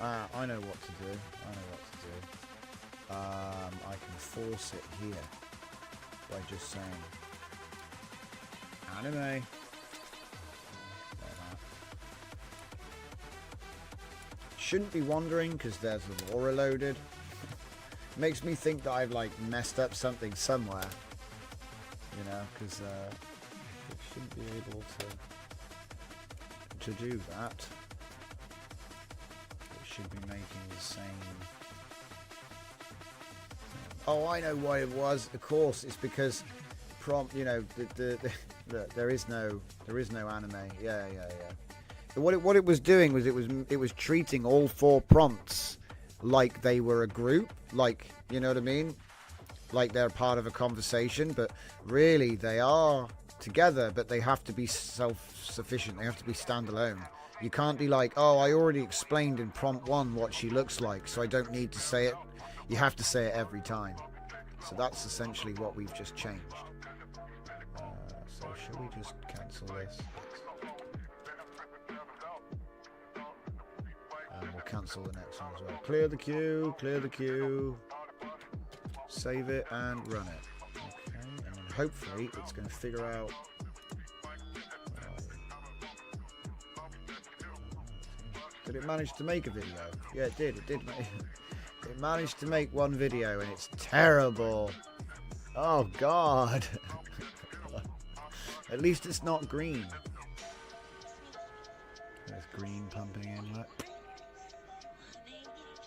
well? I know what to do. I can force it here by just saying anime. Like that. Shouldn't be wondering because there's the LoRa loaded. Makes me think that I've like messed up something somewhere. You know, because it shouldn't be able to do that. It should be making the same. Oh, I know why it was. Of course, it's because prompt. You know, there is no anime. Yeah. What it was doing was it was treating all 4 prompts like they were a group. Like, you know what I mean? Like they're part of a conversation, but really they are together, but they have to be self-sufficient. They have to be standalone. You can't be like, oh, I already explained in prompt 1 what she looks like, so I don't need to say it. You have to say it every time. So that's essentially what we've just changed. So shall we just cancel this? And we'll cancel the next one as well. Clear the queue. Save it and run it. Okay, and then hopefully it's going to figure out. Did it manage to make a video? Yeah, it did. It managed to make one video, and it's terrible. Oh God! At least it's not green. There's green pumping in, look.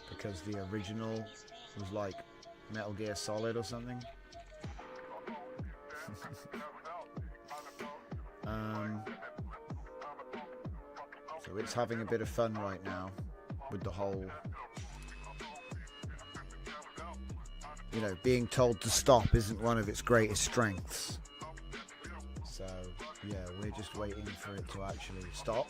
Because the original was like Metal Gear Solid or something. So it's having a bit of fun right now with the whole, you know, being told to stop isn't one of its greatest strengths. So yeah, we're just waiting for it to actually stop.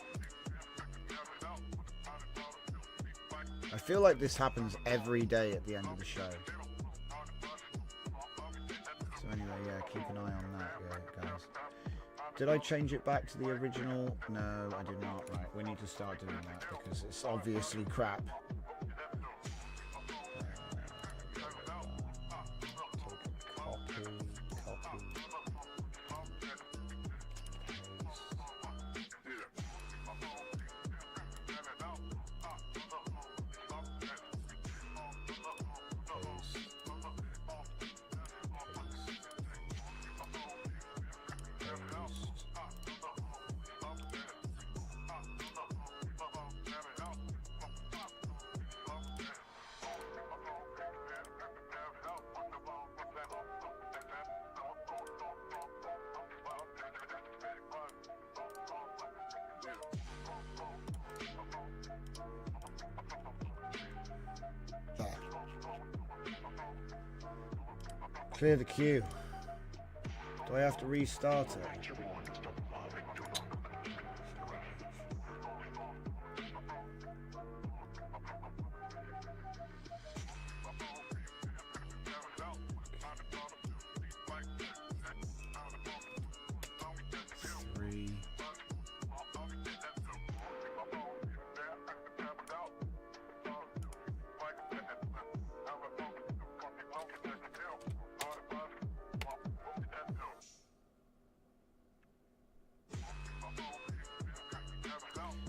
I feel like this happens every day at the end of the show. So anyway, yeah, keep an eye on that, yeah, guys. Did I change it back to the original? No, I did not. Right, we need to start doing that because it's obviously crap. Clear the queue. Do I have to restart it?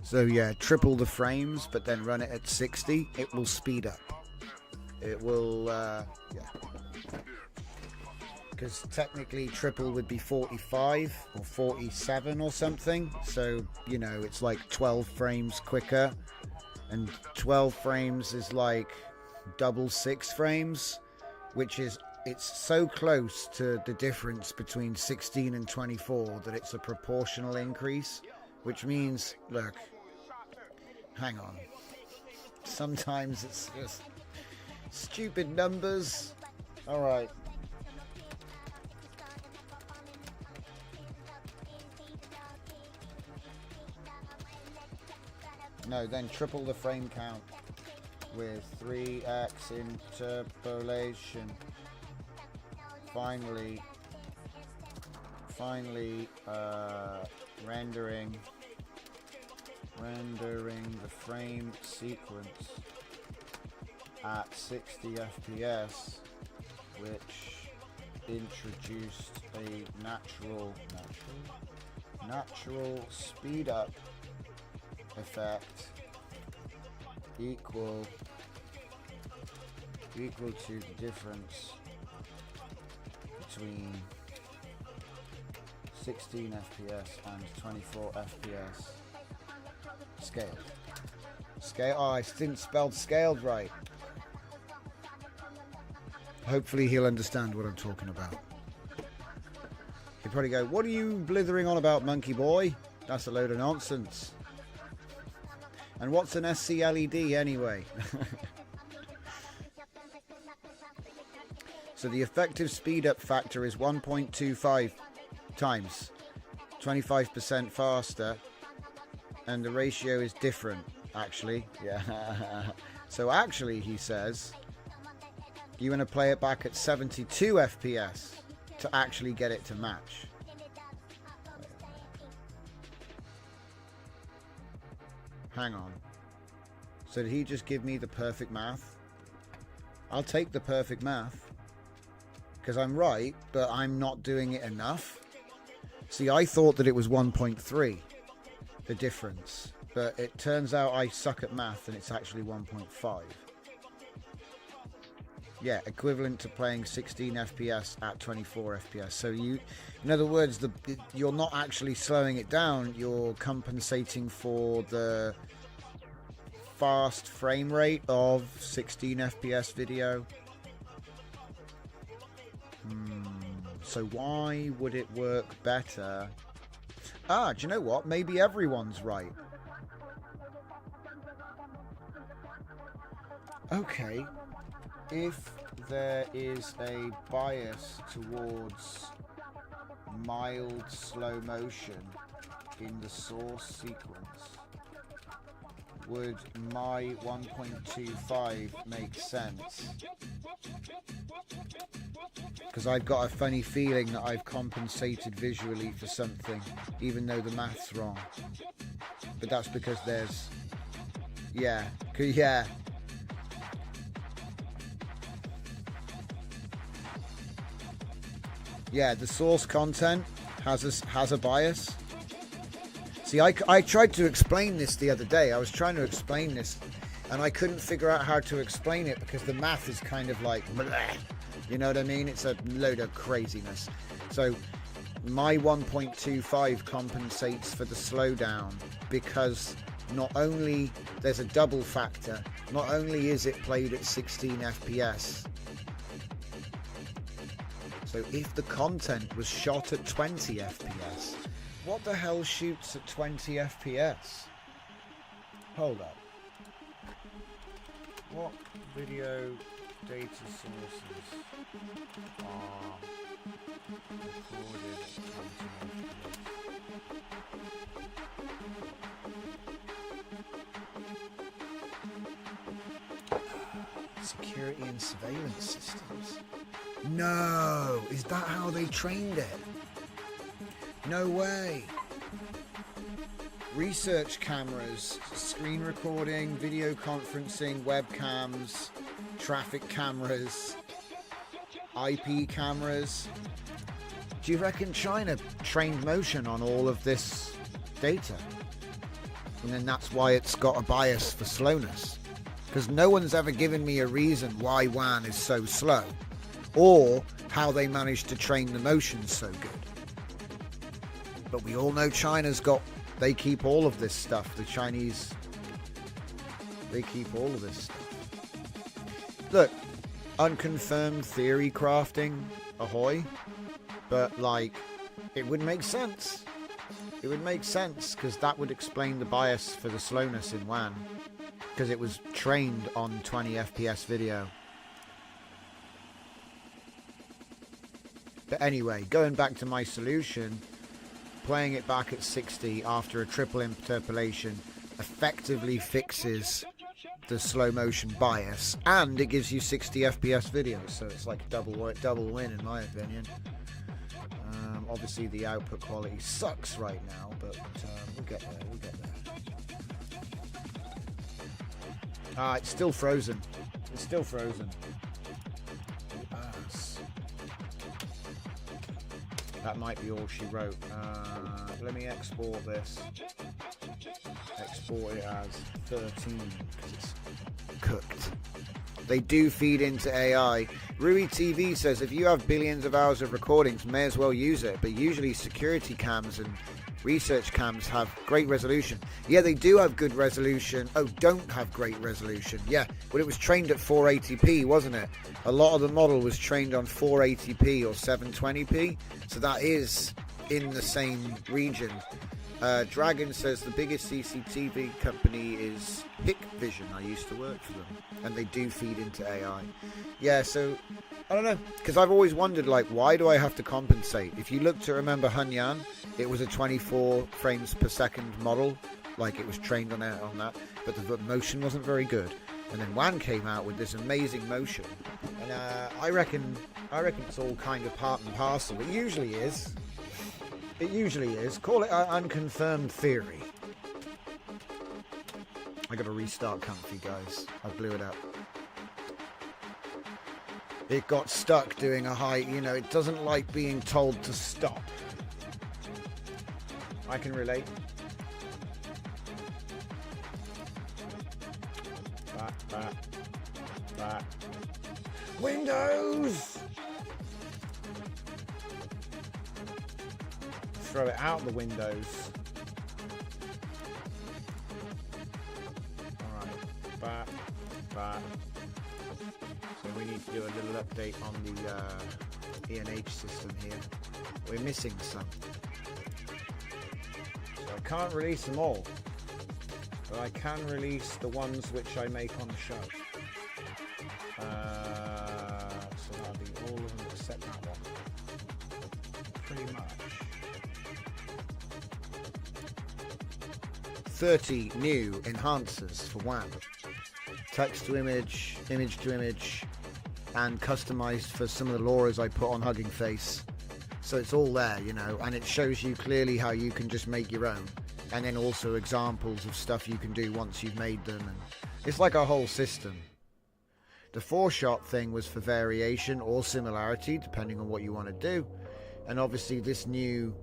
So yeah, triple the frames, but then run it at 60. It will speed up. It will, yeah. Because technically triple would be 45 or 47 or something. So, you know, it's like 12 frames quicker. And 12 frames is like double 6 frames, which is, it's so close to the difference between 16 and 24 that it's a proportional increase. Which means, look, hang on. Sometimes it's just stupid numbers. All right. No, then triple the frame count with 3x interpolation. Finally, rendering the frame sequence at 60 FPS, which introduced a natural speed up effect equal to the difference between 16 FPS and 24 FPS. Scale. Oh, I didn't spell scaled right. Hopefully he'll understand what I'm talking about. He'll probably go, "What are you blithering on about, monkey boy? That's a load of nonsense. And what's an SCLED anyway?" So the effective speed up factor is 1.25 times, 25% faster. And the ratio is different, actually. Yeah. So actually, he says, you want to play it back at 72 FPS to actually get it to match. Hang on. So did he just give me the perfect math? I'll take the perfect math. Because I'm right, but I'm not doing it enough. See, I thought that it was 1.3. The difference, but it turns out I suck at math and it's actually 1.5. Yeah, equivalent to playing 16 FPS at 24 FPS. So you, in other words, you're not actually slowing it down, you're compensating for the fast frame rate of 16 FPS video. So why would it work better? Ah, do you know what? Maybe everyone's right. Okay. If there is a bias towards mild slow motion in the source sequence, would my 1.25 make sense? Because I've got a funny feeling that I've compensated visually for something, even though the math's wrong. But that's because there's... Yeah. Yeah. Yeah, the source content has a bias. See, I tried to explain this the other day. I was trying to explain this, and I couldn't figure out how to explain it because the math is kind of like, bleh, you know what I mean? It's a load of craziness. So my 1.25 compensates for the slowdown because not only there's a double factor, not only is it played at 16 FPS, so if the content was shot at 20 FPS, what the hell shoots at 20 FPS? Hold up. What video data sources are recorded at 20 FPS? Security and surveillance systems. No! Is that how they trained it? No way! Research cameras, screen recording, video conferencing, webcams, traffic cameras, IP cameras. Do you reckon China trained motion on all of this data? And then that's why it's got a bias for slowness. Because no one's ever given me a reason why WAN is so slow, or how they managed to train the motion so good. But we all know they keep all of this stuff. The Chinese, they keep all of this stuff. Look, unconfirmed theory crafting, ahoy. But like, it would make sense. It would make sense because that would explain the bias for the slowness in WAN. Because it was trained on 20 FPS video. But anyway, going back to my solution, playing it back at 60 after a triple interpolation effectively fixes the slow motion bias, and it gives you 60 FPS video, so it's like a double win in my opinion. Obviously the output quality sucks right now, but we'll get there, it's still frozen. It's still frozen. That might be all she wrote. Let me export this. Export it as 13 because it's cooked. They do feed into AI. Rui TV says if you have billions of hours of recordings, may as well use it. But usually security cams and research cams have great resolution. Yeah, they do have good resolution. Oh, don't have great resolution. Yeah, but it was trained at 480p, wasn't it? A lot of the model was trained on 480p or 720p. So that is in the same region. Dragon says the biggest CCTV company is Hikvision. I used to work for them, and they do feed into AI. Yeah, so I don't know, because I've always wondered, like, why do I have to compensate? If you look to remember Hunyan, it was a 24 frames per second model, like it was trained on that, but the motion wasn't very good. And then WAN came out with this amazing motion, and I reckon it's all kind of part and parcel. It usually is. It usually is. Call it an unconfirmed theory. I gotta restart Comfy, guys. I blew it up. It got stuck doing a high, it doesn't like being told to stop. I can relate. Back. Windows! Throw it out the windows. Alright, back. So we need to do a little update on the ENH system here. We're missing some. So I can't release them all, but I can release the ones which I make on the show. So that'll be all of them except that one. Pretty much. 30 new enhancers for WAN. Text to image, image to image, and customized for some of the LoRa's I put on Hugging Face. So it's all there, you know, and it shows you clearly how you can just make your own. And then also examples of stuff you can do once you've made them. And it's like a whole system. The 4-shot thing was for variation or similarity, depending on what you want to do. And obviously this new,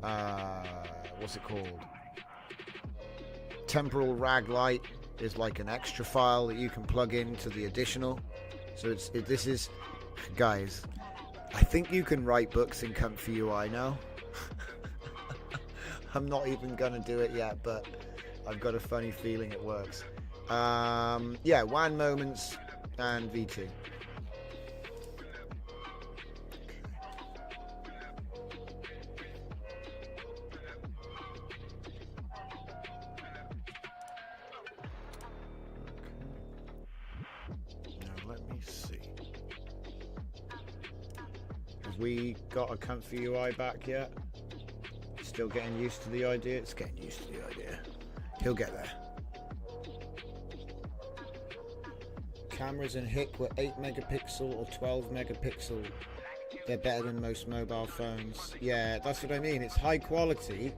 what's it called? Temporal rag light is like an extra file that you can plug into the additional. So this is, guys, I think you can write books in Comfy UI now. I'm not even gonna do it yet, but I've got a funny feeling it works. Yeah, WAN moments and V2. Have we got a Comfy UI back yet? Still getting used to the idea? It's getting used to the idea. He'll get there. Cameras in HIC were 8 megapixel or 12 megapixel. They're better than most mobile phones. Yeah, that's what I mean. It's high quality,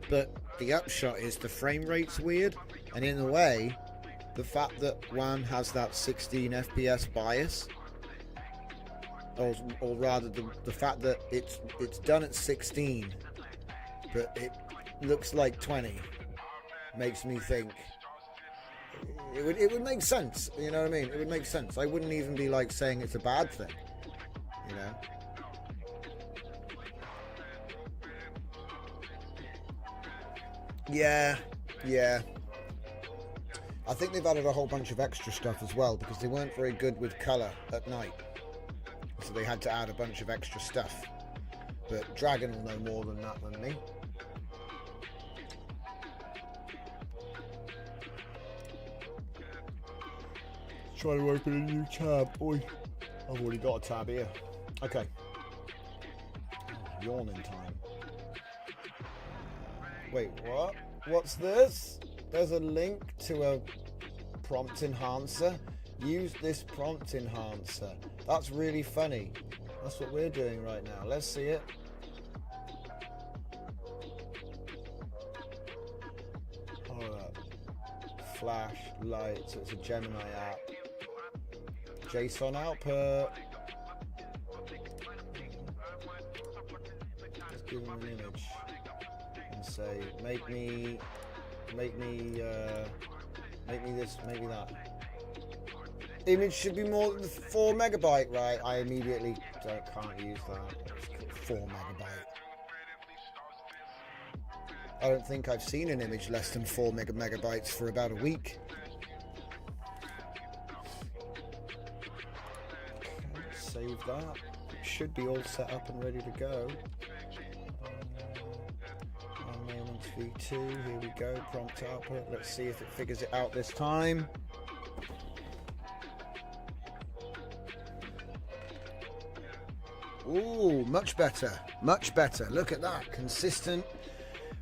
but the upshot is the frame rate's weird. And in a way, the fact that WAN has that 16 FPS bias, or rather the fact that it's done at 16 but it looks like 20, makes me think it would make sense, you know what I mean? It would make sense. I wouldn't even be like saying it's a bad thing, you know. Yeah, I think they've added a whole bunch of extra stuff as well, because they weren't very good with color at night. So they had to add a bunch of extra stuff. But Dragon will know more than that than me. Trying to open a new tab. Oi, I've already got a tab here. Okay. Yawning time. Wait, what? What's this? There's a link to a prompt enhancer. Use this prompt enhancer. That's really funny. That's what we're doing right now. Let's see it. Hold up. Flash, light. So it's a Gemini app. JSON output. Let's give him an image and say, make me this, make me that. Image should be more than 4 megabyte, right? I immediately can't use that. 4 megabyte. I don't think I've seen an image less than 4 megabytes for about a week. Save that. It should be all set up and ready to go. Moments V2, here we go, prompt output. Let's see if it figures it out this time. Ooh, much better, much better. Look at that, consistent.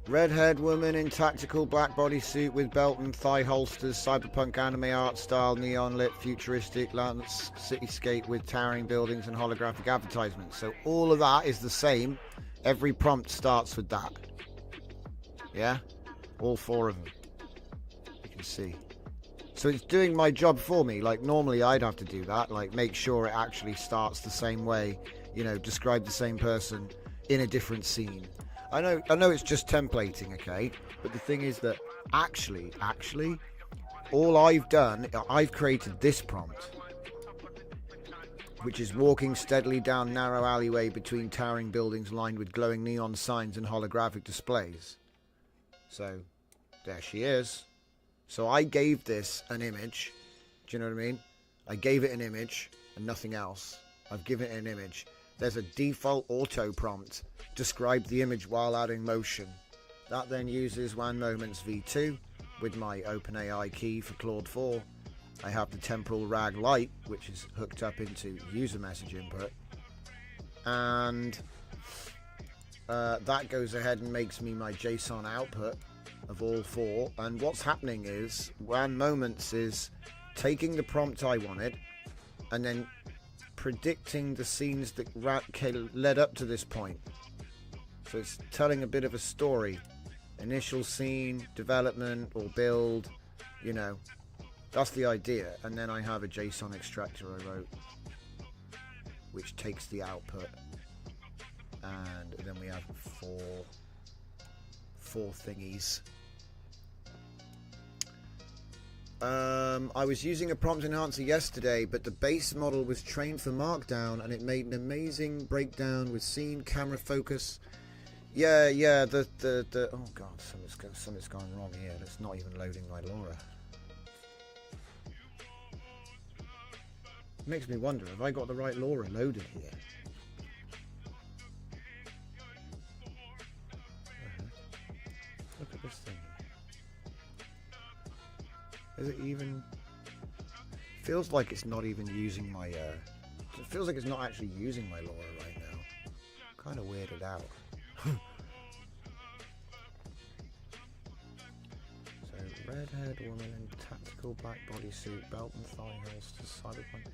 Red-haired woman in tactical black bodysuit with belt and thigh holsters, cyberpunk anime art style, neon lit, futuristic, Latent cityscape with towering buildings and holographic advertisements. So all of that is the same. Every prompt starts with that. Yeah? All 4 of them. You can see. So it's doing my job for me. Like normally I'd have to do that, like make sure it actually starts the same way, you know, describe the same person in a different scene. I know it's just templating, okay? But the thing is that actually, all I've done, I've created this prompt, which is walking steadily down narrow alleyway between towering buildings lined with glowing neon signs and holographic displays. So, there she is. So I gave this an image. Do you know what I mean? I gave it an image and nothing else. I've given it an image. There's a default auto prompt. Describe the image while adding motion. That then uses WAN Moments V2 with my OpenAI key for Claude 4. I have the temporal rag light, which is hooked up into user message input. And that goes ahead and makes me my JSON output, of all four. And what's happening is WAN Moments is taking the prompt I wanted and then predicting the scenes that led up to this point. So it's telling a bit of a story. Initial scene, development or build, you know. That's the idea. And then I have a JSON extractor I wrote, which takes the output. And then we have four thingies. I was using a prompt enhancer yesterday, but the base model was trained for Markdown, and it made an amazing breakdown with scene, camera focus. Yeah. Oh god, something's gone wrong here. It's not even loading my LoRa. Makes me wonder, have I got the right LoRa loaded here? Look at this thing. Is it even... Feels like it's not even using my... It feels like it's not actually using my LoRa right now. Kind of weirded out. So, redhead woman in tactical black bodysuit, belt and thigh holster, cyberpunk.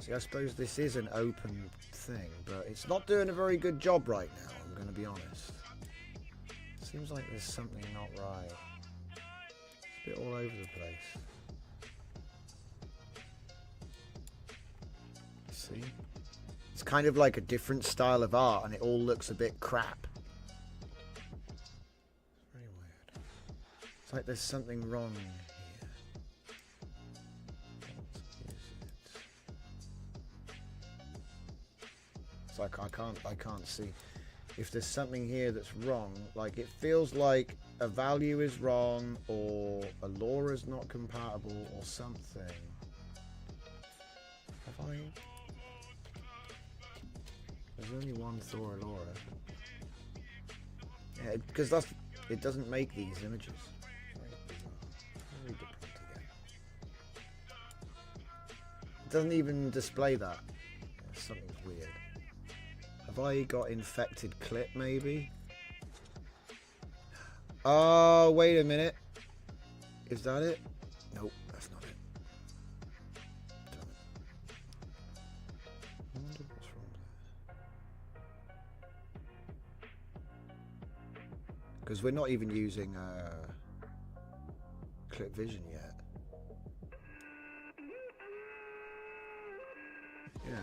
See, I suppose this is an open thing, but it's not doing a very good job right now, I'm going to be honest. Seems like there's something not right. It's a bit all over the place. See? It's kind of like a different style of art and it all looks a bit crap. It's very weird. It's like there's something wrong here. It's like I can't see. If there's something here that's wrong, like it feels like a value is wrong or a LoRa is not compatible or something. Have I? There's only one Thor LoRa. Yeah, because it doesn't make these images. Read the prompt again. It doesn't even display that. Yeah, something's weird. Have I got infected clip maybe? Oh, wait a minute. Is that it? Nope, that's not it. Damn it. I wonder what's wrong there. Because we're not even using clip vision yet. Yeah.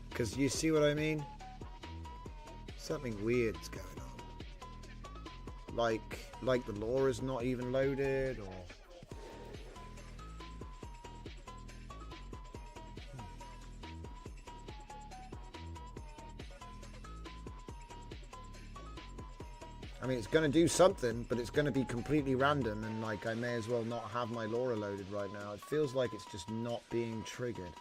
Because you see what I mean? Something weird's going on. Like the LoRa's not even loaded, or... I mean, it's going to do something, but it's going to be completely random, and like I may as well not have my LoRa loaded right now. It feels like it's just not being triggered.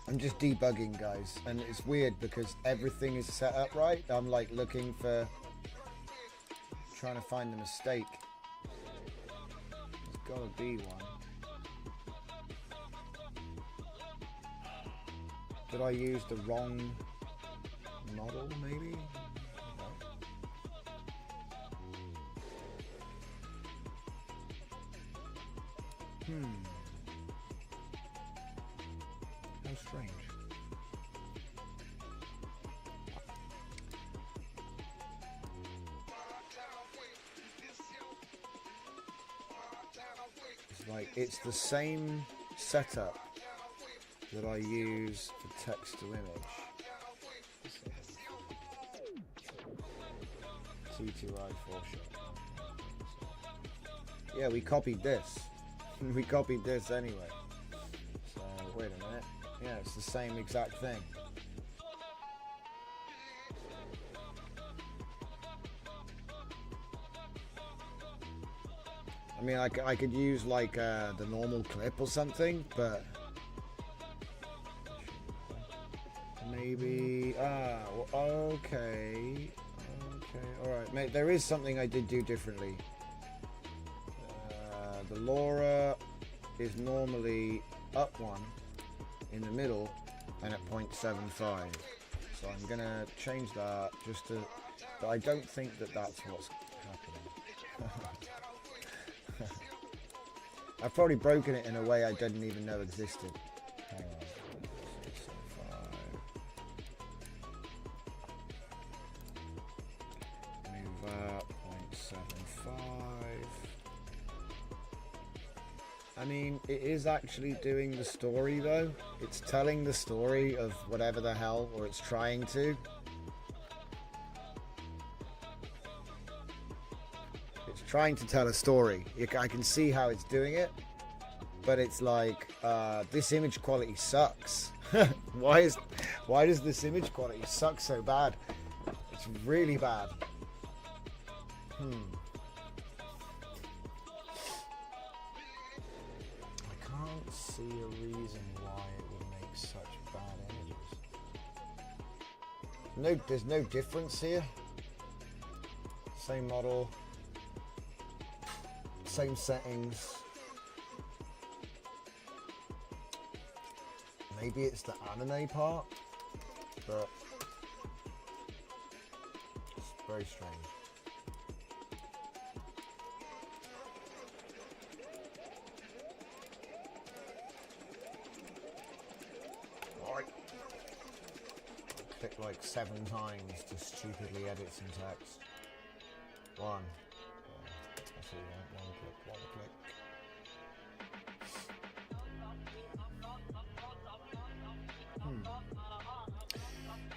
I'm just debugging, guys, and it's weird because everything is set up right. I'm like looking for, trying to find the mistake. There's gotta be one. Did I use the wrong model, maybe? How strange. It's like, it's the same setup that I use for text to image. T2v shot. Yeah, we copied this. We copied this anyway. So, wait a minute. Yeah, it's the same exact thing. I mean, I could use like the normal clip or something, but maybe. Okay, all right, mate. There is something I did do differently. The LoRa is normally up one in the middle and at 0.75. So I'm gonna change that just to, but I don't think that that's what's happening. I've probably broken it in a way I didn't even know existed. Hang on. 6.75. Move that 0.75. I mean, it is actually doing the story though. It's telling the story of whatever the hell, or it's trying to. It's trying to tell a story. I can see how it's doing it, but it's like, this image quality sucks. Why does this image quality suck so bad? It's really bad. See a reason why it would make such bad images. There's no difference here. Same model, same settings. Maybe it's the anime part, but it's very strange. Click like 7 times to stupidly edit some text. One. That's what you want. One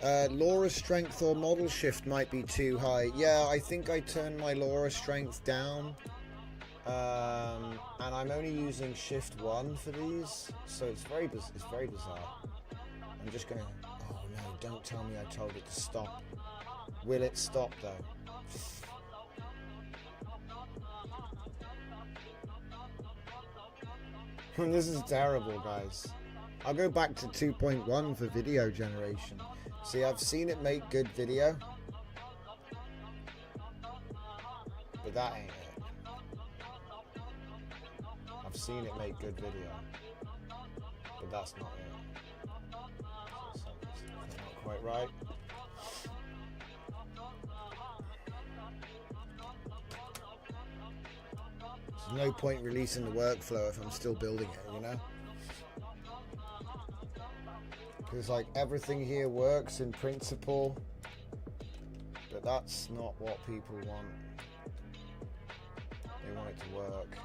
click. LoRa strength or model shift might be too high. Yeah, I think I turned my LoRa strength down. And I'm only using shift 1 for these, so it's very bizarre. I'm just gonna. Oh no, don't tell me I told it to stop. Will it stop though? This is terrible, guys. I'll go back to 2.1 for video generation. See, I've seen it make good video, but that ain't it. I've seen it make good video, but that's not it. Not quite right. There's no point releasing the workflow if I'm still building it, you know? Because like everything here works in principle, but that's not what people want. They want it to work.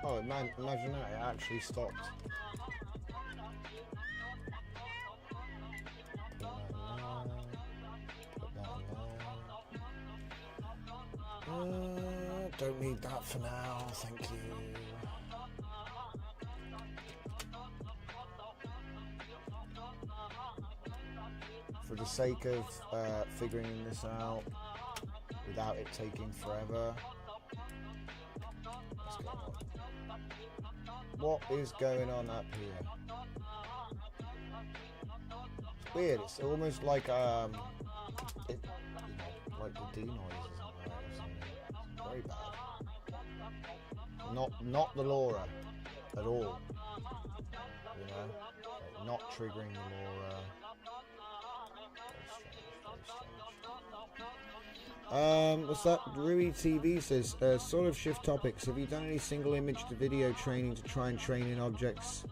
Oh, man, imagine that, it actually stopped. Don't need that for now, thank you. For the sake of figuring this out without it taking forever. What is going on up here? It's weird. It's almost like like the D noise isn't right or something. It's very bad. Not the LoRa at all. You know, like not triggering the LoRa. What's that? Rui TV says, sort of shift topics. Have you done any single image to video training to try and train in objects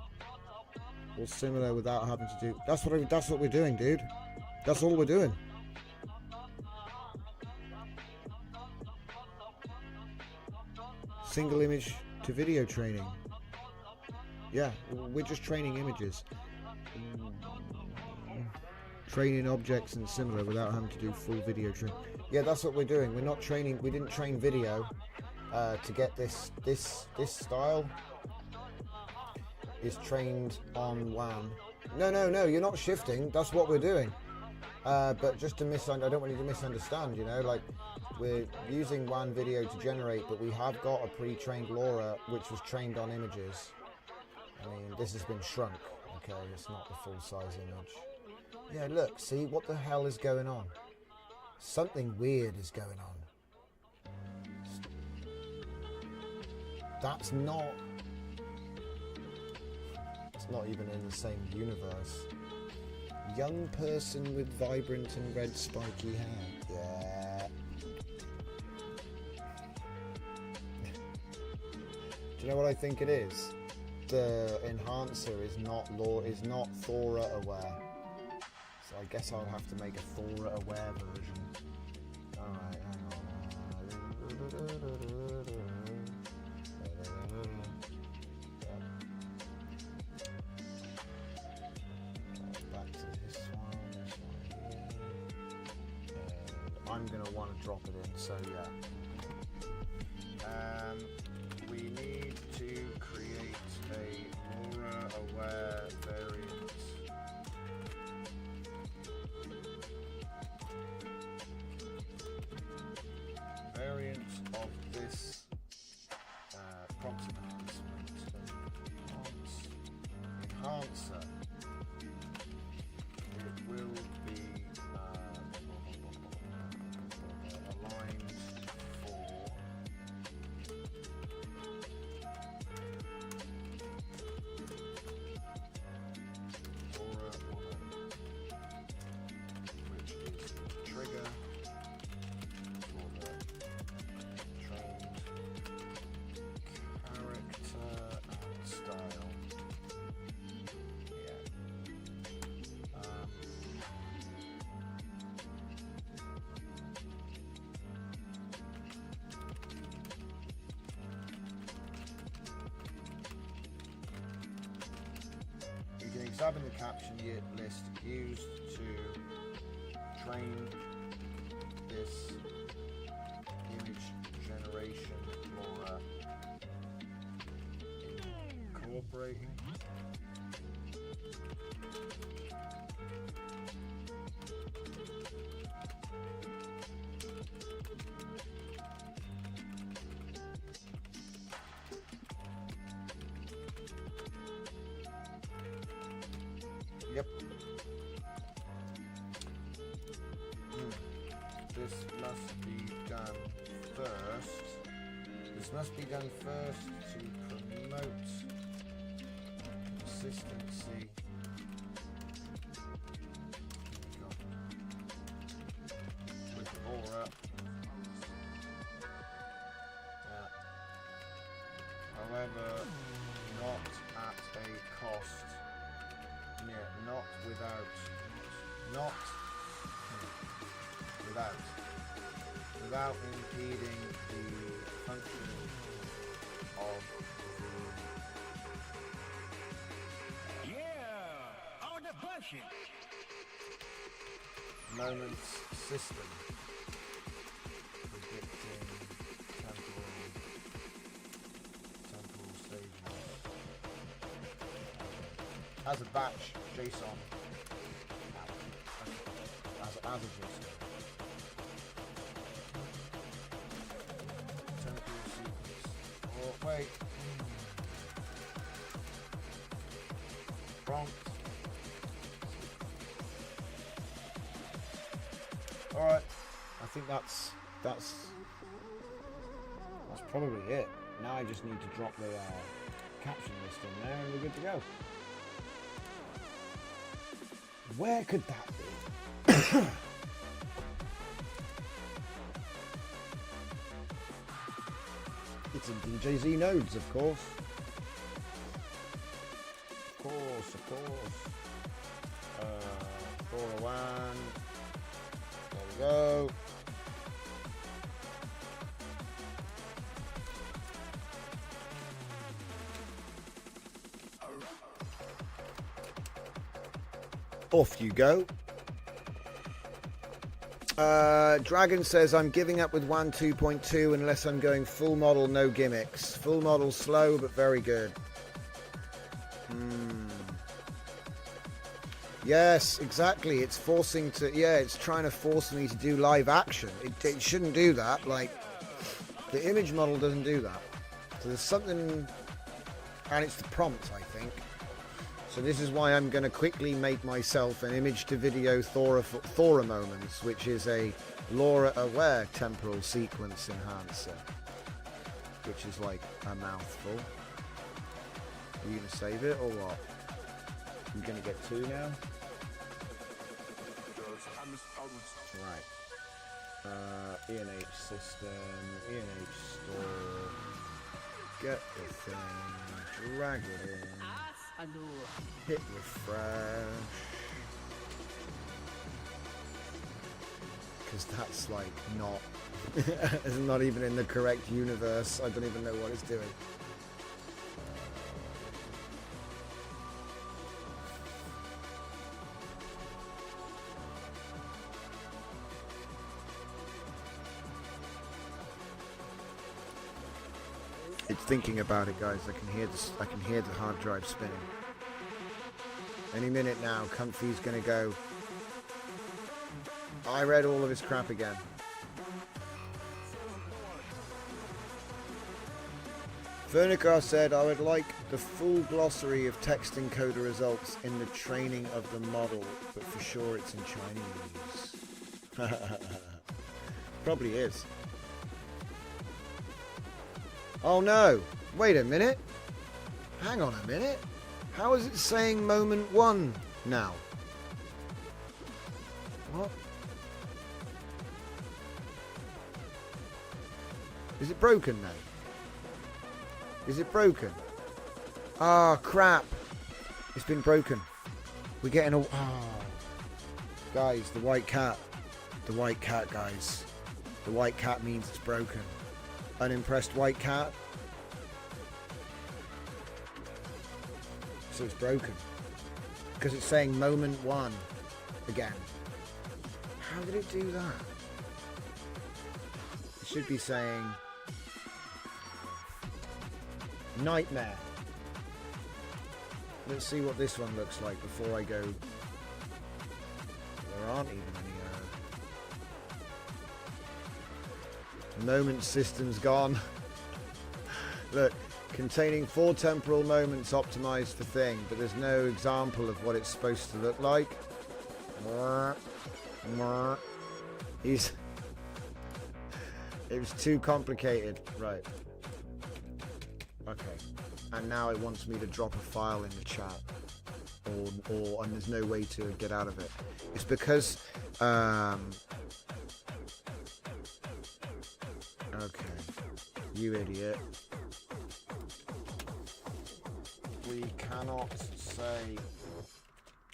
or similar without having to do? That's what we're doing, dude. That's all we're doing. Single image to video training. Yeah, we're just training images. training objects and similar without having to do full video training. Yeah, that's what we're doing. We're not training. We didn't train video to get this style is trained on WAN. No, you're not shifting. That's what we're doing. But just to I don't want you to misunderstand, you know, like we're using WAN video to generate, but we have got a pre-trained LoRa which was trained on images. I mean, this has been shrunk, okay, it's not the full-size image. Yeah, look, see, what the hell is going on? Something weird is going on. That's not... It's not even in the same universe. Young person with vibrant and red spiky hair. Yeah. Do you know what I think it is? The enhancer is not Thora aware. So I guess I'll have to make a Thora aware version. Alright, hang on. Back to this one here. I'm going to want to drop it in, so yeah. We need to create a LoRa aware variant. Variant of this prompt enhancer. It will be aligned for LoRa 1, which is the trigger for the trained character and style. Yeah. You can examine the caption list used to train this image generation LoRa incorporating. Yep. This must be done first. This must be done first to promote consistency. With LoRa. However, not at a cost. Yeah, not without impeding the functioning of the moments system, predicting temporal stages as a batch JSON, as a JSON. Temporal sequence. Oh wait. Prompt. All right. I think that's probably it. Now I just need to drop the caption list in there, and we're good to go. Where could that be? It's in DJZ nodes, of course. Of course. Thora WAN. There we go. Off you go. Dragon says, I'm giving up with WAN 2.2 unless I'm going full model, no gimmicks. Full model, slow, but very good. Yes, exactly. It's forcing to... Yeah, it's trying to force me to do live action. It shouldn't do that. Like, the image model doesn't do that. So there's something... And it's the prompt, I think. So this is why I'm going to quickly make myself an image-to-video Thora Moments, which is a LoRa-aware temporal sequence enhancer, which is like a mouthful. Are you going to save it or what? You're going to get 2 now? Right. ENH system, ENH store, get the thing, drag it in. Hit refresh. Because that's like not... it's not even in the correct universe. I don't even know what it's doing. It's thinking about it, guys. I can hear the hard drive spinning. Any minute now, Comfy's gonna go. I read all of his crap again. Vernicar said, I would like the full glossary of text encoder results in the training of the model, but for sure it's in Chinese. Probably is. Oh no! Wait a minute! Hang on a minute! How is it saying moment 1 now? What? Is it broken now? Is it broken? Ah, crap! It's been broken. We're getting a... Oh. Guys, the white cat. The white cat, guys. The white cat means it's broken. Unimpressed white cat. So it's broken. Because it's saying moment 1 again. How did it do that? It should be saying nightmare. Let's see what this one looks like before I go. There aren't even any moment systems gone. Look, containing 4 temporal moments optimized for thing, but there's no example of what it's supposed to look like. It was too complicated. Right. Okay. And now it wants me to drop a file in the chat. And there's no way to get out of it. It's because okay, you idiot. We cannot say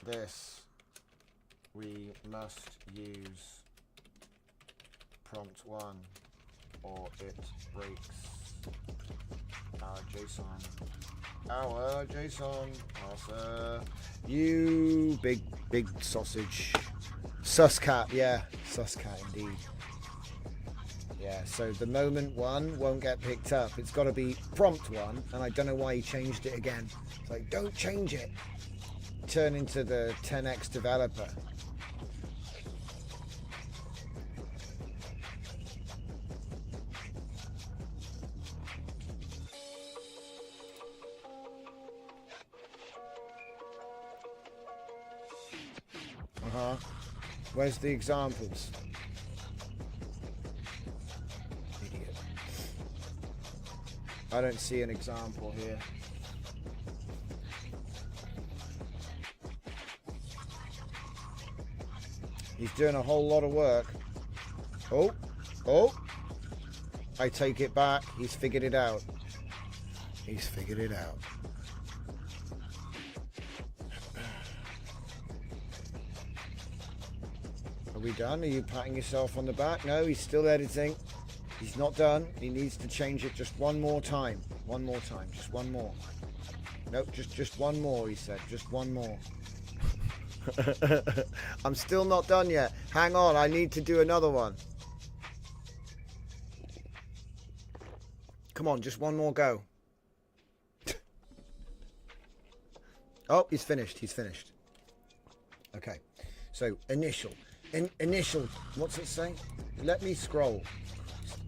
this. We must use prompt 1 or it breaks our JSON. Our JSON parser. You big sausage. Suscat, yeah. Suscat indeed. Yeah, so the moment 1 won't get picked up. It's got to be prompt 1, and I don't know why he changed it again. It's like, don't change it. Turn into the 10x developer. Where's the examples? Idiot. I don't see an example here. He's doing a whole lot of work. Oh. I take it back. He's figured it out. He's figured it out. Are we done? Are you patting yourself on the back? No, he's still editing. He's not done. He needs to change it just one more time. One more time. Just one more. Nope, just one more, he said. Just one more. I'm still not done yet. Hang on, I need to do another one. Come on, just one more go. Oh, he's finished. He's finished. Okay. So, initial. Initial. What's it say? Let me scroll.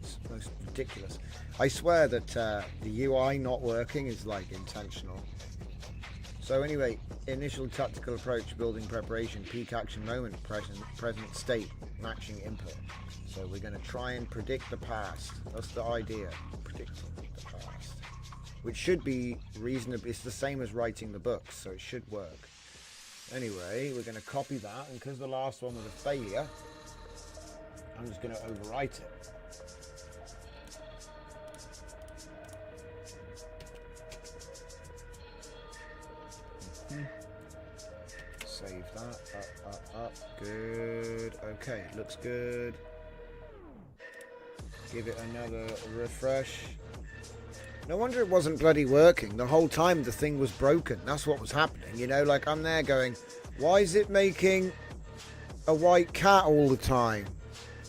It's most ridiculous. I swear that the UI not working is like intentional. So anyway, initial tactical approach, building preparation, peak action moment, present state, matching input. So we're going to try and predict the past. That's the idea. Predict the past. Which should be reasonably, it's the same as writing the books, so it should work. Anyway, we're going to copy that, and because the last one was a failure, I'm just going to overwrite it. Save that, up, good, okay, looks good. Give it another refresh. No wonder it wasn't bloody working. The whole time the thing was broken. That's what was happening, you know, like I'm there going, why is it making a white cat all the time?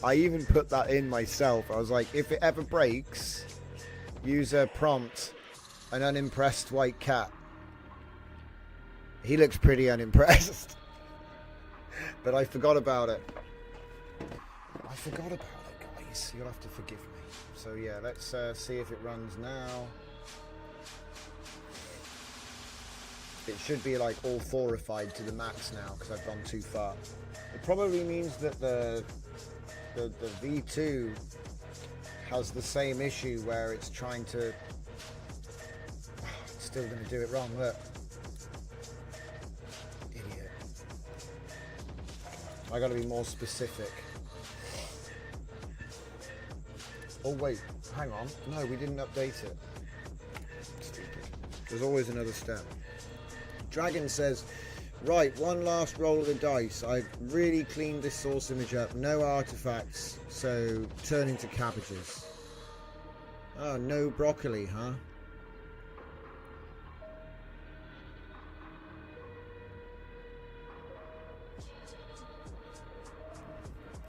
I even put that in myself. I was like, if it ever breaks, user prompt an unimpressed white cat. He looks pretty unimpressed. But I forgot about it. I forgot about it, guys. You'll have to forgive me. So yeah, let's see if it runs now. It should be like all fourified to the max now because I've gone too far. It probably means that the V2 has the same issue where it's trying to... It's still going to do it wrong, look. Idiot. I got to be more specific. Oh wait, hang on. No, we didn't update it. Stupid. There's always another step. Dragon says, right, one last roll of the dice. I've really cleaned this source image up. No artifacts, so turn into cabbages. Oh, no broccoli, huh?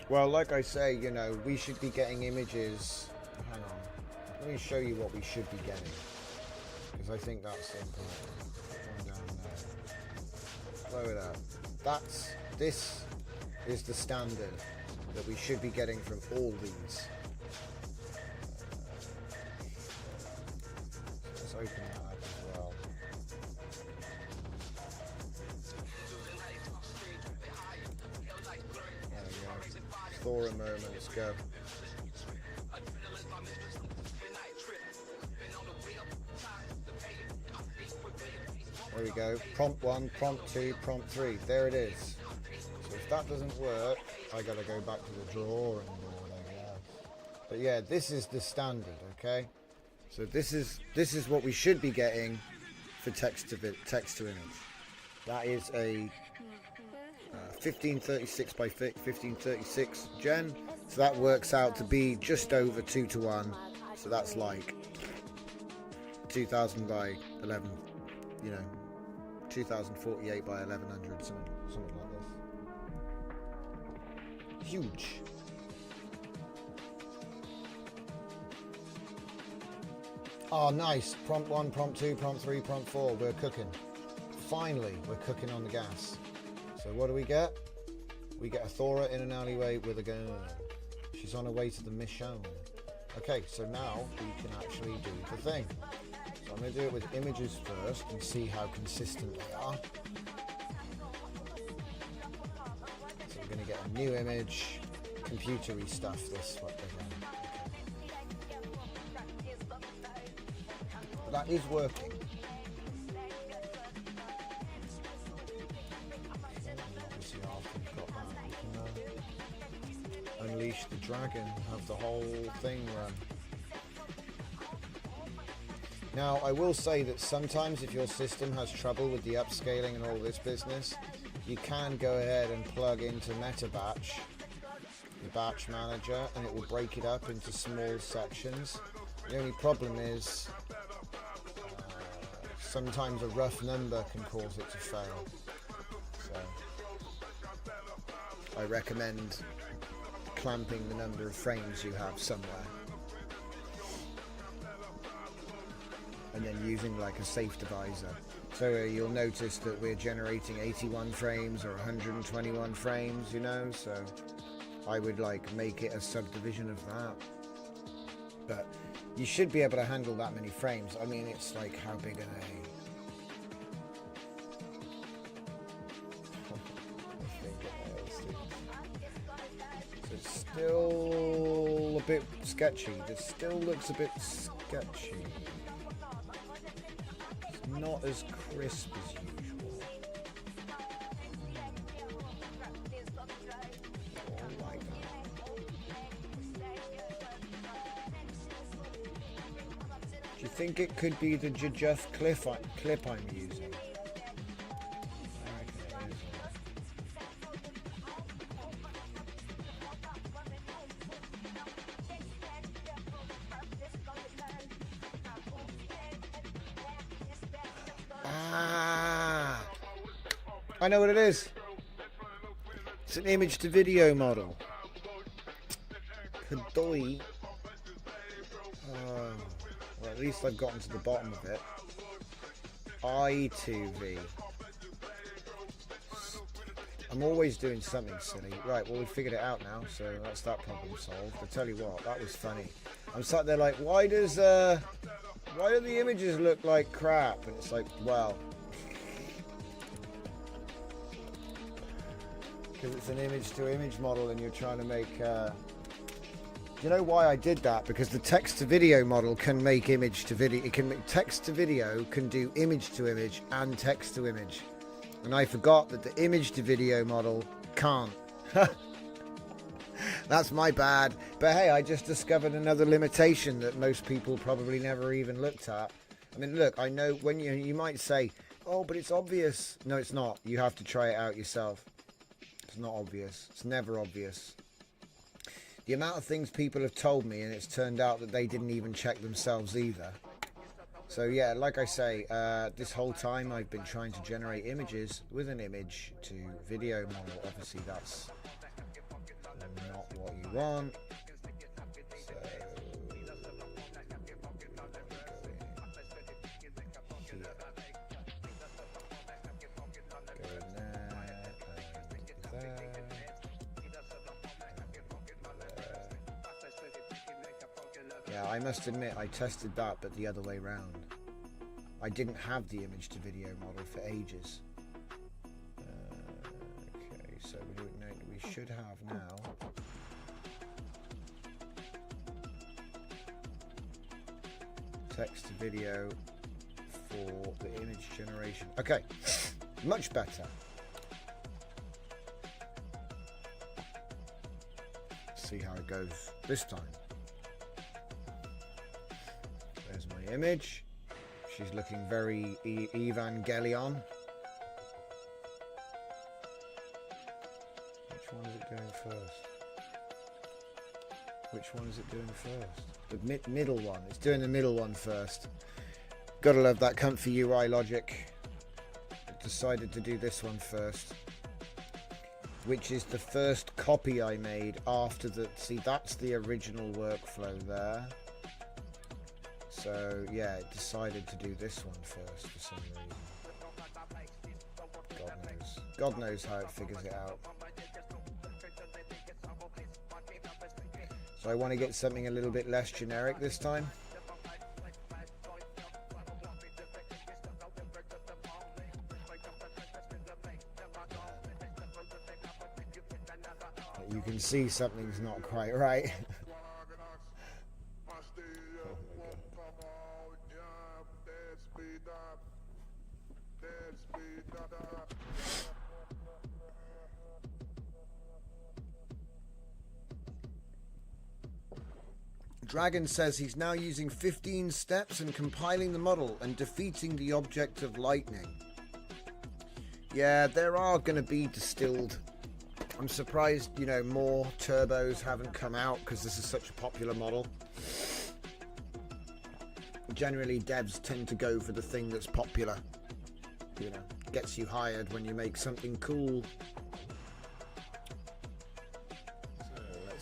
Well, like I say, you know, we should be getting images. Hang on. Let me show you what we should be getting. Because I think that's important. One down there. Blow it up. This is the standard that we should be getting from all these. Let's open that up as well. For a moment, let's go. There we go. Prompt 1, prompt 2, prompt 3. There it is. So if that doesn't work, I gotta go back to the drawing board, I guess. But yeah, this is the standard, okay? So this is what we should be getting for text to image. That is a 1536 by 1536 gen, so that works out to be just over 2 to 1, so that's like 2000 by 11, you know, 2048 by 1100, something like this. Huge. Oh, nice. Prompt 1, prompt 2, prompt 3, prompt 4. We're cooking. Finally, we're cooking on the gas. So what do we get? We get a Thora in an alleyway with a gun. She's on her way to the mission. Okay, so now we can actually do the thing. So I'm going to do it with images first and see how consistent they are. So we're going to get a new image, computery stuff this one again. Okay. But that is working. Unleash the dragon, have the whole thing run. Now, I will say that sometimes if your system has trouble with the upscaling and all this business, you can go ahead and plug into MetaBatch, the batch manager, and it will break it up into small sections. The only problem is sometimes a rough number can cause it to fail. So I recommend clamping the number of frames you have somewhere. And then using like a safe divisor. So you'll notice that we're generating 81 frames or 121 frames, you know, so I would like make it a subdivision of that. But you should be able to handle that many frames. I mean, it's like, how big are they? So it's still a bit sketchy. This still looks a bit sketchy. It's not as crisp as usual. Oh my God. Do you think it could be the Jujuf clip I'm using? I know what it is. It's an image to video model. Kadoi. Well, at least I've gotten to the bottom of it. i2v. I'm always doing something silly. Right, well, we figured it out now, so that's that problem solved. I tell you what, that was funny. I'm sat there like, why do the images look like crap? And it's like, well, because it's an image-to-image model, and you're trying to make. You know why I did that? Because the text-to-video model can make image-to-video. It can make text-to-video, can do image-to-image and text-to-image, and I forgot that the image-to-video model can't. That's my bad. But hey, I just discovered another limitation that most people probably never even looked at. I mean, look, I know when you might say, "Oh, but it's obvious." No, it's not. You have to try it out yourself. It's not obvious. It's never obvious. The amount of things people have told me, and it's turned out that they didn't even check themselves either. So yeah, like I say, this whole time I've been trying to generate images with an image to video model. Obviously that's not what you want. So yeah, I must admit I tested that, but the other way round. I didn't have the image to video model for ages. Okay, so we should have now. Text to video for the image generation. Okay, much better. See how it goes this time. There's my image. She's looking very Evangelion. Which one is it doing first? Which one is it doing first? The middle one. It's doing the middle one first. Gotta love that comfy UI logic. I've decided to do this one first, which is the first copy I made after the... See, that's the original workflow there. So, yeah, it decided to do this one first for some reason. God knows. God knows how it figures it out. So I want to get something a little bit less generic this time. You can see something's not quite right. Dragon says he's now using 15 steps and compiling the model and defeating the object of lightning. Yeah, there are going to be distilled. I'm surprised, you know, more turbos haven't come out because this is such a popular model. Generally, devs tend to go for the thing that's popular. You know, gets you hired when you make something cool.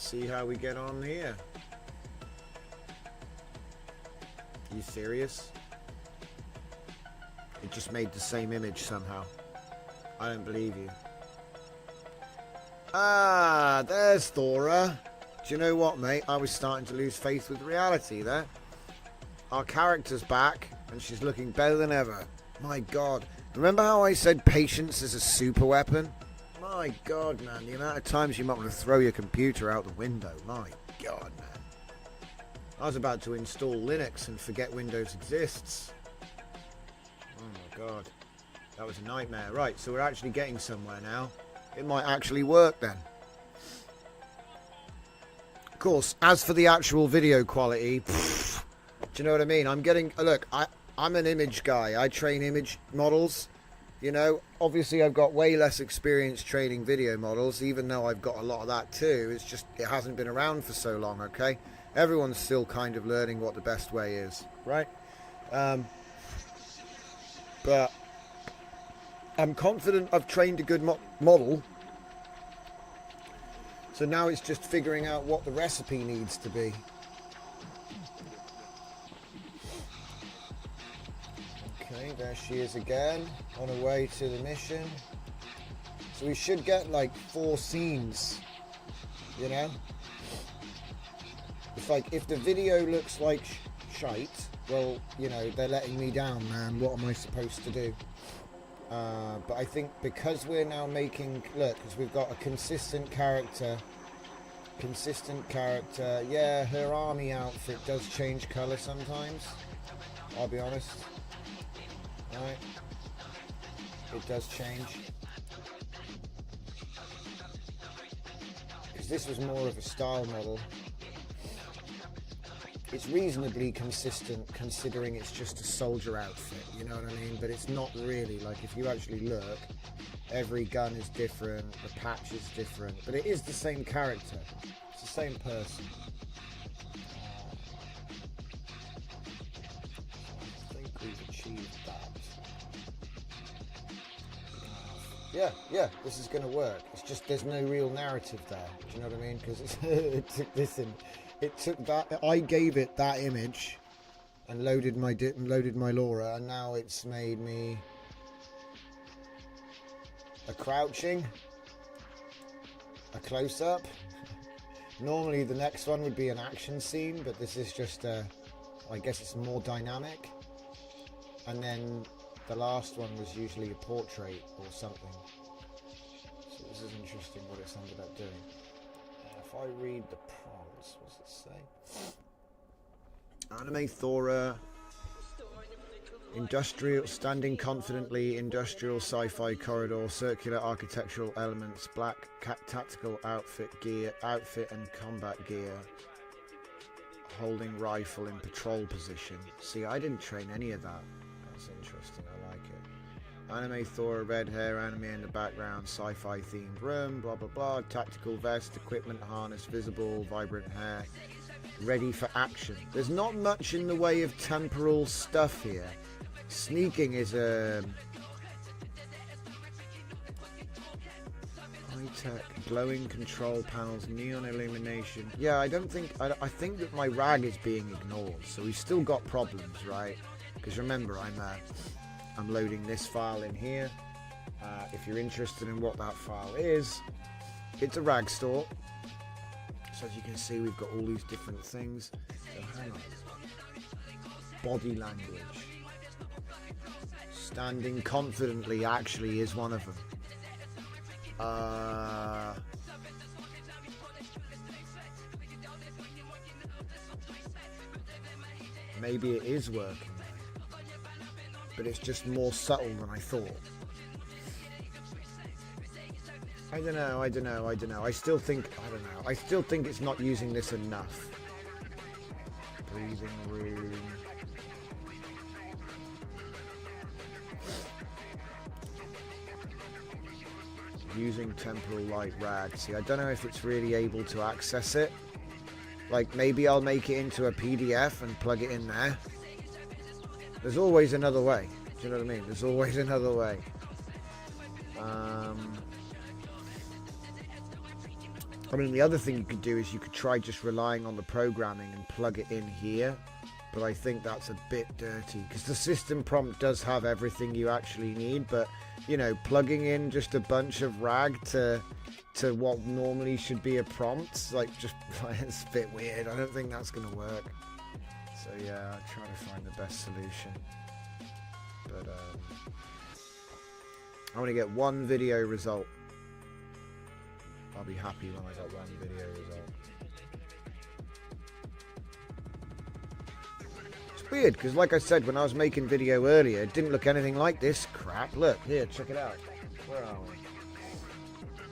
see how we get on here. You serious? It just made the same image somehow. I don't believe you. Ah, there's Thora. Do you know what, mate? I was starting to lose faith with reality there. Our character's back, and she's looking better than ever. My God. Remember how I said patience is a super weapon? My God, man. The amount of times you might want to throw your computer out the window. My God, man. I was about to install Linux and forget Windows exists. Oh, my God. That was a nightmare. Right, so we're actually getting somewhere now. It might actually work then. Of course, as for the actual video quality, do you know what I mean? I'm getting... Look, I'm an image guy. I train image models. You know, obviously I've got way less experience training video models, even though I've got a lot of that too. It's just, it hasn't been around for so long, okay? Everyone's still kind of learning what the best way is, right? But I'm confident I've trained a good model. So now it's just figuring out what the recipe needs to be. Okay, there she is again, on her way to the mission. So we should get like 4 scenes, you know? It's like, if the video looks like shite, well, you know, they're letting me down, man. What am I supposed to do? But I think because we're now making, look, because we've got a consistent character. Yeah, her army outfit does change colour sometimes, I'll be honest. Right, it does change. Because this was more of a style model. It's reasonably consistent considering it's just a soldier outfit, you know what I mean? But it's not really, like if you actually look, every gun is different, the patch is different, but it is the same character. It's the same person. I think we've achieved that. Yeah, this is going to work. It's just there's no real narrative there. Do you know what I mean? Because it took this in. It took that. I gave it that image and loaded my Laura, and now it's made me a crouching, a close up. Normally the next one would be an action scene, but this is just I guess it's more dynamic. And then the last one was usually a portrait or something. So this is interesting what it's ended up doing. If I read the prompts, what does it say? Anime Thora. Industrial, standing confidently, industrial sci-fi corridor, circular architectural elements, black tactical outfit and combat gear, holding rifle in patrol position. See, I didn't train any of that. That's interesting, I like it. Anime Thora, red hair, anime in the background, sci-fi themed room, blah blah blah, tactical vest, equipment harness, visible, vibrant hair, ready for action. There's not much in the way of temporal stuff here. Sneaking is a high-tech glowing control panels, neon illumination. Yeah, I think that my rag is being ignored, so we've still got problems, right? Because remember, I'm loading this file in here. If you're interested in what that file is, it's a rag store. So as you can see, we've got all these different things. So hang on. Body language. Standing confidently actually is one of them. Maybe it is working, but it's just more subtle than I thought. I don't know. I still think it's not using this enough. Breathing room. Using temporal light rag. See, I don't know if it's really able to access it. Like, maybe I'll make it into a PDF and plug it in there. There's always another way. Do you know what I mean? There's always another way. I mean, the other thing you could do is you could try just relying on the programming and plug it in here. But I think that's a bit dirty because the system prompt does have everything you actually need. But, you know, plugging in just a bunch of rag to what normally should be a prompt, like, just it's a bit weird. I don't think that's going to work. So, yeah, I'll try to find the best solution. But, I want to get one video result. I'll be happy when I got one video result. It's weird because, like I said, when I was making video earlier, it didn't look anything like this crap. Look, here, check it out. Where are we?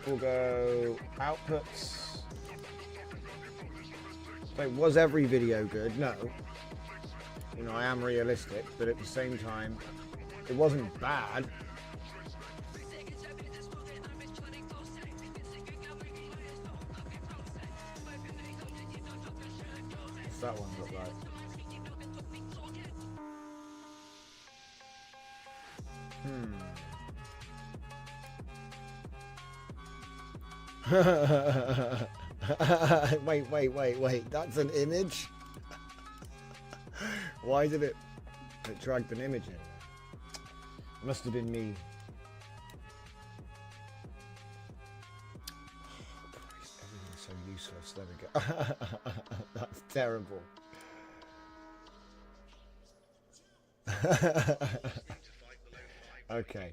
We'll go outputs. So was every video good? No. You know, I am realistic, but at the same time, it wasn't bad. What's that one look like? Wait. That's an image? Why did it dragged an image in? It must have been me. Oh, Christ, everything's so useless. There we go. That's terrible. Okay.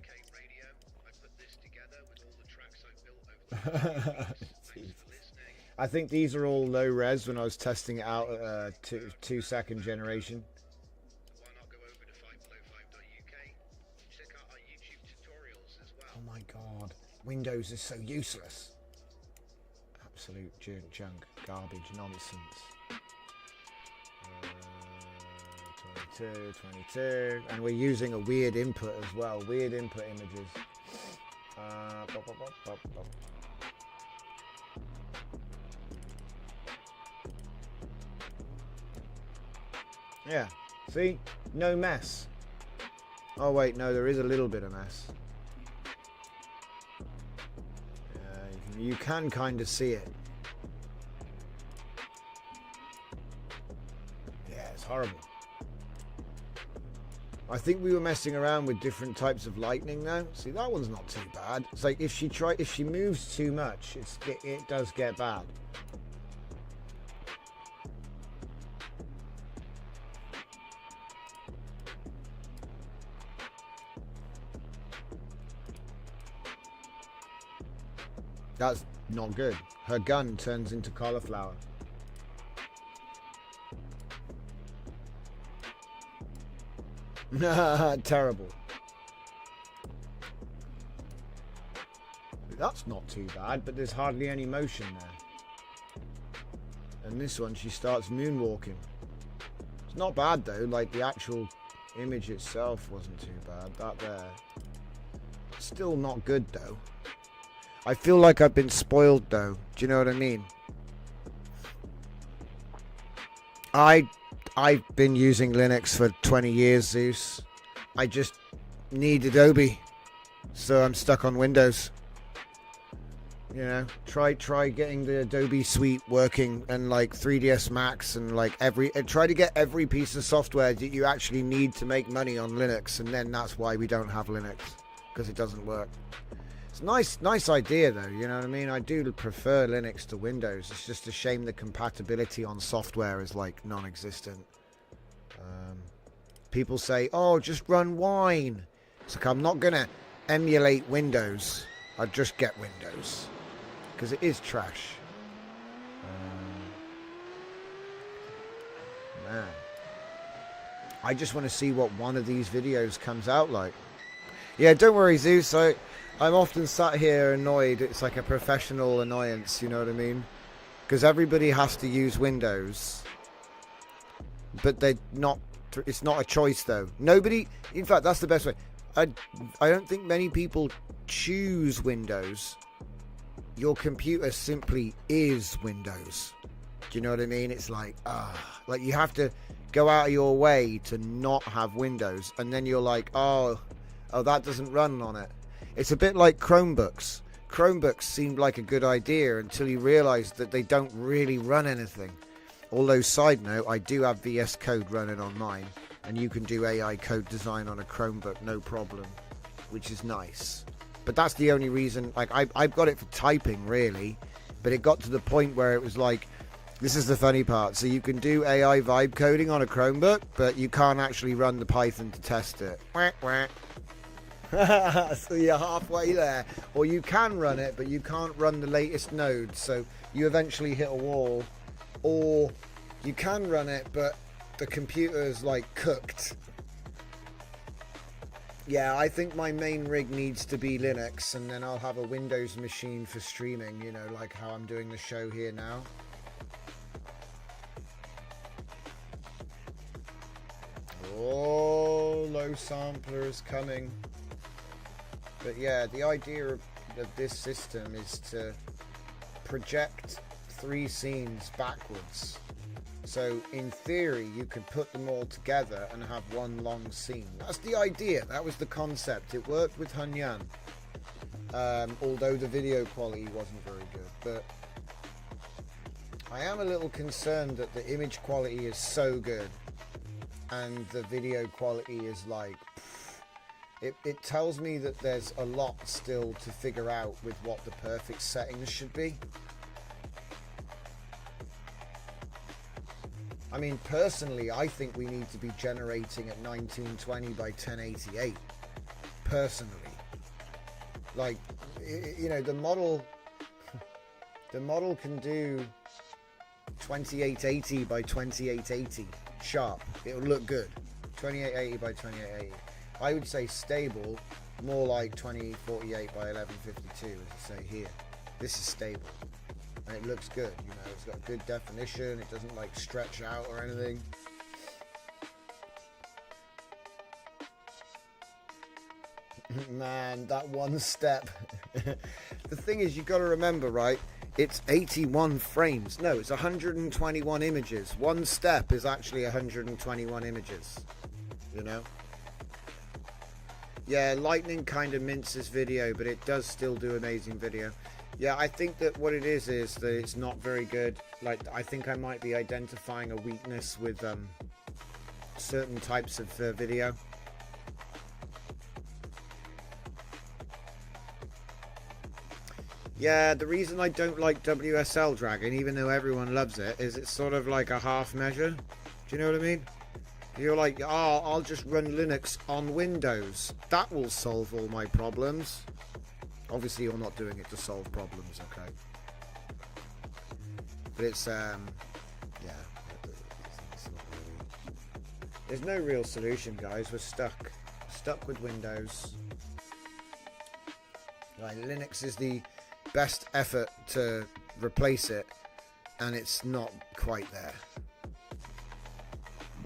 I think these are all low res when I was testing it out at 2-second generation. Oh my god, Windows is so useless. Absolute junk, garbage, nonsense. 22, and we're using a weird input as well. Weird input images. Yeah, see? No mess. Oh wait, no, there is a little bit of mess. You can kind of see it. Yeah, it's horrible. I think we were messing around with different types of lightning though. See, that one's not too bad. It's like if she moves too much, it does get bad. That's not good. Her gun turns into cauliflower. Terrible. That's not too bad, but there's hardly any motion there. And this one, she starts moonwalking. It's not bad though, like the actual image itself wasn't too bad. That there. Still not good though. I feel like I've been spoiled though. Do you know what I mean? I've been using Linux for 20 years, Zeus. I just need Adobe. So I'm stuck on Windows. You know, try getting the Adobe suite working and like 3ds Max and like try to get every piece of software that you actually need to make money on Linux, and then that's why we don't have Linux, because it doesn't work. It's a nice idea though, you know what I mean? I do prefer Linux to Windows. It's just a shame the compatibility on software is like non-existent. People say, oh, just run Wine. It's like, I'm not going to emulate Windows. I'll just get Windows. Because it is trash. Man. I just want to see what one of these videos comes out like. Yeah, don't worry, Zeus. I'm often sat here annoyed. It's like a professional annoyance, you know what I mean? Because everybody has to use Windows. But it's not a choice though. Nobody, in fact, that's the best way. I don't think many people choose Windows. Your computer simply is Windows. Do you know what I mean? It's like, like you have to go out of your way to not have Windows, and then you're like, oh, that doesn't run on it. It's a bit like Chromebooks. Chromebooks seemed like a good idea until you realized that they don't really run anything. Although, side note, I do have VS Code running on mine, and you can do AI code design on a Chromebook, no problem, which is nice. But that's the only reason, like, I've got it for typing, really, but it got to the point where it was like, this is the funny part, so you can do AI vibe coding on a Chromebook, but you can't actually run the Python to test it. So you're halfway there. Or you can run it, but you can't run the latest node, so you eventually hit a wall. Or you can run it, but the computer is like cooked. Yeah, I think my main rig needs to be Linux, and then I'll have a Windows machine for streaming, you know, like how I'm doing the show here now. Oh, low sampler is coming. But yeah, the idea of this system is to project 3 scenes backwards. So in theory, you could put them all together and have one long scene. That's the idea. That was the concept. It worked with Hunyan. Although the video quality wasn't very good. But I am a little concerned that the image quality is so good and the video quality is like... It tells me that there's a lot still to figure out with what the perfect settings should be. I mean, personally, I think we need to be generating at 1920 by 1088. Personally. Like, you know, the model can do 2880 by 2880 sharp. It'll look good. 2880 by 2880. I would say stable, more like 2048 by 1152, as I say here. This is stable, and it looks good. You know, it's got good definition. It doesn't like stretch out or anything. Man, that one step. The thing is, you got to remember, right? It's 81 frames. No, it's 121 images. One step is actually 121 images. You know. Yeah, lightning kind of minces video, but it does still do amazing video. Yeah, I think that what it is that it's not very good. Like, I think I might be identifying a weakness with certain types of video. Yeah, the reason I don't like WSL Dragon, even though everyone loves it, is it's sort of like a half measure. Do you know what I mean? You're like, oh, I'll just run Linux on Windows. That will solve all my problems. Obviously, you're not doing it to solve problems, okay? But it's, yeah. It's not really... There's no real solution, guys. We're stuck. Stuck with Windows. Like, Linux is the best effort to replace it, and it's not quite there.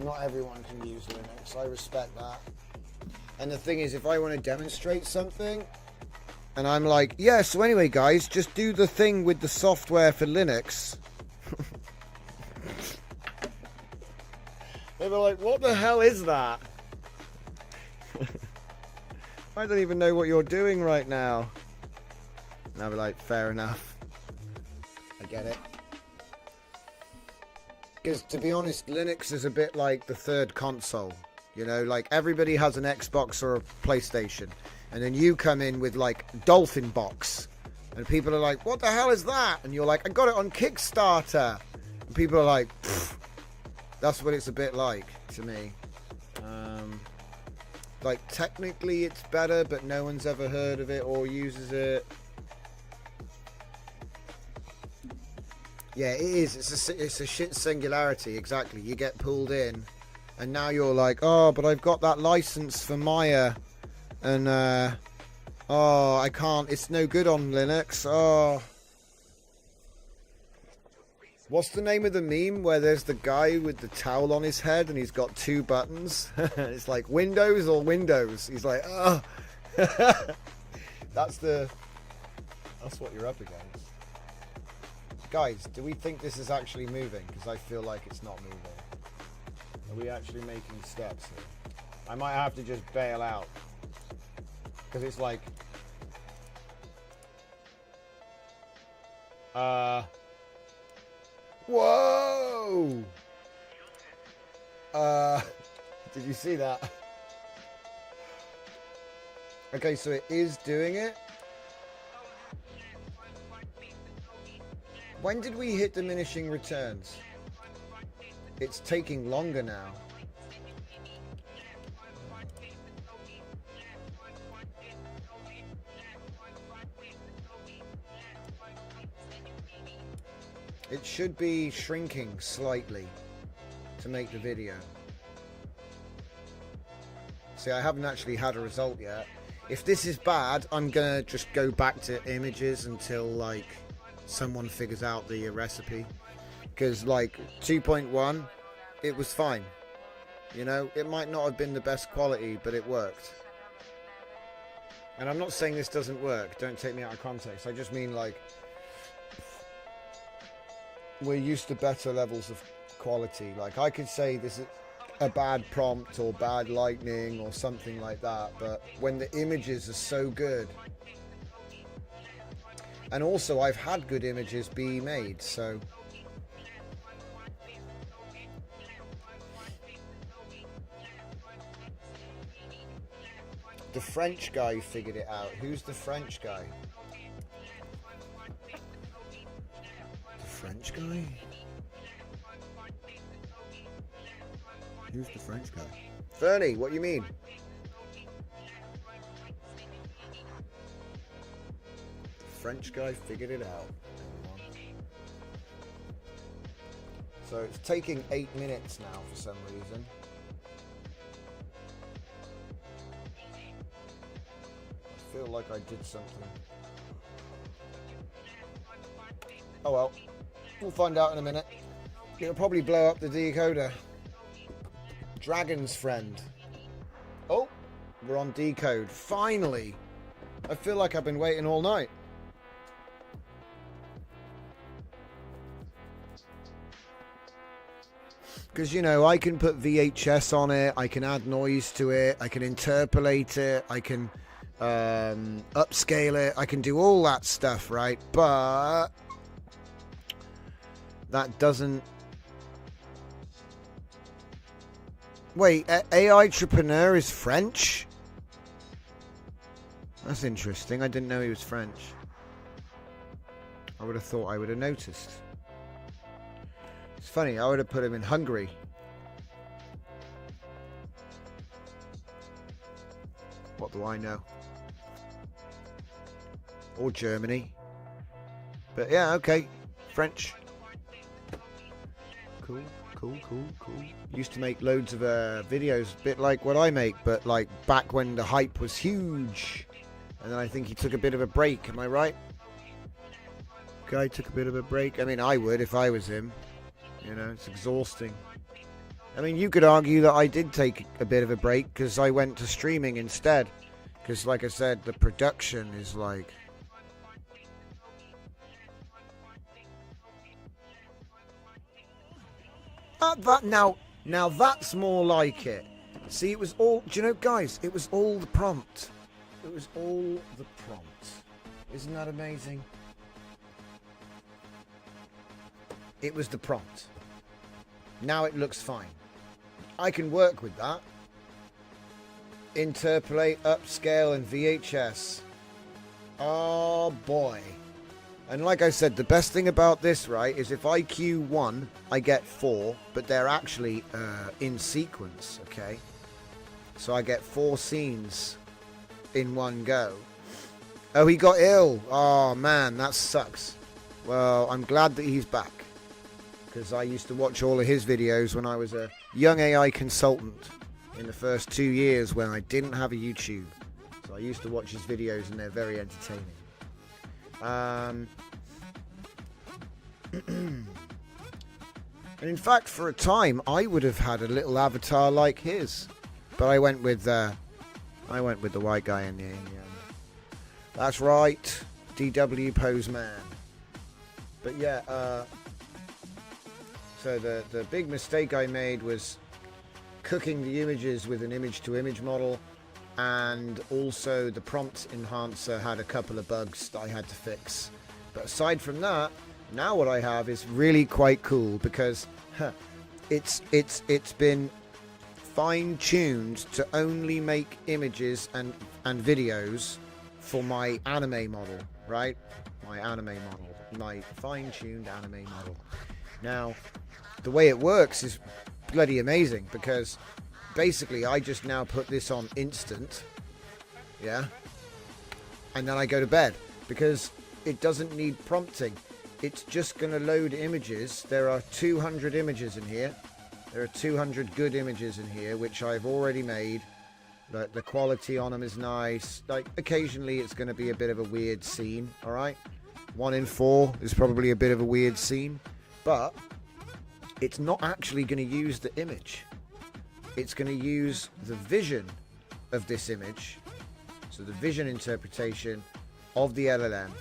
Not everyone can use Linux. I respect that. And the thing is, if I want to demonstrate something, and I'm like, yeah, so anyway, guys, just do the thing with the software for Linux. They were like, what the hell is that? I don't even know what you're doing right now. And I'll be like, fair enough. I get it. Because, to be honest, Linux is a bit like the third console. You know, like, everybody has an Xbox or a PlayStation. And then you come in with, like, Dolphin Box. And people are like, what the hell is that? And you're like, I got it on Kickstarter. And people are like, pfft. That's what it's a bit like, to me. Like, technically it's better, but no one's ever heard of it or uses it. Yeah, it is. It's a shit singularity, exactly. You get pulled in, and now you're like, oh, but I've got that license for Maya, and, oh, I can't, it's no good on Linux, oh. What's the name of the meme where there's the guy with the towel on his head, and he's got 2 buttons? It's like, Windows or Windows? He's like, oh. That's what you're up against. Guys, do we think this is actually moving? Because I feel like it's not moving. Are we actually making steps here? I might have to just bail out. Because it's like... Whoa! Did you see that? Okay, so it is doing it. When did we hit diminishing returns? It's taking longer now. It should be shrinking slightly to make the video. See, I haven't actually had a result yet. If this is bad, I'm gonna just go back to images until like someone figures out the recipe. Because like 2.1, it was fine. You know, it might not have been the best quality, but it worked. And I'm not saying this doesn't work. Don't take me out of context. I just mean like we're used to better levels of quality. Like I could say this is a bad prompt or bad lightning or something like that, but when the images are so good, and also I've had good images be made, so the French guy figured it out. Who's the French guy? The French guy? Who's the French guy? Fernie, what do you mean? The French guy figured it out. So it's taking 8 minutes now for some reason. I feel like I did something. Oh well. We'll find out in a minute. It'll probably blow up the decoder. Dragon's friend. Oh, we're on decode. Finally. I feel like I've been waiting all night. Because, you know, I can put VHS on it. I can add noise to it. I can interpolate it. I can upscale it. I can do all that stuff, right? But that doesn't... Wait, AI Entrepreneur is French? That's interesting. I didn't know he was French. I would have thought I would have noticed. It's funny, I would have put him in Hungary. What do I know? Or Germany. But yeah, okay. French. Cool. Cool. Used to make loads of videos, a bit like what I make, but like back when the hype was huge. And then I think he took a bit of a break, am I right? Guy took a bit of a break. I mean, I would if I was him. You know, it's exhausting. I mean, you could argue that I did take a bit of a break because I went to streaming instead. Because like I said, the production is like... Now that's more like it. See, it was all... Do you know, guys, it was all the prompt. It was all the prompt. Isn't that amazing? It was the prompt. Now it looks fine. I can work with that. Interpolate, upscale, and VHS. Oh boy. And like I said, the best thing about this, right, is if I queue 1, I get 4, but they're actually in sequence, okay? So I get 4 scenes in one go. Oh, he got ill. Oh, man, that sucks. Well, I'm glad that he's back. Because I used to watch all of his videos when I was a young AI consultant in the first 2 years when I didn't have a YouTube. So I used to watch his videos and they're very entertaining. And in fact, for a time, I would have had a little avatar like his, but I went with the white guy in the end. That's right, DW Pose Man. But yeah, so the big mistake I made was cooking the images with an image-to-image model. And also the prompt enhancer had a couple of bugs that I had to fix. But aside from that, Now what I have is really quite cool because it's been fine-tuned to only make images and videos for my anime model, right? My anime model, my fine-tuned anime model. Now, the way it works is bloody amazing because basically I just now put this on instant, yeah, and then I go to bed because it doesn't need prompting. It's just going to load images. There are 200 images in here. There are 200 good images in here, which I've already made. The quality on them is nice. Like, occasionally it's going to be a bit of a weird scene, all right? 1 in 4 is probably a bit of a weird scene, but it's not actually going to use the image. It's going to use the vision of this image. So the vision interpretation of the LLM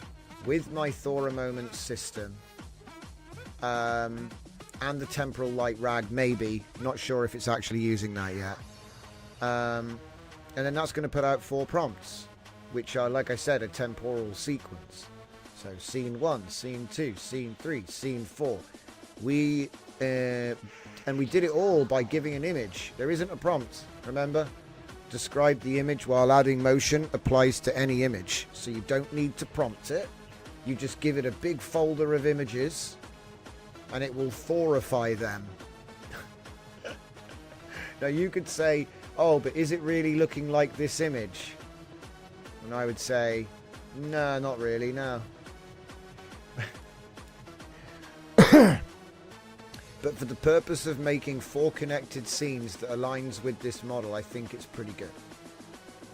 with my Thora moment system, and the temporal light rag, maybe. Not sure if it's actually using that yet. And then that's going to put out 4 prompts, which are, like I said, a temporal sequence. So scene 1, scene 2, scene 3, scene 4. And we did it all by giving an image. There isn't a prompt, remember? Describe the image while adding motion applies to any image. So you don't need to prompt it. You just give it a big folder of images and it will Thorify them. Now you could say, oh, but is it really looking like this image? And I would say, no, not really, no. But for the purpose of making 4 connected scenes that aligns with this model, I think it's pretty good.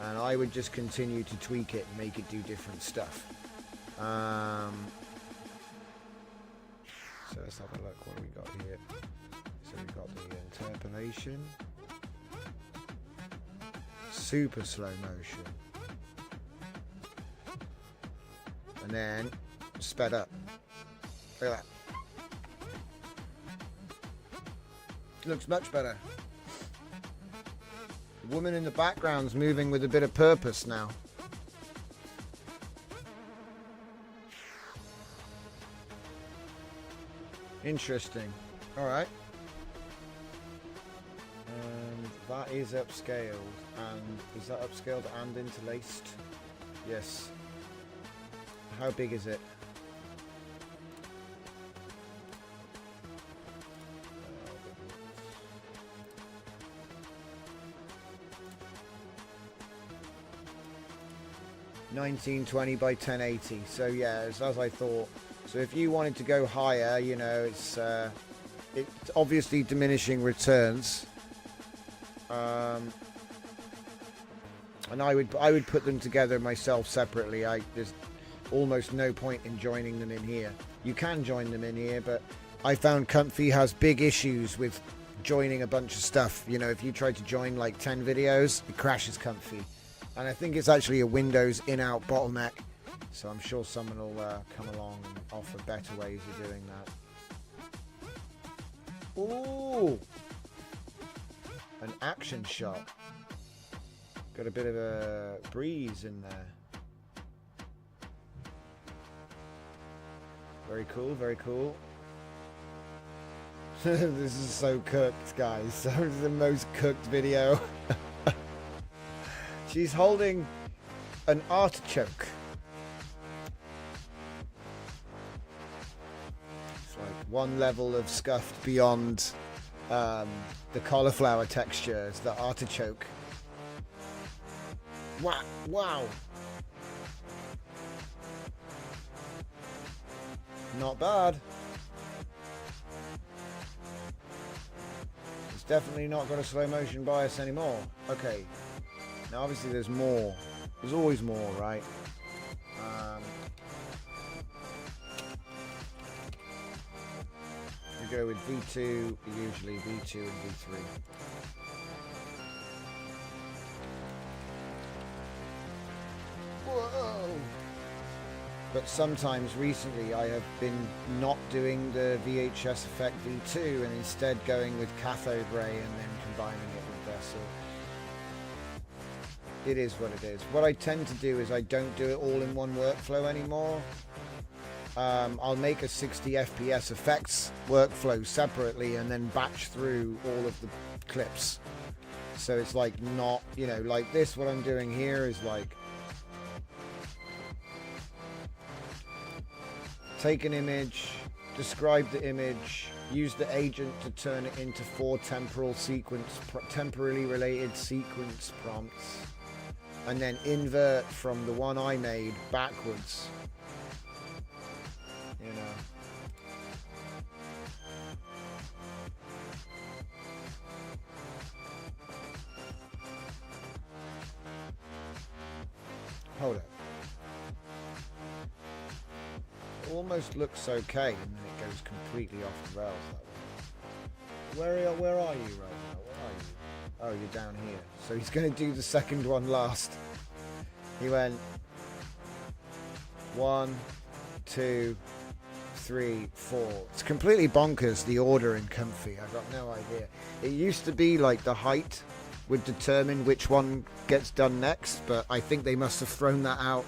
And I would just continue to tweak it and make it do different stuff. So let's have a look. What do we got here? So we've got the interpolation. Super slow motion. And then sped up. Look at that. Looks much better. The woman in the background's moving with a bit of purpose now. Interesting. Alright. And that is upscaled. And is that upscaled and interlaced? Yes. How big is it? (1920 by 1080). So yeah, it's as I thought. So if you wanted to go higher, you know, it's obviously diminishing returns. And I would put them together myself separately. There's almost no point in joining them in here. You can join them in here, but I found Comfy has big issues with joining a bunch of stuff. You know, if you try to join like 10 videos, it crashes Comfy. And I think it's actually a Windows in-out bottleneck. So I'm sure someone will come along and offer better ways of doing that. Ooh! An action shot. Got a bit of a breeze in there. Very cool, very cool. This is so cooked, guys. This is the most cooked video. She's holding an artichoke. It's like one level of scuffed beyond the cauliflower texture. It's the artichoke. Wow! Wow! Not bad. It's definitely not got a slow motion bias anymore. Okay. Now obviously there's more. There's always more, right? We go with V2, usually V2 and V3. Whoa! But sometimes recently I have been not doing the VHS effect V2 and instead going with cathode ray and then combining it with Vessel. It is what it is. What I tend to do is I don't do it all in one workflow anymore. I'll make a 60 FPS effects workflow separately and then batch through all of the clips. So it's like not, you know, like this, what I'm doing here is like take an image, describe the image, use the agent to turn it into 4 temporally related sequence prompts, and then invert from the one I made backwards. You know. Hold it. It almost looks okay, and then it goes completely off the rails that way. Where are you right now? Where are you? Oh, you're down here. So he's going to do the second one last. He went 1, 2, 3, 4. It's completely bonkers, the order in Comfy. I've got no idea. It used to be like the height would determine which one gets done next, but I think they must have thrown that out.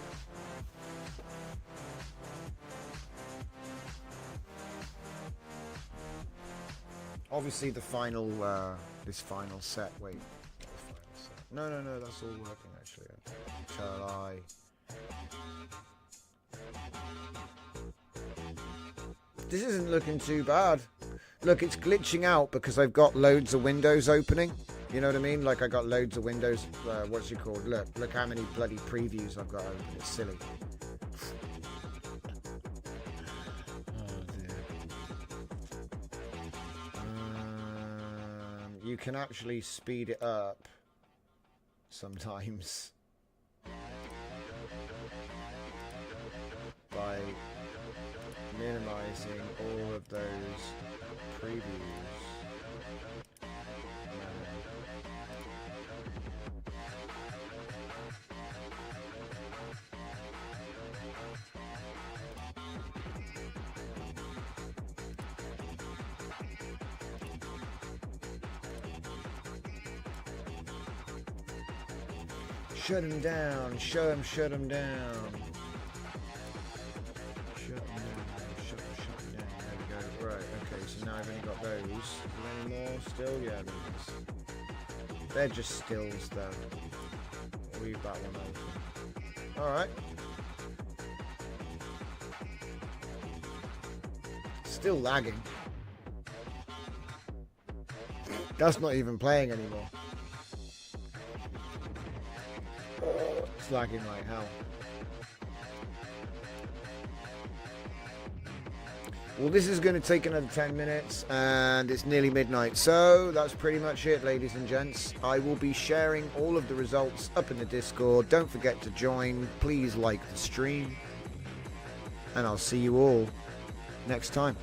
Obviously the final, this final set, wait. No, that's all working actually. Shall I? This isn't looking too bad. Look, it's glitching out because I've got loads of windows opening. You know what I mean? Like I got loads of windows, what's it called? Look how many bloody previews I've got open. It's silly. You can actually speed it up sometimes by minimizing all of those previews. Shut him down. Shut him down. Shut him down. Shut him down. There we go. Right, okay, so now I've only got those. Any more still? Yeah, there is. They're just stills though. Leave that one open. Alright. Still lagging. That's not even playing anymore. It's lagging like hell. Well, this is going to take another 10 minutes and it's nearly midnight. So that's pretty much it, ladies and gents. I will be sharing all of the results up in the Discord. Don't forget to join. Please like the stream. And I'll see you all next time.